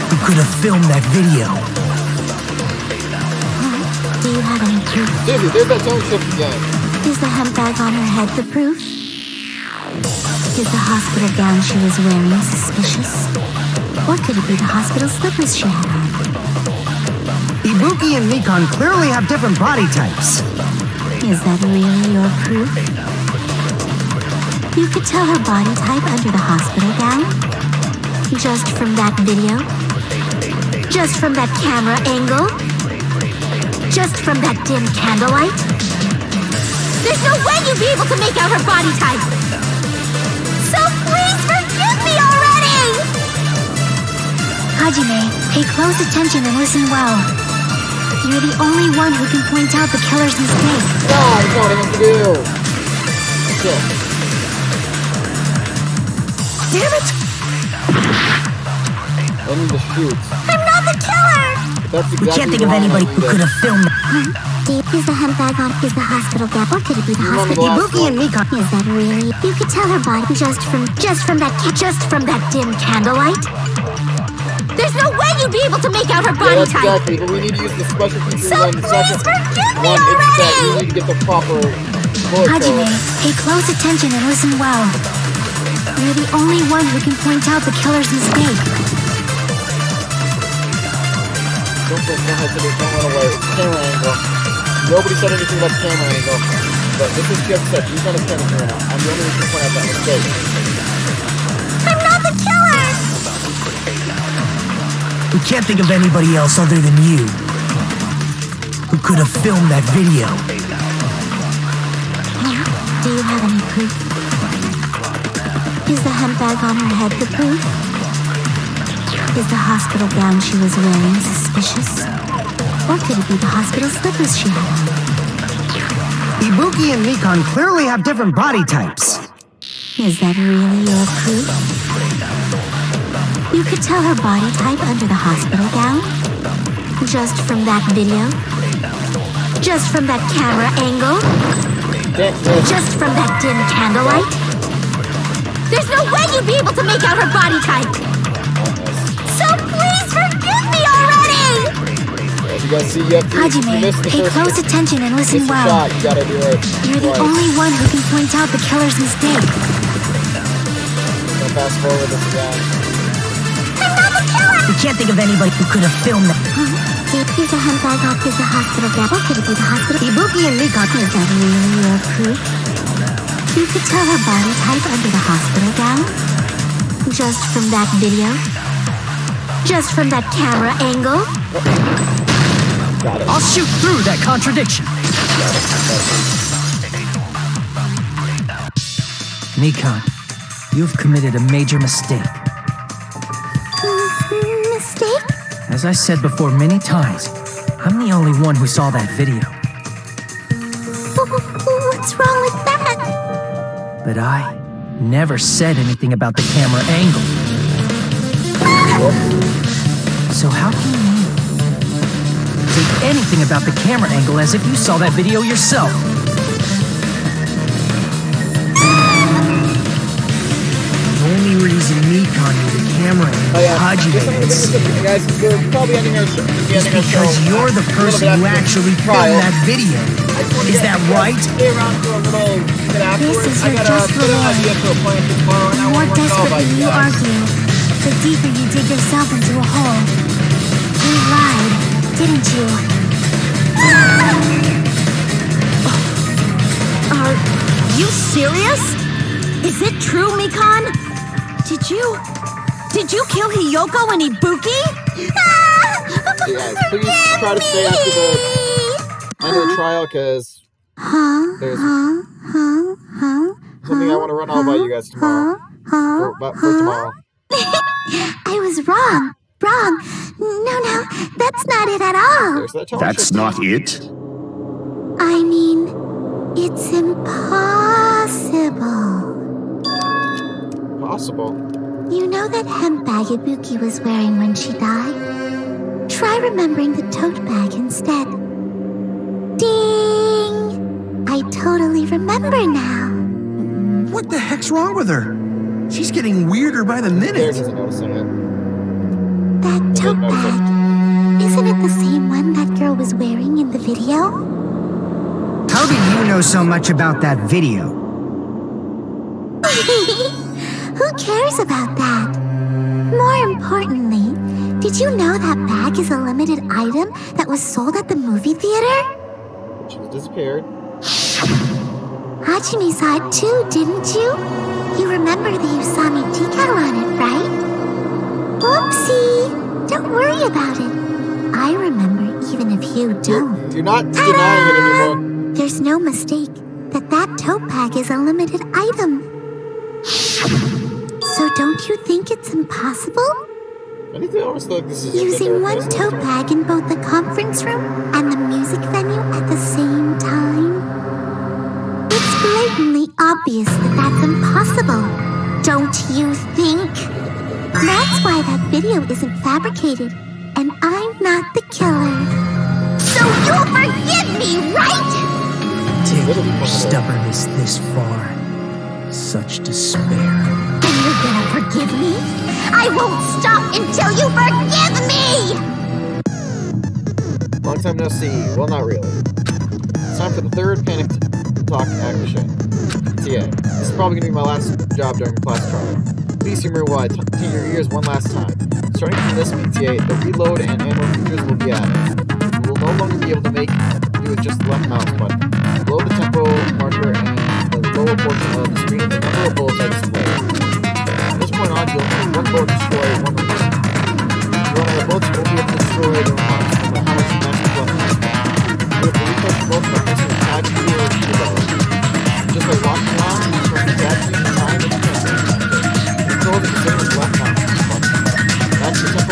who could have filmed that video. Do you have any proof? Dude, there's that tone shift again. Is the handbag on her head the proof? Is the hospital gown she was wearing suspicious? Or could it be the hospital slippers she had on? Ibuki and Nikon clearly have different body types. Is that really your proof? You could tell her body type under the hospital gown? Just from that video? Just from that camera angle? Just from that dim candlelight? There's no way you'd be able to make out her body type! So please forgive me already! Hajime, pay close attention and listen well. You're the only one who can point out the killer's mistake. No, that's not what I have to do. Shit. Damn it! I need to shoot. I'm not the killer! That's exactly We can't think of why I anybody need who it. could have filmed that. Is the handbag on? Is the hospital gown? Or could it be the You remember hospital? the last Ibuki and one? Nikon. Is that really? You could tell her body just from that dim candlelight. There's no way you'd be able to make out her Yeah, body that's type. exactly. But we need to use the special features So on the please second forgive me one. It's that we already. need to get the proper bullet Hajime, code. pay close attention and listen well. You're the only one who can point out the killer's mistake. Don't hesitate. Don't run away. It's camera angle. Nobody said anything about the camera angle. But this is Jeff said. He's on a camera right now. I'm the only one who can point out that mistake. I'm not the killer! We can't think of anybody else other than you who could have filmed that video. Do you have any proof? Is the handbag on her head the proof? Is the hospital gown she was wearing suspicious? Or could it be the hospital slippers she had on? Ibuki and Mikon clearly have different body types. Is that really your proof? You could tell her body type under the hospital gown? Just from that video? Just from that camera angle? Just from that dim candlelight? There's no way you'd be able to make out her body type! So please forgive me already! As you guys see, you Hajime, missed the pay first close attention and listen well. shot. You gotta do it. You're the only one who can point out the killer's mistake. Don't fast forward this again. I'm not the killer! We can't think of anybody who could have filmed that. Is a handbag off is a hospital gown? Or could it be the hospital? Ibuki and Mikon. Is that really your proof? You could tell her body type under the hospital gown? Just from that video? Just from that camera angle? Got it. I'll shoot through that contradiction. Mikon, you've committed a major mistake. Mistake? As I said before many times, I'm the only one who saw that video. What's wrong with that? But I never said anything about the camera angle. So how can you say anything about the camera angle as if you saw that video yourself? The only reason Mikon knew the camera angle Hajime had seen Guys, we're probably ending our show. is because you're the person who actually filmed that video. Is that right? Stay around for a little bit afterwards. This is I your got a just bit of an reward. idea for a plan for tomorrow, and I The more want to run it all by desperately you you guys. argue, the deeper you dig yourself into a hole. You lied, didn't you? Are you serious? Is it true, Mikon? Did you kill Hiyoko and Ibuki? Guys, please try to stay after the end of the trial, because there's something I want to run all by you guys tomorrow. For tomorrow. I was wrong. Wrong. No, that's not it at all. There's that tone That's shift. not it? I mean, it's impossible. Possible. You know that hemp bag Ibuki was wearing when she died? Try remembering the tote bag instead. Ding! I totally remember now. What the heck's wrong with her? She's getting weirder by the There minute. doesn't noticing it. That tote bag, isn't it the same one that girl was wearing in the video? How do you know so much about that video? Who cares about that? More importantly, did you know that bag is a limited item that was sold at the movie theater? She disappeared. Hajime saw it too, didn't you? You remember the Usami decal on it, right? Whoopsie! Don't worry about it. I remember even if you don't. You're not denying it anymore. There's no mistake that tote bag is a limited item. So don't you think it's impossible? Anything else like this is Using one tote bag in both the conference room and the music venue at the same time? It's blatantly obvious that that's impossible. Don't you think? That's why that video isn't fabricated, and I'm not the killer. So you'll forgive me, right? Taking your stubbornness this far. Such despair. And you're gonna forgive me? I won't stop until you forgive me! Long time no see. Well, not really. It's time for the third Panic Talk action. TA. This is probably going to be my last job during class trial. Please hear me while I clean your ears one last time. Starting from this PTA, the reload and ammo features will be added. We will no longer be able to do with just the left mouse button. Below the tempo marker and the lower portion of the screen, the number of bullets are displayed. From this point on, you'll have one bullet destroy one remark. If you run out of bullets, you won't be able to destroy the remarks, no matter how much you mash the button. You have to refresh both buttons to attack to your shield. Just like walking around, you press the tab key and time and the control the same as left mouse button. That's the tempo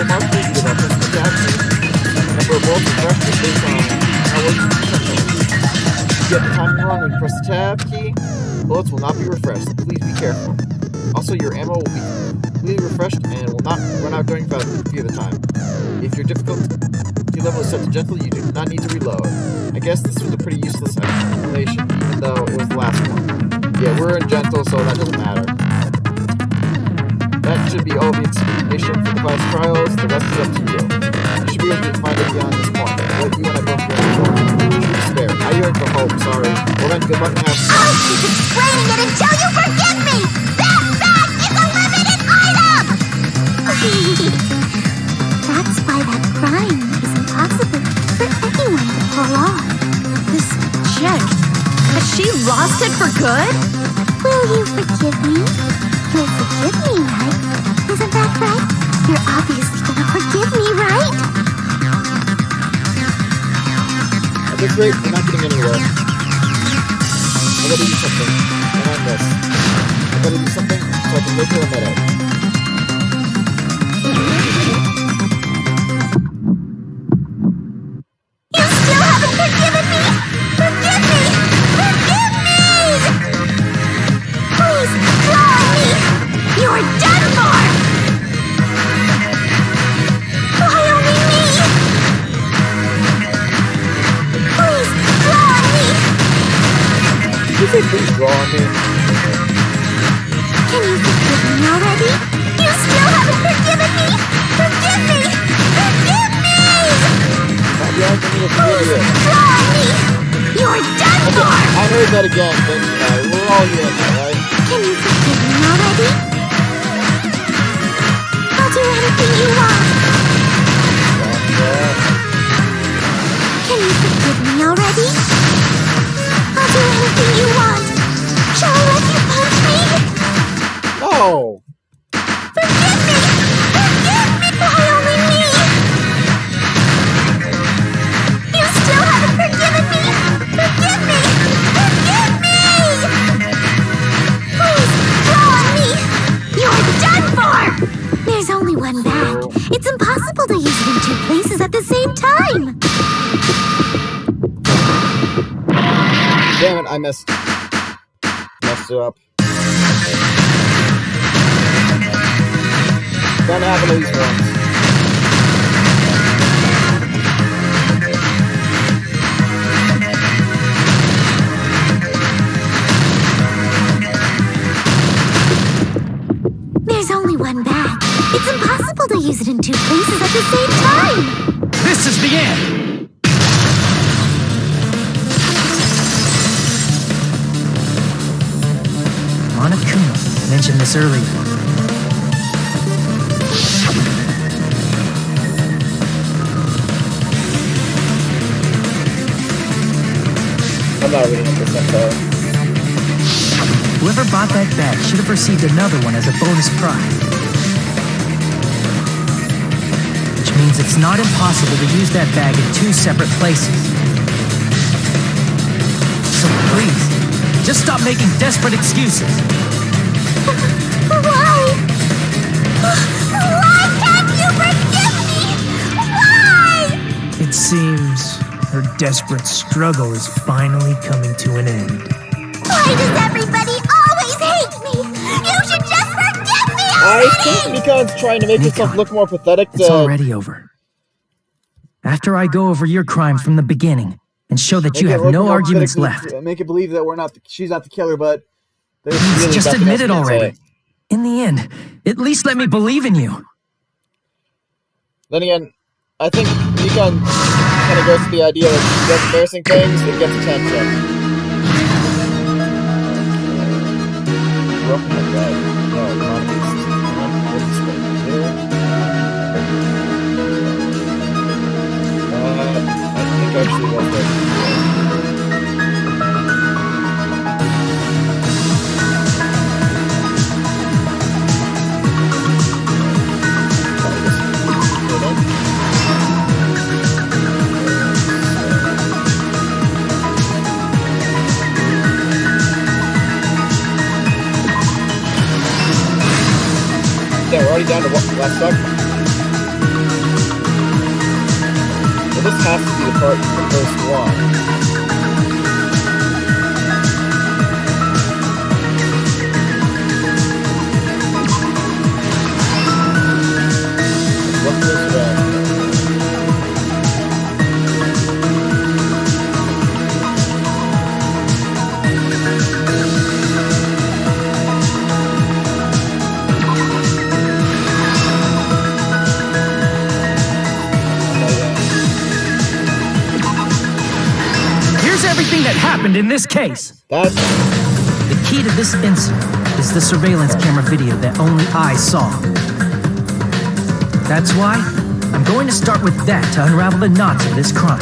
you get the timing wrong when you press the tab key, bullets will not be refreshed. Please be careful. Also, your ammo will be completely refreshed and will not run out during battle if you have the time. If your difficulty level is set to gentle, you do not need to reload. I guess this was a pretty useless explanation, even though it was the last one. Yeah, we're in gentle, so that doesn't matter. That should be all the explanation for the class trials. The rest is up to you. You should be able to find it beyond this point. Let you and I both go for spare. I yearn for hope, sorry. Well then, good luck and have fun. I'll keep explaining it until you forgive me! That bag is a limited item! That's why that crime is impossible for anyone to pull off. This chick, has she lost it for good? Will you forgive me? You'll forgive me, right? Isn't that right? You're obviously gonna forgive me, right? At this rate, we're not getting anywhere. I gotta do something. And I miss. I gotta do something so I can make her a minute. You still haven't forgiven me! Forgive me! Forgive me! Please, draw me! You're done for! Why only me? Please, draw me! Did you say please draw me? Can you forgive me already? You still haven't forgiven me! Forgive me! Forgive me! Not the only thing to forgive you. Draw me! You're done for! I heard that again, but we're all here now, right? Can you forgive me already? I'll do anything you want. Can you forgive me already? I'll do anything you want. Shall I let you punch me? No! Forgive me! Forgive me! Why only me? You still haven't forgiven me! Forgive me! Forgive me! Please, draw me! You're done for! There's only one bag. It's impossible to use it in two places at the same time! Damn it, I messed it up. Gonna happen at least once. There's only one bag. It's impossible to use it in two places at the same time! This is the end! Monokuma mentioned this earlier. I'm not reading this info. Whoever bought that bag should have received another one as a bonus prize. Which means it's not impossible to use that bag in two separate places. So please, just stop making desperate excuses. Why? Why can't you forgive me? Why? It seems her desperate struggle is finally coming to an end. Why does everybody always hate me? You should just forgive me already! I think Nikon's trying to make himself look more pathetic. It's already over. After I go over your crimes from the beginning and show that you have no arguments left. Make it believe that she's not the killer, but Please just admit it already. In the end, at least let me believe in you. Then again, I think Nikon kind of goes to the idea that he does embarrassing things that gets attention. Rough like that. No, not this thing here. I think actually one thing. Yeah, we're already down to last segment. Well, this has to be the first one. Here's everything that happened in this case. That's The key to this incident is the surveillance camera video that only I saw. That's why I'm going to start with that to unravel the knots of this crime.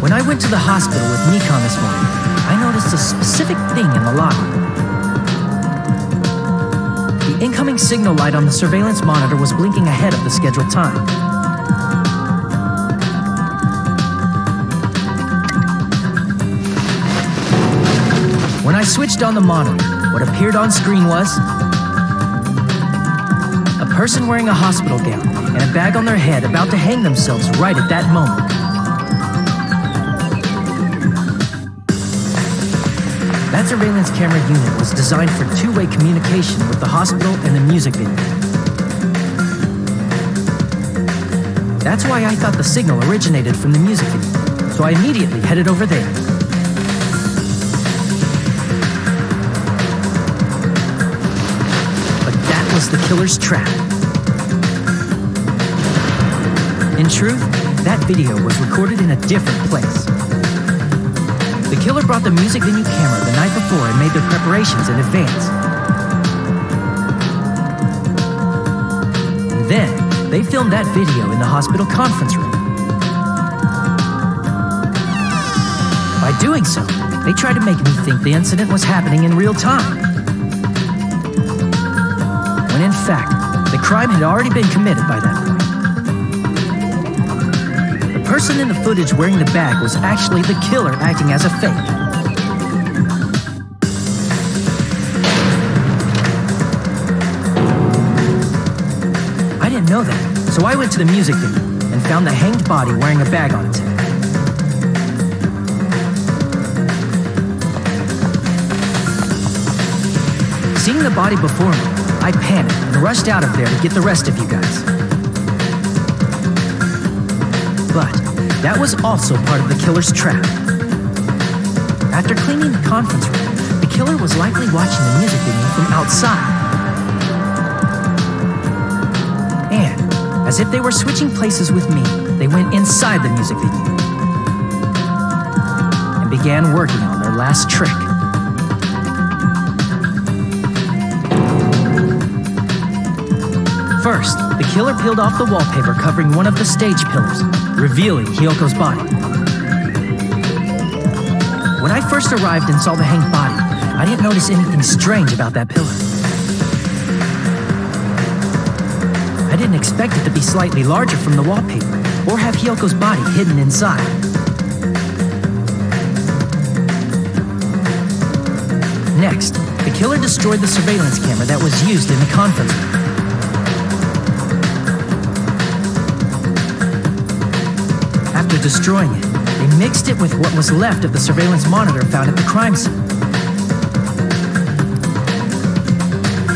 When I went to the hospital with Nikon this morning, I noticed a specific thing in the lobby. The incoming signal light on the surveillance monitor was blinking ahead of the scheduled time. When I switched on the monitor, what appeared on screen was a person wearing a hospital gown and a bag on their head about to hang themselves right at that moment. That surveillance camera unit was designed for two-way communication with the hospital and the music venue. That's why I thought the signal originated from the music venue, so I immediately headed over there. But that was the killer's trap. In truth, that video was recorded in a different place. The killer brought the music venue camera the night before and made their preparations in advance. And then, they filmed that video in the hospital conference room. By doing so, they tried to make me think the incident was happening in real time. When in fact, the crime had already been committed by that point. The person in the footage wearing the bag was actually the killer acting as a fake. I didn't know that, so I went to the music venue and found the hanged body wearing a bag on its head. Seeing the body before me, I panicked and rushed out of there to get the rest of you guys. But that was also part of the killer's trap. After cleaning the conference room, the killer was likely watching the music venue from outside. And, as if they were switching places with me, they went inside the music venue and began working on their last trick. First, the killer peeled off the wallpaper covering one of the stage pillars, revealing Hyoko's body. When I first arrived and saw the hanged body, I didn't notice anything strange about that pillar. I didn't expect it to be slightly larger from the wallpaper, or have Hyoko's body hidden inside. Next, the killer destroyed the surveillance camera that was used in the conference room. After destroying it, they mixed it with what was left of the surveillance monitor found at the crime scene.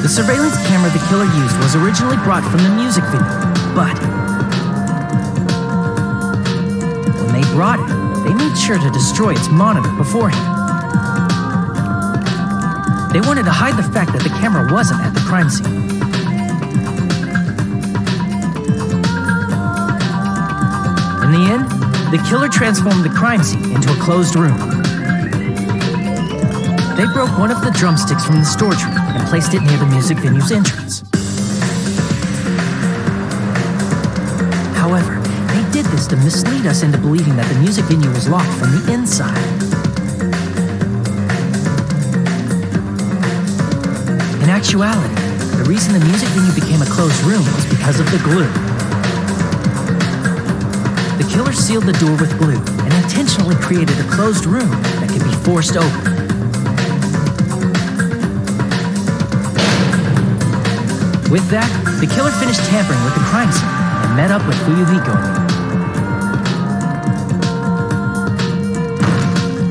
The surveillance camera the killer used was originally brought from the music venue, but when they brought it, they made sure to destroy its monitor beforehand. They wanted to hide the fact that the camera wasn't at the crime scene. In the end, the killer transformed the crime scene into a closed room. They broke one of the drumsticks from the storage room and placed it near the music venue's entrance. However, they did this to mislead us into believing that the music venue was locked from the inside. In actuality, the reason the music venue became a closed room was because of the glue. The killer sealed the door with glue and intentionally created a closed room that could be forced open. With that, the killer finished tampering with the crime scene and met up with Fuyuhiko and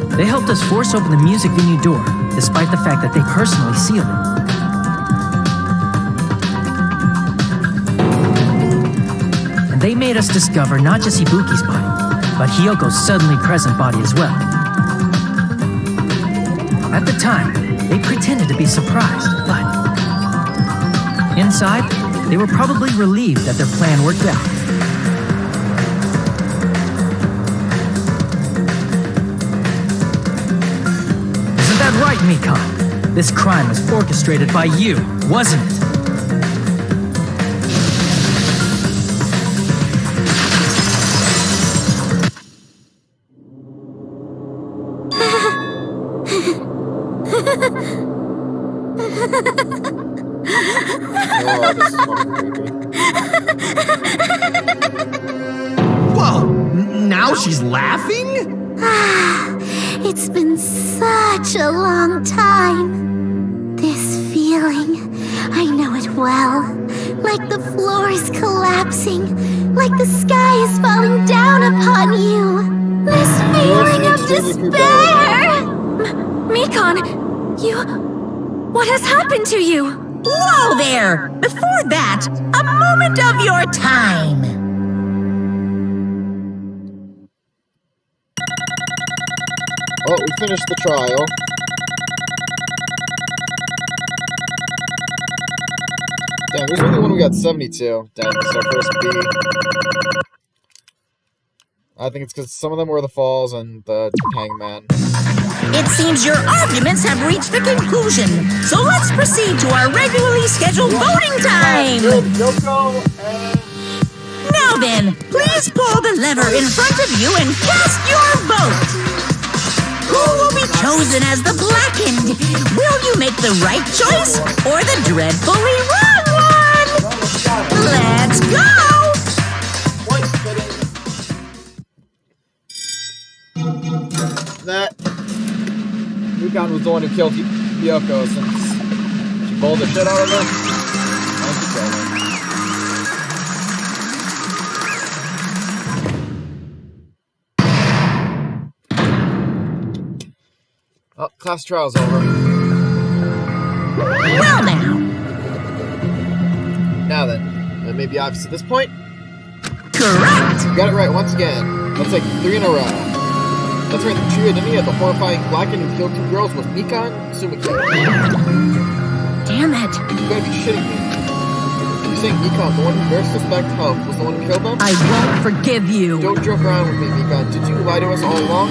me. They helped us force open the music venue door, despite the fact that they personally sealed it. They made us discover not just Ibuki's body, but Hyoko's suddenly present body as well. At the time, they pretended to be surprised, but inside, they were probably relieved that their plan worked out. This crime was orchestrated by you, wasn't it? Oh, this is fucking creepy. Whoa! Now she's laughing? It's been such a long time. This feeling, I know it well. Like the floor is collapsing, like the sky is falling down upon you. This feeling of despair! Mikon, you... What has happened to you? Whoa there! Before that, a moment of your time. Oh, we finished the trial. Damn, there's only one we got 72. Damn, this is our first B. I think it's because some of them were the falls and the hangman. It seems your arguments have reached a conclusion, so let's proceed to our regularly scheduled voting time! Now then, please pull the lever in front of you and cast your vote! Who will be chosen as the blackened? Will you make the right choice or the dreadfully wrong one? Let's go! That Mikon was the one who killed Yoko since she bowled the shit out of him. Oh, class trial's over. Well now. Now then, that may be obvious at this point. Correct! You got it right once again. That's like 3 in a row. That's right, the true identity of the horrifying blackened who killed 2 girls was Mikon Sumiki. Damn it. You gotta be shitting me. You're saying Mikon, the one who bears suspect help, was the one who killed them? I won't forgive you. Don't joke around with me, Mikon. Did you lie to us all along?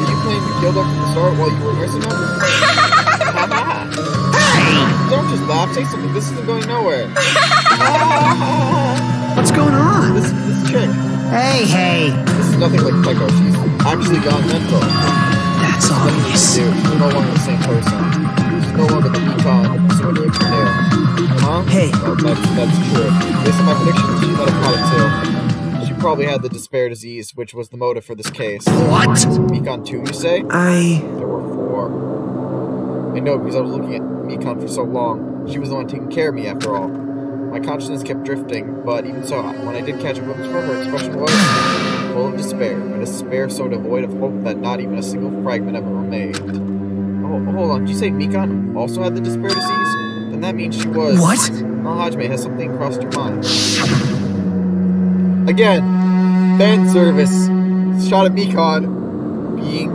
Did you claim you killed them from the start while you were nursing them? Hey! Don't just laugh, say something. This isn't going nowhere. What's going on? This chick. Hey! This is nothing like Psycho. She's actually gone mental. That's obvious. Dude, she's no longer the same person. She's no longer the Mikon Sumiki you knew. Huh? Hey. Well, that's true. Based on my predictions, she might have caught it too. She probably had the despair disease, which was the motive for this case. What? Mikon 2, you say? There were 4. I know, because I was looking at Mikon for so long. She was the one taking care of me, after all. My consciousness kept drifting, but even so, when I did catch a glimpse of her, her expression was full of despair, a despair so devoid of hope that not even a single fragment of it remained. Oh, hold on, did you say Mikon also had the despair disease? Then that means she was... What? Well, Hajime, has something crossed your mind? Again, fan service. Shot at Mikon being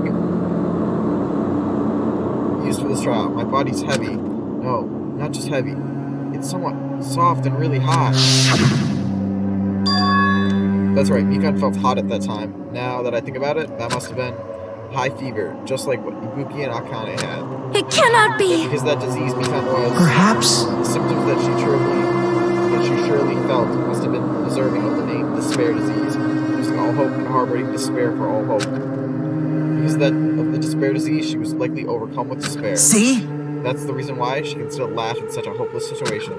used for this trial. My body's heavy. No, not just heavy. It's somewhat soft and really hot. That's right, Mikon felt hot at that time. Now that I think about it, that must have been high fever, just like what Ibuki and Akane had. It cannot be. Because that disease Mikon was... Perhaps? The symptoms that she surely felt must have been deserving of the name despair disease, losing all hope and harboring despair for all hope. Because of the despair disease, she was likely overcome with despair. See? That's the reason why she can still laugh in such a hopeless situation.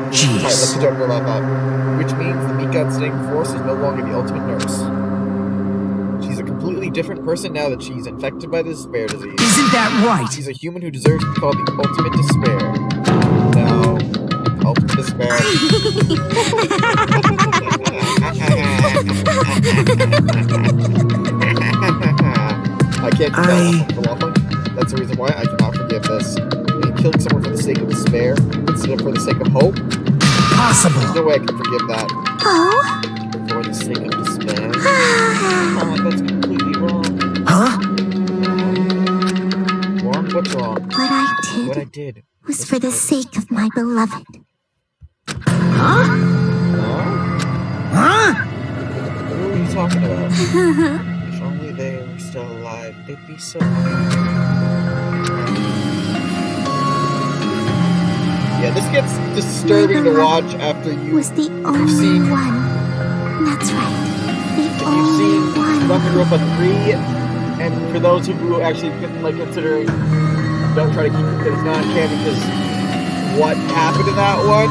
Jeez. Alright, let's start her laugh out. Which means the Mikon staying force is no longer the ultimate nurse. She's a completely different person now that she's infected by the despair disease. Isn't that right? She's a human who deserves to be called the ultimate despair. No. Ultimate despair. I can't do that. That's the reason why I cannot forgive this. And killing someone for the sake of despair instead of for the sake of hope. Possible. There's no way I can forgive that. Oh? For the sake of despair. Oh, that's completely wrong. Huh? Wrong? What's wrong? What I did was for the sake of my beloved. Huh? Huh? Huh? Who are you you talking about? If only they were still alive, they'd be so Yeah, this gets disturbing to watch after you was the only one. That's right. The only one. Danganropa 3, and for those of you who actually considering, don't try to keep it as non-canon because what happened in that one,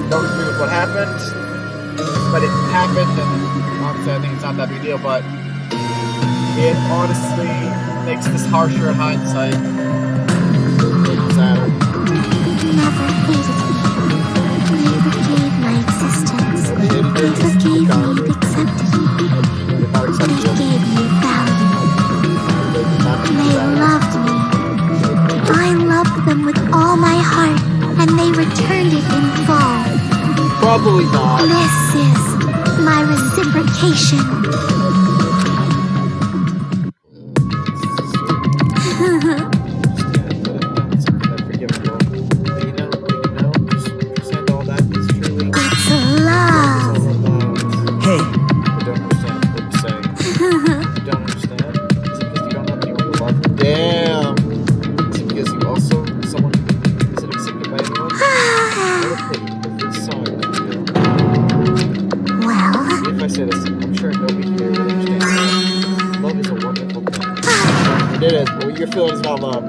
don't agree with what happened, but it happened, and honestly I think it's not that big a deal, but it honestly makes this harsher in hindsight. Sadder. Never hated me. They forgave my existence. They forgave me and accepted me. They gave me value. They loved me. I loved them with all my heart, and they returned it in full. Probably not. This is my reciprocation. Your feelings about love,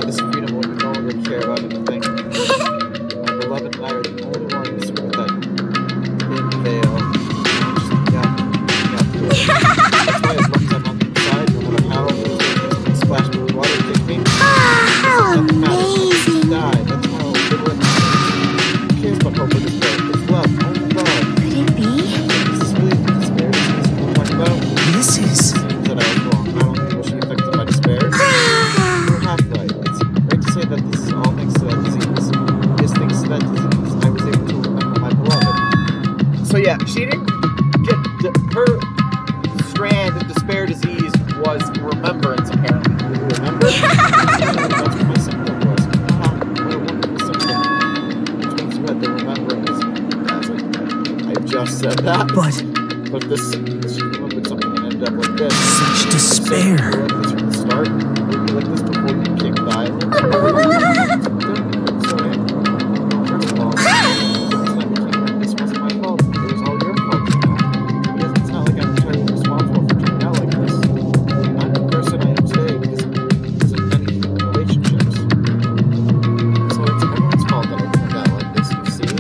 this freedom will no longer care about anything. My beloved and I are the only ones with that thin veil. That's why as long as I'm on the inside, no matter how it splash me with water, kick me. How amazing! Die. That's how who cares about hope or despair? It's love, only love. Could it be? Is this really the despair we're talking about? This is... That I was wrong. Not only was she affected by despair, that this is all thanks to that disease. Just thanks to that disease, I was able to remember my beloved. So yeah, she didn't get her strand of despair disease was remembrance apparently. Remember? That's what my symptom was. What a wonderful symptom. Which means you had the remembrance. I just said that. But this she remembered something and ended up like this. Such despair. So, like this from the start. Were you like this before you became the island? First of all, this wasn't my fault. It was all your fault. Because it's not like I'm entirely responsible for turning out like this. I'm the person I am today because of many human relationships. So it's everyone's fault that I turned out like this, you see?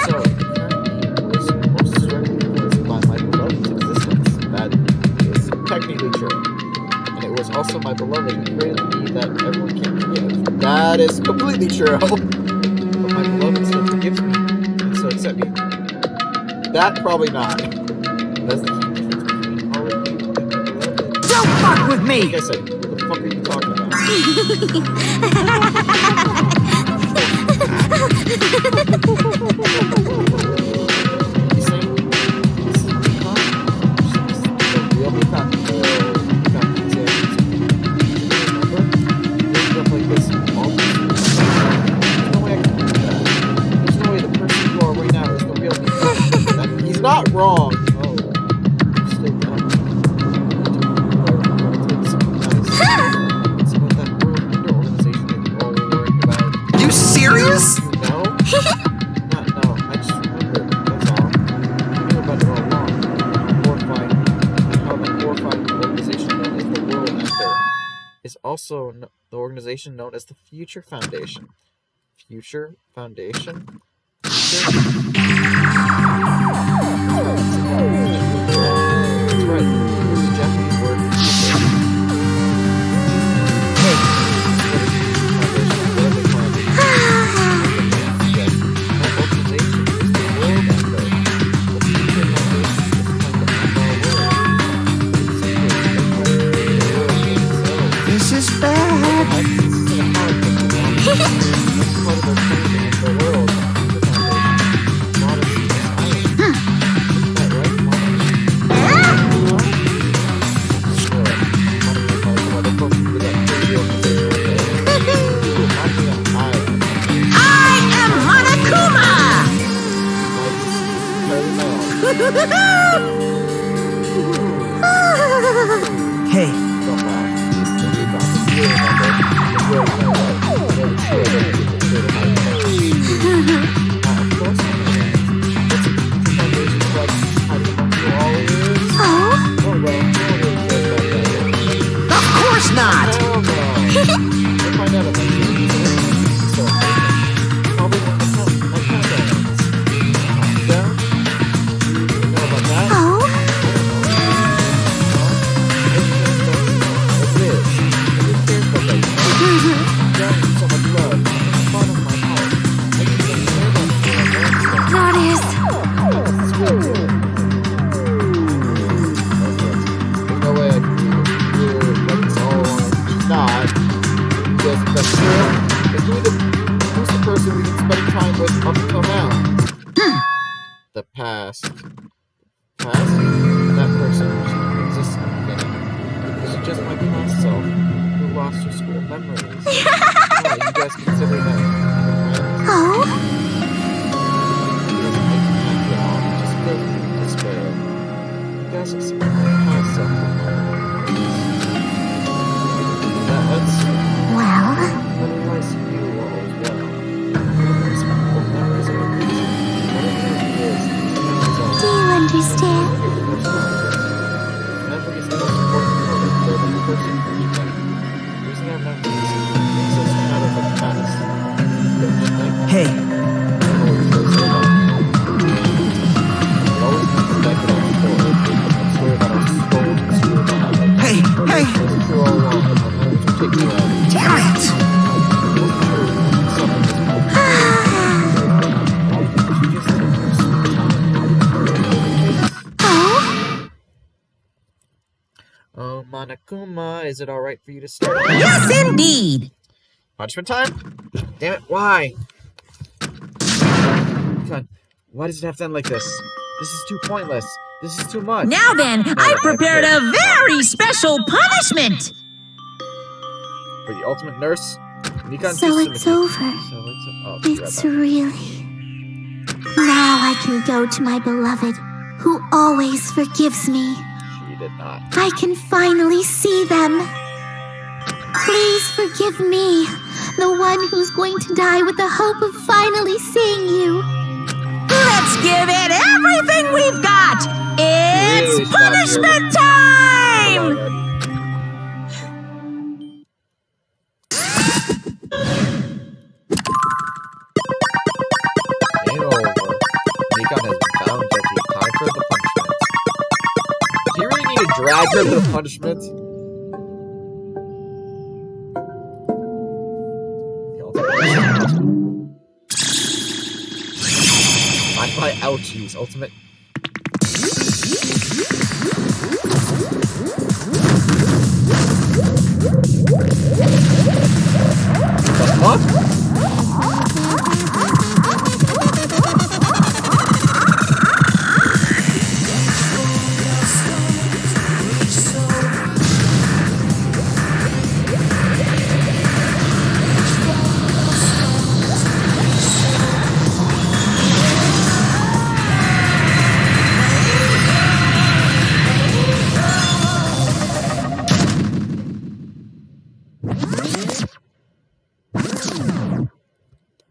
So, apparently, was most certainly influenced by my beloved's existence. That is technically true. And it was also my beloved who created me that everyone can forgive. That is completely true. But my beloved still forgives me, and so accept me. That probably not. That's the key difference between all of you and my beloved. Don't fuck with me! Like I said, what the fuck are you talking about? You saying this is Peacock? She's the real Peacock. Not wrong. Oh, still not. It's about that World Wonder Organization that you all were worried about. You serious? You know? No, I just remembered. That's all. I knew about it all along. Horrifying. How the horrifying organization known as the World Ender is also the organization known as the Future Foundation. Future Foundation? That's right. The Japanese word for future. This is bad. Woo-hoo-hoo! Who's the person we've been spending time with up until now? The past. Past? That person she didn't exist in the beginning. This is just my past self who lost her school memories. You guys consider that even friends? Oh? It doesn't make me happy at all. Just filled with despair. You guys have seen my past self with memories. That's Well, what advice you all as well. Memories are a reason. Whatever it is, do you understand? memory is the most important part of building a person. Losing our memories makes us out of the past. Don't you think? Hey, It always feels so bad. It always comes back to our story. A story about our soul and story about our life. hey! It wasn't true all along. Our memories will take you out. Damn it! It wasn't true. Someone just broke you. Why didn't you just take your sweet time? Oh, Monokuma, is it alright for you to start? Yes, indeed. Punishment time? Damn it, why? God, why does it have to end like this? This is too pointless. This is too much. Now then, I prepared a very special punishment. For the ultimate nurse, Mikan So it's over. Oh, It's really... Now I can go to my beloved, who always forgives me. She did not. I can finally see them. Please forgive me, the one who's going to die with the hope of finally seeing you. Let's give it everything we've got. It's Really, punishment time. Game over. Mikan has been found guilty. Time for the punishment. Do you really need to drag her to the punishment? The ultimate. Bye-bye ouchies. Ultimate. The fuck?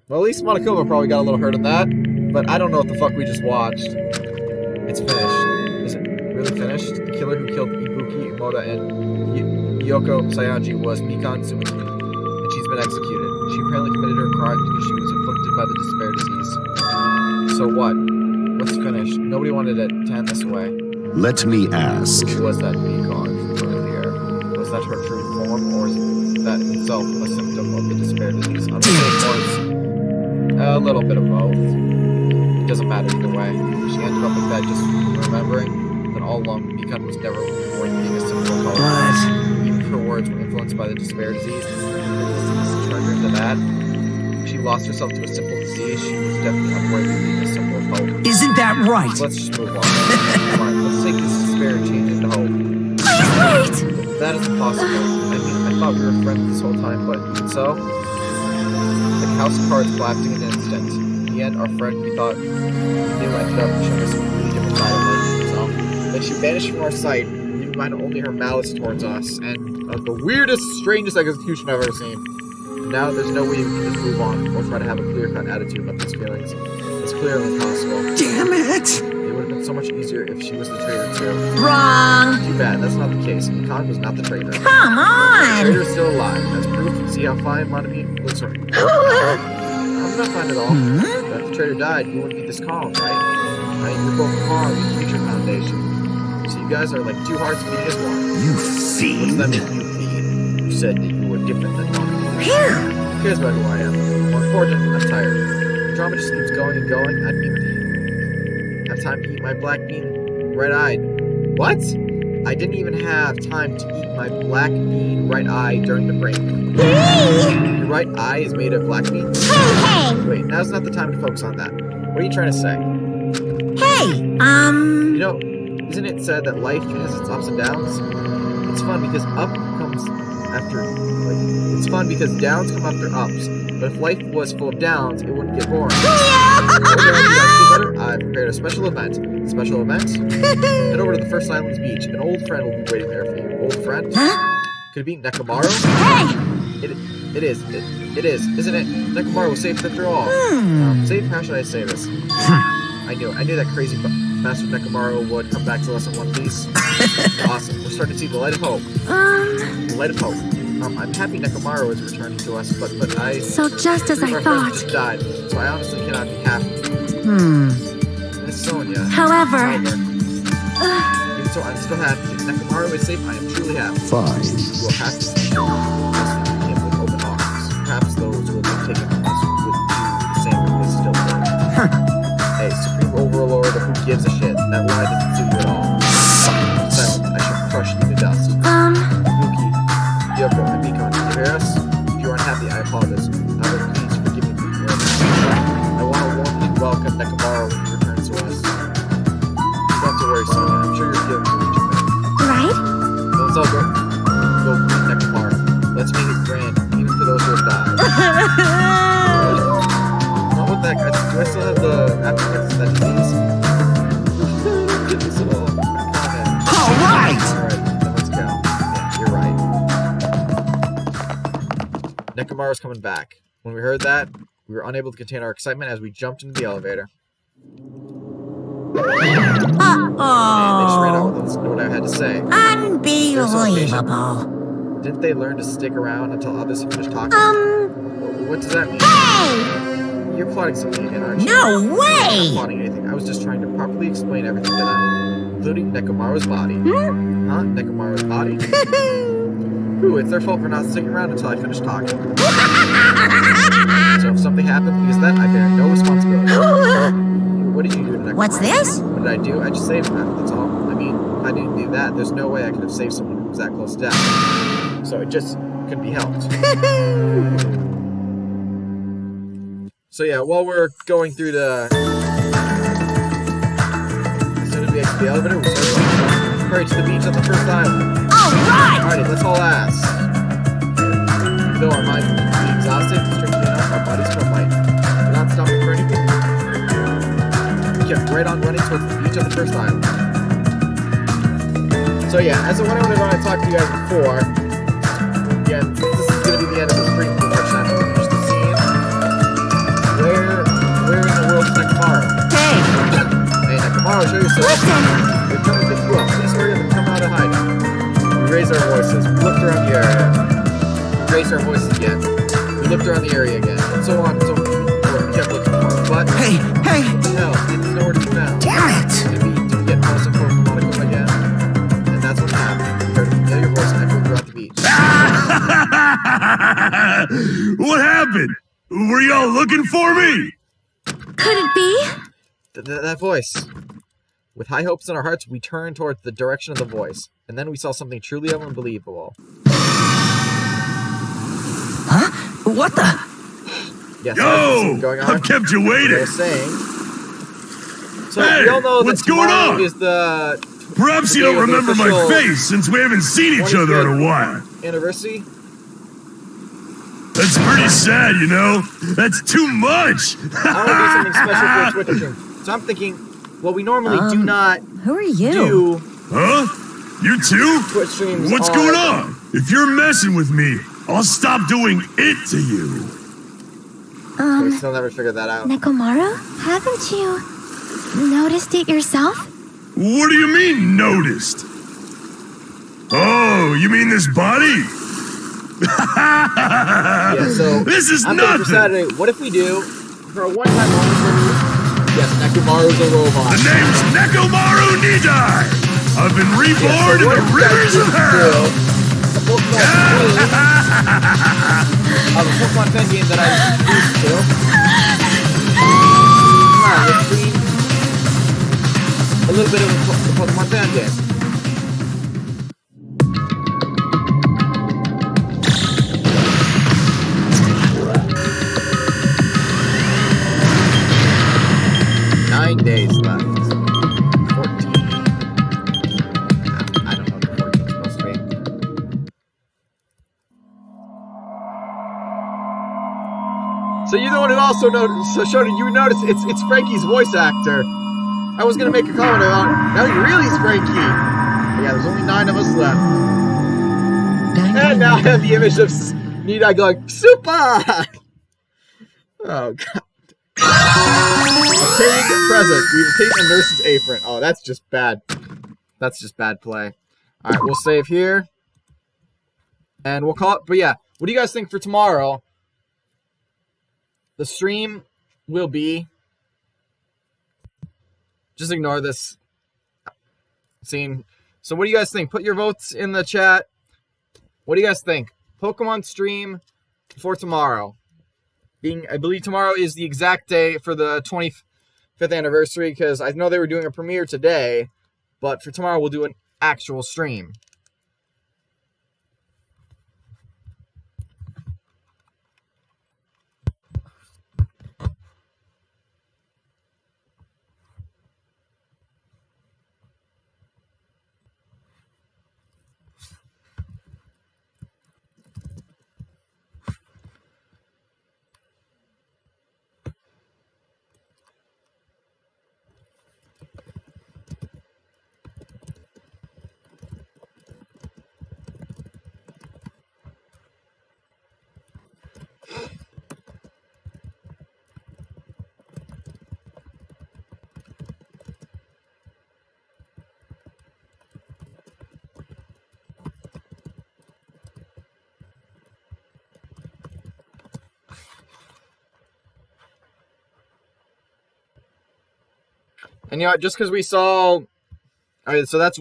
Well, at least Monokuma probably got a little hurt in that, but I don't know what the fuck we just watched. It's finished. Is it really finished? The killer who killed Ibuki, Imoda, and Yoko Sayaji was Mikan Sumiki, and she's been executed. She apparently committed her crime because she was afflicted by the despair disease. So what? What's finished? Nobody wanted it to end this way. Let me ask. Who was that Mikan from earlier? Was that her true form, or is that itself a symptom of the despair disease? I don't think it was. A little bit of both. It doesn't matter either way. She ended up in bed just remembering that all along Mikan was never worth being a simple hope. Even if her words were influenced by the despair disease, triggered into that. If she lost herself to a simple disease, she was definitely unworthy of being a symbol of hope. Isn't that right? Let's just move on. Come on, let's take this despair and change it into hope. Please wait! That is impossible. I mean, I thought we were friends this whole time, but even so? The house of cards collapsing in an instant. In the end, our friend we thought we knew ended up showing us a completely different side of herself. Then she vanished from our sight, leaving behind only her malice towards us, and the weirdest, strangest execution I've ever seen. And now there's no way we can just move on or try to have a clear-cut attitude about these feelings. As clearly as possible. Damn it! It would have been so much easier if she was the traitor too. Wrong. Too bad, that's not the case. Mikan was not the traitor. Come The on. traitor is still alive. As proof, see how fine Monami looks her. I'm not fine at all. But if the traitor died, you wouldn't be this calm, right? You're both calm in the Future Foundation. So you guys are like two hearts beating as one. You What does fiend. that make you fiend? You said that you were different than Monami. Who cares about who I am? More important, I'm tired. The drama just keeps going and going. I mean, I have time to eat my black bean red-eyed. What? I didn't even have time to eat my black bean right eye during the break. Your right eye is made of black beans? Hey! Wait, now's not the time to focus on that. What are you trying to say? Hey, You know, isn't it said that life has its ups and downs? It's fun because up comes after, it's fun because downs come after ups. But if life was full of downs, it wouldn't get boring. I've prepared a special event. Special event? Head over to the First Islands beach. An old friend will be waiting there for you. Old friend? Could it be Nekomaru? Hey! It is, isn't it? Nekomaru was safe after all. Safe? How should I say this? I knew that crazy bastard Nekomaru would come back to us in one piece. Awesome. We're starting to see the light of hope. The light of hope. I'm happy Nekomaru is returning to us, but I... So just as I our thought. friends just died, so I honestly cannot be happy. Miss Sonia. However... Even so, I'm still happy. If Nekomaru is safe, I am truly happy. Fine. You will have to see him with open arms. Perhaps those who will be taken from us would do the same if they still live. Hey, Supreme Overlord of who gives a shit. That lie doesn't suit you at all. Silence. I shall crush you to dust. Yuki, Yoko, and Mikon, can you hear us? If you are unhappy, I apologize. However, please forgive me for hearing that. I want to warmly welcome Nekomaru when he returns to us. Don't have to worry, Sonia. I'm sure you're feeling for each other. Right? Let's all go meet Nekomaru. Let's make it grand, even for those who have died. Not with that, do I still have the aftereffects of that disease? Get this at all. Alright! Alright, then let's go. Yeah, you're right. Nekomaru's coming back. When we heard that, we were unable to contain our excitement as we jumped into the elevator. And they just ran out with us to know what I had to say. unbelievable. Didn't they learn to stick around until others have finished talking? What does that mean? Hey! You're plotting something again, aren't you? No I'm not way! plotting anything. I was just trying to properly explain everything to them, including Nekomaru's body. Huh? Nekomaru's body? Ooh, it's their fault for not sticking around until I finish talking. So if something happens because of that, I bear no responsibility. What did you do to Nekomaru? What's this? What did I do? I just saved him, that's all. I mean, if I didn't do that, there's no way I could have saved someone who was that close to death. So it just couldn't be helped. So yeah, while we're going through as soon as we exit the elevator, we'll start going straight to the beach on the First Island. Alright! Alrighty, let's haul ass. Even though our minds may be exhausted, strangely enough, our bodies feel light. We're not stopping for anything. We kept right on running towards the beach on the First Island. So yeah, as I went over when I talked to you guys before, again, this is going to be the end of the stream pretty much now. Finish the scene. Where in the world is Nekomaru? Hey! Hey, Nekomaru, show yourself. Listen! We're coming to pick you up. Please hurry up and come out of hiding. We raised our voices. We looked around the area. We raised our voices again. We looked around the area again. And so on and so forth. We kept looking for him. But, Hey! what the hell? It's nowhere to be found. Damn it! Did we get close and forth from Monaco again? And that's what happened. We heard a familiar voice echoing throughout the beach. What happened? Were y'all looking for me? Could it be? That voice. With high hopes in our hearts, we turned towards the direction of the voice. And then we saw something truly unbelievable. Huh? What the? Yes, Yo! going on. I've kept you They're waiting. saying. So Hey, we all know what's that going tomorrow on? is the Perhaps you the don't remember my official face since we haven't seen each other in a while. anniversary. That's pretty sad, you know? That's too much! I want to do something special for a Twitter stream. So I'm thinking, well, we normally do not Who are you? do Huh? You too? Twitch streams. What's going on? If you're messing with me, I'll stop doing it to you. We still never figured that out. Nekomaru? Haven't you noticed it yourself? What do you mean, noticed? Oh, you mean this body? Yeah, so This is I'm thinking for nothing. Saturday. What if we do for a one-time only? Yes, Nekomaru's a robot. The name's Nekomaru Nidai. I've been reborn in the rivers of hell. A Pokemon of a Pokemon fan game that I used to. Come on, let's read a little bit of the Pokemon fan game. 9 days left. 14. I don't know what the 14 is supposed to be. So you're the one who also noticed. So Shona, you noticed it's Frankie's voice actor. I was gonna make a comment about it. Now he really is Frankie. But yeah, there's only 9 of us left. And now I have the image of Nidai going, Super! Oh, God. Obtain present. We've obtained a nurse's apron. Oh, that's just bad. That's just bad play. Alright, we'll save here. And we'll call it. But yeah, what do you guys think for tomorrow? The stream will be... Just ignore this scene. So what do you guys think? Put your votes in the chat. What do you guys think? Pokemon stream for tomorrow. I believe tomorrow is the exact day for the 25th anniversary, because I know they were doing a premiere today, but for tomorrow we'll do an actual stream. And you know, just because we saw... Alright, so that's...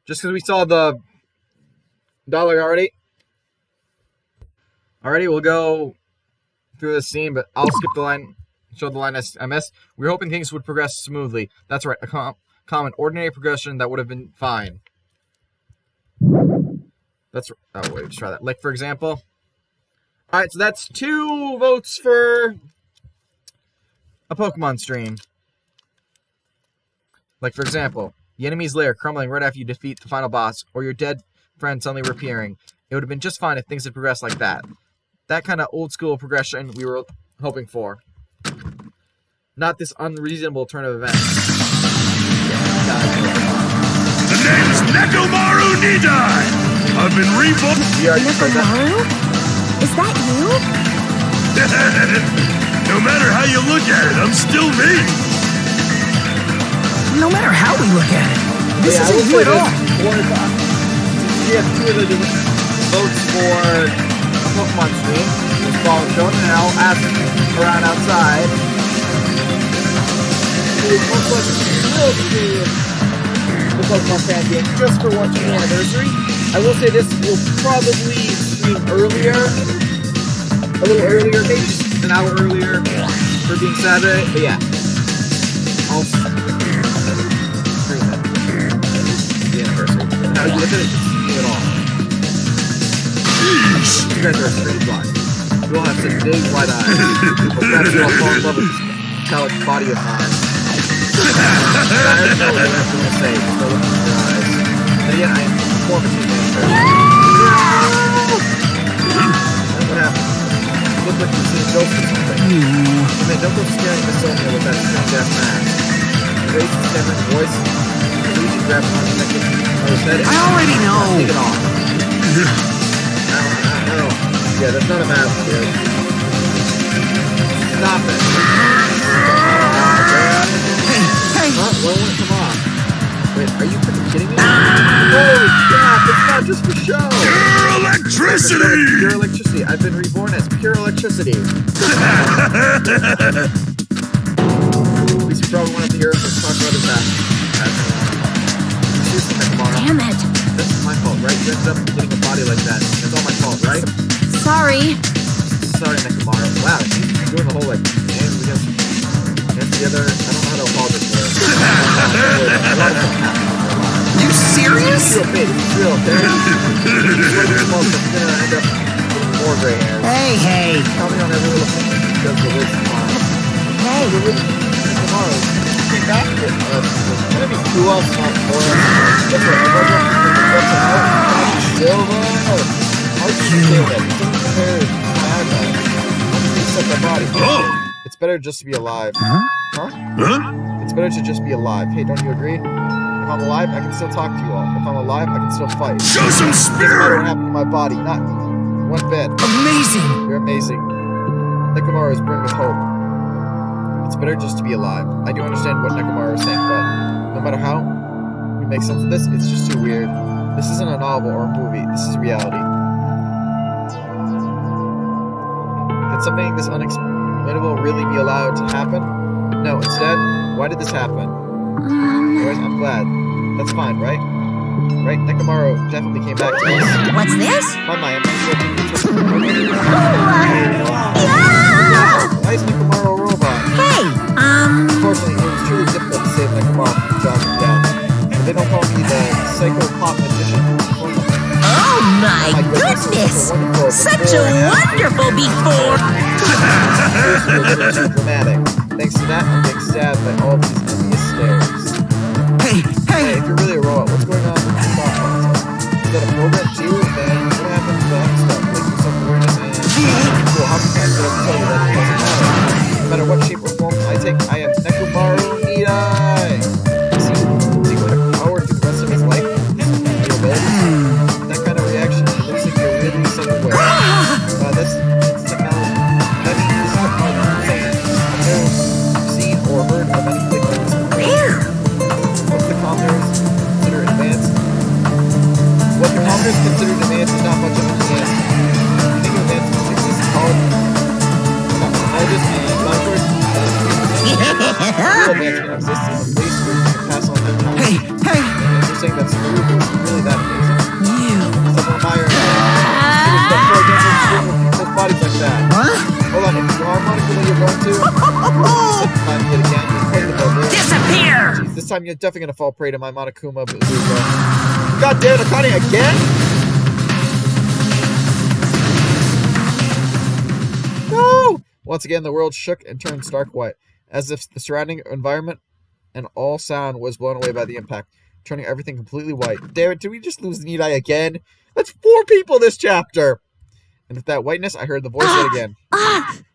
Just because we saw the dollar already, we'll go through this scene, but I'll skip the line, show the line I missed. We were hoping things would progress smoothly. That's right, a common, ordinary progression that would have been fine. That's... Oh, wait, let's try that. Like, for example... Alright, so that's 2 votes for... a Pokemon stream. Like, for example, the enemy's lair crumbling right after you defeat the final boss, or your dead friend suddenly reappearing. It would have been just fine if things had progressed like that. That kind of old-school progression we were hoping for. Not this unreasonable turn of events. The name's Nekomaru Nidai! I've been reborn. Nekomaru? Is that you? No matter how you look at it, I'm still me. No matter how we look at it, this isn't you at all. We have 2 of the votes for a Pokemon stream. Let's follow Shona, and I'll ask around outside. We'll stream the Pokemon fan game just for 1 year anniversary. I will say this will probably stream earlier. A little earlier, maybe just an hour earlier for being Saturday, but yeah, I'll stream it. The anniversary. Now you look at it, it's new at all. You guys are straight blind. You all have such big wide eyes. But perhaps you all fall in love with this metallic body of mine. I don't know what I'm going to say, just by looking at your eyes. And yet I am more of a teenager. What happened? Look like you've seen a ghost or something. Man, don't go scaring Miss Sonia with that strange-ass mask. Your face is stammering voice. Luigi grabbed him on the neck of his head. I already know. Take it off. No. Yeah, that's not a mask, dude. Stop it. Hey. Huh? Why won't it come off? Wait, are you freaking kidding me? Holy crap, it's not just for show! Pure electricity! Pure electricity. I've been reborn as pure electricity. At least you probably won't have to hear us talk about his past. Seriously, Nekomaru. Damn it. That's my fault, right? You ended up getting a body like that. That's all my fault, right? Sorry. Sorry, Nekomaru. Wow, you're doing the whole, like, hands against the other... I don't know how to apologize for this. You serious? It's real big. It's real, okay? It's gonna end up getting more gray hairs. Hey. Tell me on every little thing because the waste of time. Hey. Tomorrow. Came back to it. It's gonna be 2 us, not 4 us. That's what everyone gets out. Still though. How do you kill it? It's unfair. Their body. It's better just to be alive. Huh? It's better to just be alive. Hey, don't you agree? If I'm alive, I can still talk to you all. If I'm alive, I can still fight. Show some spirit! It doesn't matter what happened to my body. Not one bit. Amazing! You're amazing. Nekomaru is bringing us hope. It's better just to be alive. I do understand what Nekomaru is saying, but no matter how we make sense of this, it's just too weird. This isn't a novel or a movie. This is reality. Can something this unexplainable really be allowed to happen? No, instead, why did this happen? Anyways, I'm glad. That's fine, right? Right? Nekomaru definitely came back to us. What's this? I'm not sure if you Yeah! Why is Nekomaru a robot? Hey, Unfortunately, it was truly difficult to save Nekomaru from dropping down. But they don't call me the psycho-pop magician. oh my goodness! Such a wonderful before! Dramatic. Thanks to that, I'm getting stabbed by all these envious stares. Hey, Hey, if you're really a robot, what's going on with the thought process? Is that a program too? Then what happens to the other stuff? Like your self-awareness and... Cool, how many times did I tell you that it doesn't matter? No matter what shape or form I take, I am Nekomaru Nidai! See what a power through the rest of his life? Your abilities? That kind of reaction, it looks like you're really somewhere. That's technology. That means technology. I've never seen or heard of anything like this before. What's the commoners consider advanced? What the commoners consider advanced is not much of an advance. You think advancements exist in college? Colleges and laboratories? Real advancement exists in a place where you can pass on technology. hey! And you're saying that school was really that amazing? Someone admire people's bodies like that. Huh? Hold on, if you are Monica, when you're going to, time yet again, you're prey to the Disappear! Jeez, this time you're definitely gonna fall prey to my Monokuma bazooka. God damn it, Akane again? No! Once again, the world shook and turned stark white, as if the surrounding environment and all sound was blown away by the impact, turning everything completely white. Damn it, did we just lose Nidai again? That's 4 people this chapter! And with that whiteness, I heard the voice yet again.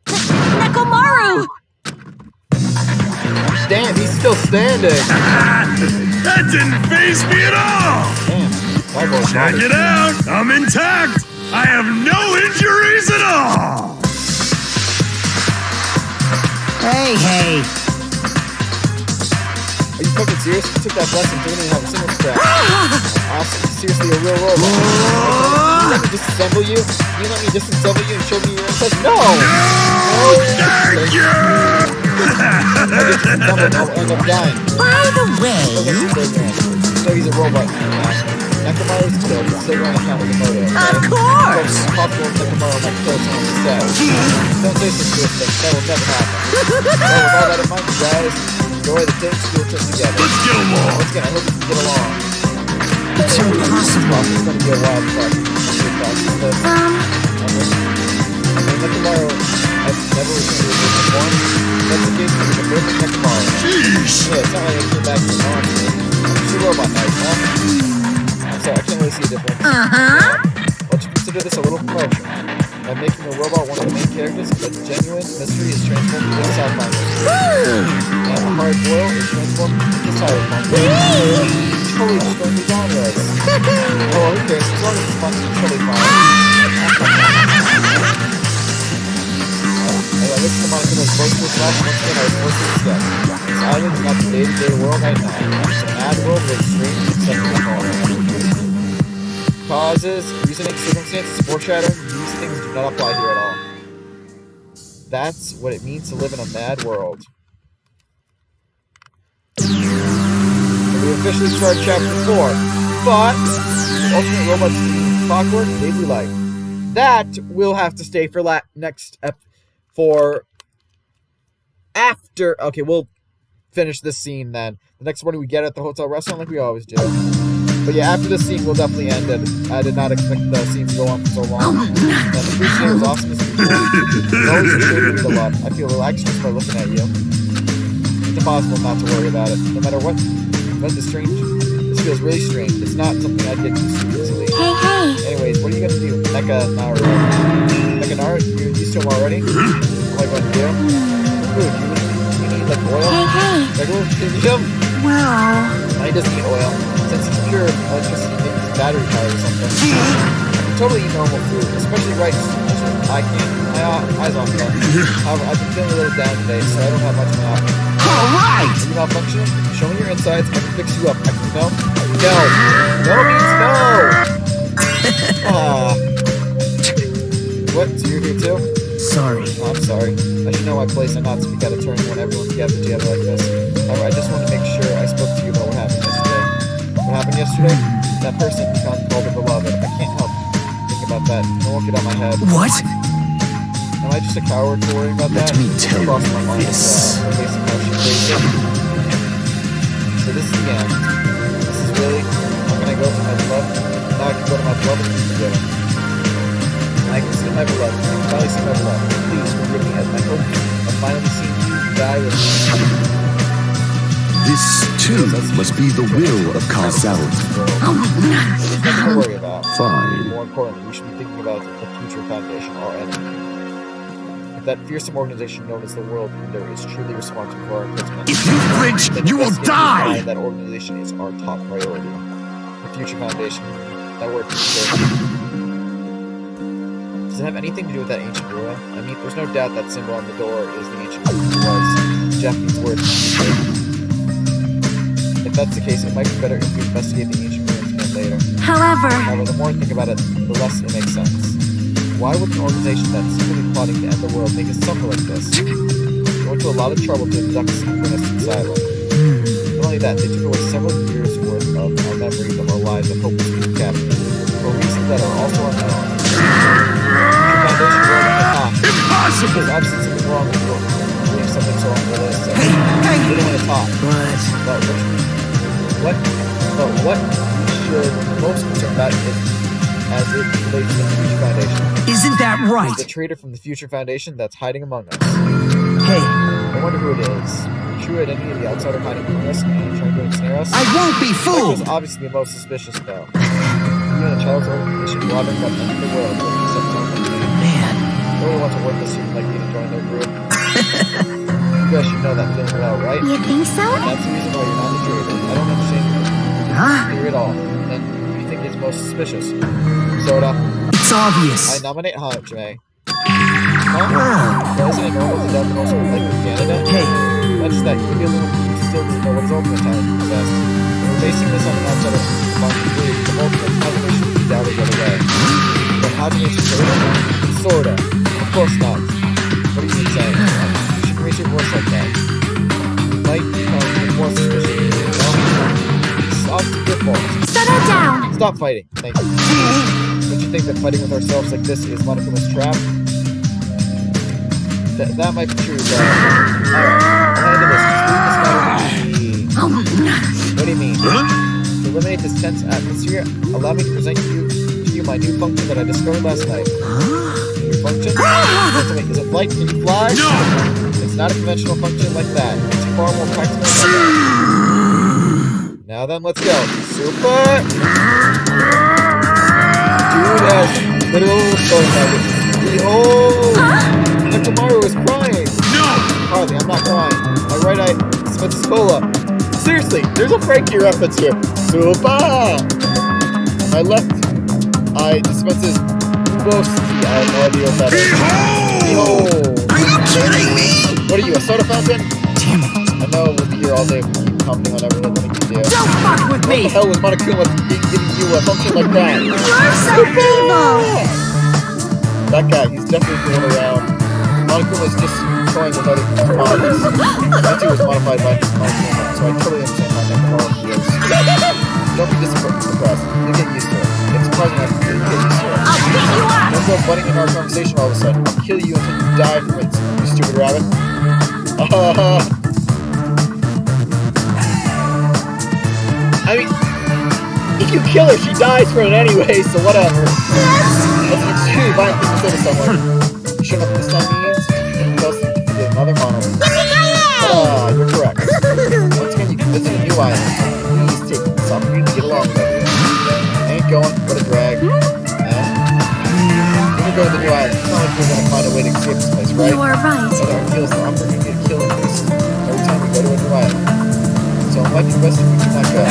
Nekomaru! Damn, he's still standing! That didn't faze me at all! Damn, my voice Check it out! I'm intact! I have no injuries at all! Hey! Are you fucking serious? You took that lesson, didn't even have a single scratch. Awesome, seriously a real robot. You let me disassemble you? You let me disassemble you and show me your insides? No! No! Thank you! I get disassembled, I'll end up dying. By the way, So he's a robot. Nekomaru's killed, he's still going to count with the moto. of course! It's possible Nekomaru might kill someone instead. Don't say such a thing, that will never happen. Well, with all that in mind, you guys, enjoy the thing school trip together. Let's get along! Once again, I hope you can get along. It's impossible. It's going to be a wild card. Nekomaru has never returned to his original form. That's the case for the perfect Nekomaru. Sheesh! Yeah, it's not like I came back to the monster. I'm just a robot now, you know? I'm sorry, I can't really see a difference. Why don't you consider this a little promotion? By making a robot one of the main characters, a genuine mystery is transformed into a Southbound mystery. And a hard boil is transformed into Cyberpunk. Totally destroying the genres. Oh, who cares? As long as it's fun, it's totally fine. Anyway, let's come on to those boastful slash. Once again, I was forced to discuss. This island is not the day-to-day world I know. It's a mad world with strange and acceptable norms. Causes, reasoning, circumstances, foreshadowing, these things do not apply here at all. That's what it means to live in a mad world. We officially start chapter 4, but Ultimate Robots Clockwork, Daily Life. That will have to stay for next for after. Okay, we'll finish this scene then. The next one we get at the hotel restaurant like we always do. But yeah, after this scene, we'll definitely end it. I did not expect the scene to go on for so long. And the food today was awesome as usual. It's always a shame to love. I feel relaxed just by looking at you. It's impossible not to worry about it. No matter what. This is strange. This feels really strange. It's not something I'd get used to easily. Hey. Anyways, what are you gonna do? Mecha Naruto. Mecha Naruto? You're used to him already? What am I going to do? Food. You need like oil? Hey. Regular magnesium? Well, He doesn't need oil. Since it's pure electricity, maybe it's battery powered or something. I can totally eat normal food, especially rice. I can't. My eyes off that. However, I've been feeling a little down today, so I don't have much of an option. all right. Are you malfunctioning? Show me your insides. I can fix you up. No? No. No means no! What? So you're here too? Sorry. Oh, I'm sorry. I should know my place and not speak out of turn when everyone's gathered together like this. However, I just want to make sure I spoke to you about what happened yesterday. What happened yesterday? That person you called her beloved. I can't help think about that. It won't get out of my head. What? Am I just a coward for worrying about that? Let me tell you Crossed my mind this. based on how she phrased it. So this is the end. This is really. How can I go to my beloved? Now I can go to my beloved and forget him. I can see my beloved. I can finally see my beloved. Please forgive me as my hope of finally seeing you die with me. This, too, must be the will of causality. There's nothing to worry about. Fine. More importantly, we should be thinking about the future foundation, our enemy. If that fearsome organization known as the World Leader is truly responsible for our imprisonment, If you flinch, then you will investigating die! That organization is our top priority. The future foundation. That word future. Does it have anything to do with that ancient ruin? I mean, there's no doubt that symbol on the door is the ancient ruin. It was. The Japanese word future. If that's the case, it might be better if we investigate the ancient ruins again later. However, The more I think about it, the less it makes sense. Why would an organization that's secretly plotting to end the world make us suffer like this? They went to a lot of trouble to abduct us and bring us to the asylum. Not only that, they took away several years' worth of our memories of our lives and hope to be captured for reasons that are also unknown. The foundation will Impossible! There's obviously something wrong with you. Doing something so wrong with us. We don't want to talk. But what we should be most concerned about is as it relates to the Future Foundation. Isn't that right? The traitor from the Future Foundation that's hiding among us. Hey, I wonder who it is. True identity of the outsider hiding among us and trying to ensnare us. I won't be Mike fooled. was obviously the most suspicious, though. You and a child's organization robbing about the end of the world. Man, No one wants to work with someone like you to join their group. You guys should know that feeling well, right? you think so? That's the reason why you're not the traitor. I don't understand huh? you at all. Then you think it's most suspicious. Soda, It's I obvious. nominate Hajime. Huh? Well, isn't it normal to doubt the most likely candidate? Hey, That's that you could be a little still to know what his ultimate talent is best. We're basing this on an outsider among the group. The ultimate Hajime should be doubted right away. But Hajime's a traitor? Sorta. Of course not. What are you saying? You should raise your voice like that. You might become even more suspicious. Stop your fault. Settle down. Stop fighting. Thank you. Don't you think that fighting with ourselves like this is Monokuma's trap? That might be true, but... Alright, I'll handle this. Just leave this matter to me. What do you mean? To eliminate this tense atmosphere, allow me to present to you my new function that I discovered last night. Your function? Is it flight? Can you fly? No! It's not a conventional function like that. It's far more practical than that. Now then, let's go. Super! Dude has little story magic. Behold! Nakamaru is crying! No! Hardly, I'm not crying. My right eye dispenses cola. Seriously, there's a Frankie reference here. Super! My left eye dispenses Boasty. I have no idea what that is. Behold! are you kidding me? What are you, a soda fountain? Damn it. I know we'll be here all day commenting on every little thing you do. Don't fuck with What me. the hell was Monokuma giving you a function like that? You're so evil. That guy, he's definitely fooling around. Monokuma's just toying with other people's bodies. That too was modified by Monokuma, so I totally understand how Nakamaru feels. Don't be depressed. You'll get used to it. It's surprising how you get used to it. I'll pick you up. Don't go butting in our conversation all of a sudden. I'll kill you until you die from it, you stupid rabbit. I mean, if you kill her, she dies for it anyway, so whatever. That's an extremely violent thing to say to someone. You shouldn't have this time means you tell them to get another mono. You're correct. Once again, you can visit a new island. Please take something to get along with it. Ain't going, what a drag. We're gonna go to the new island. It's not like we're gonna find a way to escape this place, right? You are right. But our feels the opportunity to kill increase every time we go to a new island. So it might be best if we do not go.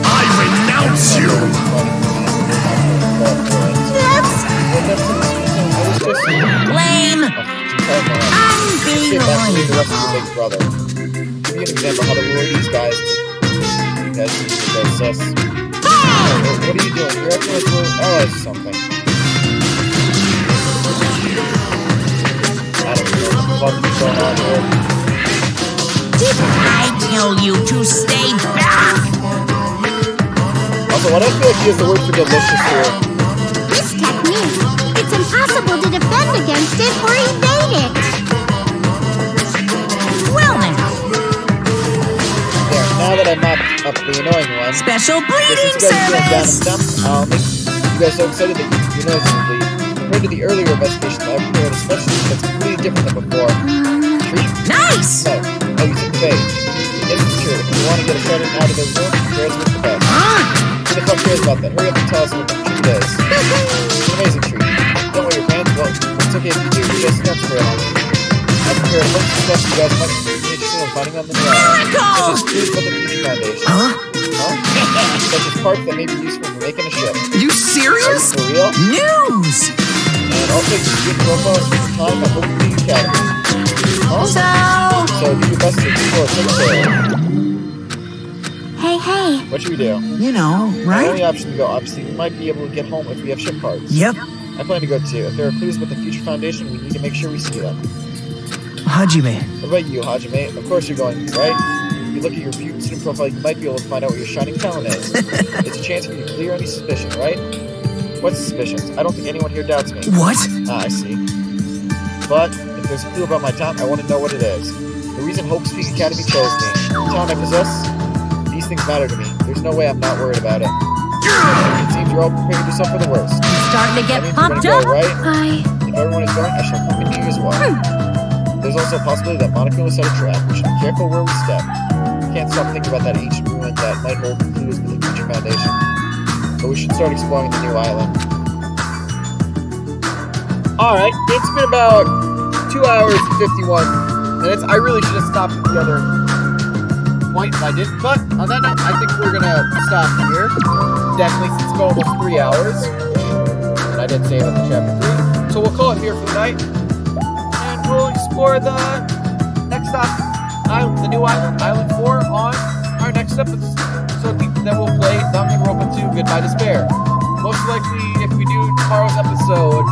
I renounce you! Lame. Say back to the rest of your big brother. Give you an example how to lure these guys. You guys need to go sus. What are you doing? You're acting like we're allies or something. I don't know what the fuck is going on here. Did I tell you to stay back? Also, why do I feel like he has the word for delicious here? This technique, it's impossible to defend against it or evade it. Well now, There, now that I've mopped up the annoying one, special this bleeding is going down and service. dump. I'll make you guys so excited that your nose will bleed. Compared to the earlier investigation that I've prepared, especially that's completely different than before. Treat? Nice. No. Oh, you took the bait. Yes, it's true. If you want to get a shot in out of the room, there's with the best. Who the fuck cares about that? Hurry up and tell us what the treat is. It's an amazing treat. Don't wear your pants? Well, it's okay if you do. Just nuts for it. I've prepared a bunch of stuff you guys might be interested in finding on the new island. Miracle! This is for the Future Foundation. Huh? Such as parts that may be useful for making a ship. You Are you serious? for real? News. And also, you get profile for the time at Hope League Academy. Huh? So do your best to explore Silver. Hey. What should we do? You know, The right? only option to go, obviously, we might be able to get home if we have ship parts. Yep. I plan to go too. If there are clues about the Future Foundation, we need to make sure we see them. Hajime, What about you, Hajime? Of course you're going, right? If you look at your student profile, you might be able to find out what your shining talent is. It's a chance for you to clear any suspicion, right? What suspicions? I don't think anyone here doubts me. What? Ah, I see. But if there's a clue about my talent, I want to know what it is. The reason Hope Speak Academy chose me. The talent I possess? These things matter to me. There's no way I'm not worried about it. It seems you're all preparing yourself for the worst. Starting to That get means we're pumped gonna go, up. right? If everyone is going, I shall accompany you as well. There's also a possibility that Monica will set a trap. We should be careful where we step. We can't stop thinking about that ancient ruin that might hold clues for the Future Foundation. But we should start exploring the new island. Alright, it's been about 2 hours and 51 minutes. I really should have stopped at the other point, and I didn't. But on that note, I think we're gonna stop here. Definitely, since it's been almost 3 hours. And I did save it in chapter 3. So we'll call it here for the night. And we'll explore the next stop, the new island, Island 4, on our next episode. So then we'll play Danganropa 2, Goodbye Despair. Most likely, if we do tomorrow's episode,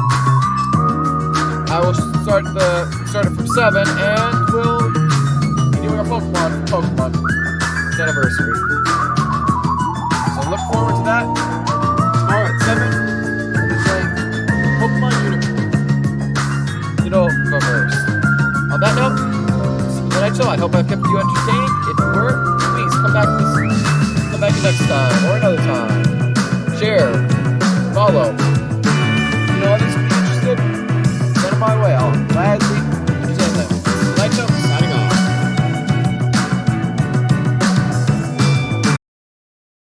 I will start it from 7, and we'll be doing our Pokemon anniversary. So look forward to that. Tomorrow at 7, we'll be playing Pokemon Universe. On that note, the next show, I hope I've kept you entertained. If you were, please come back next time or another time. Share, follow. Others would be interested. Send them my way. I'll gladly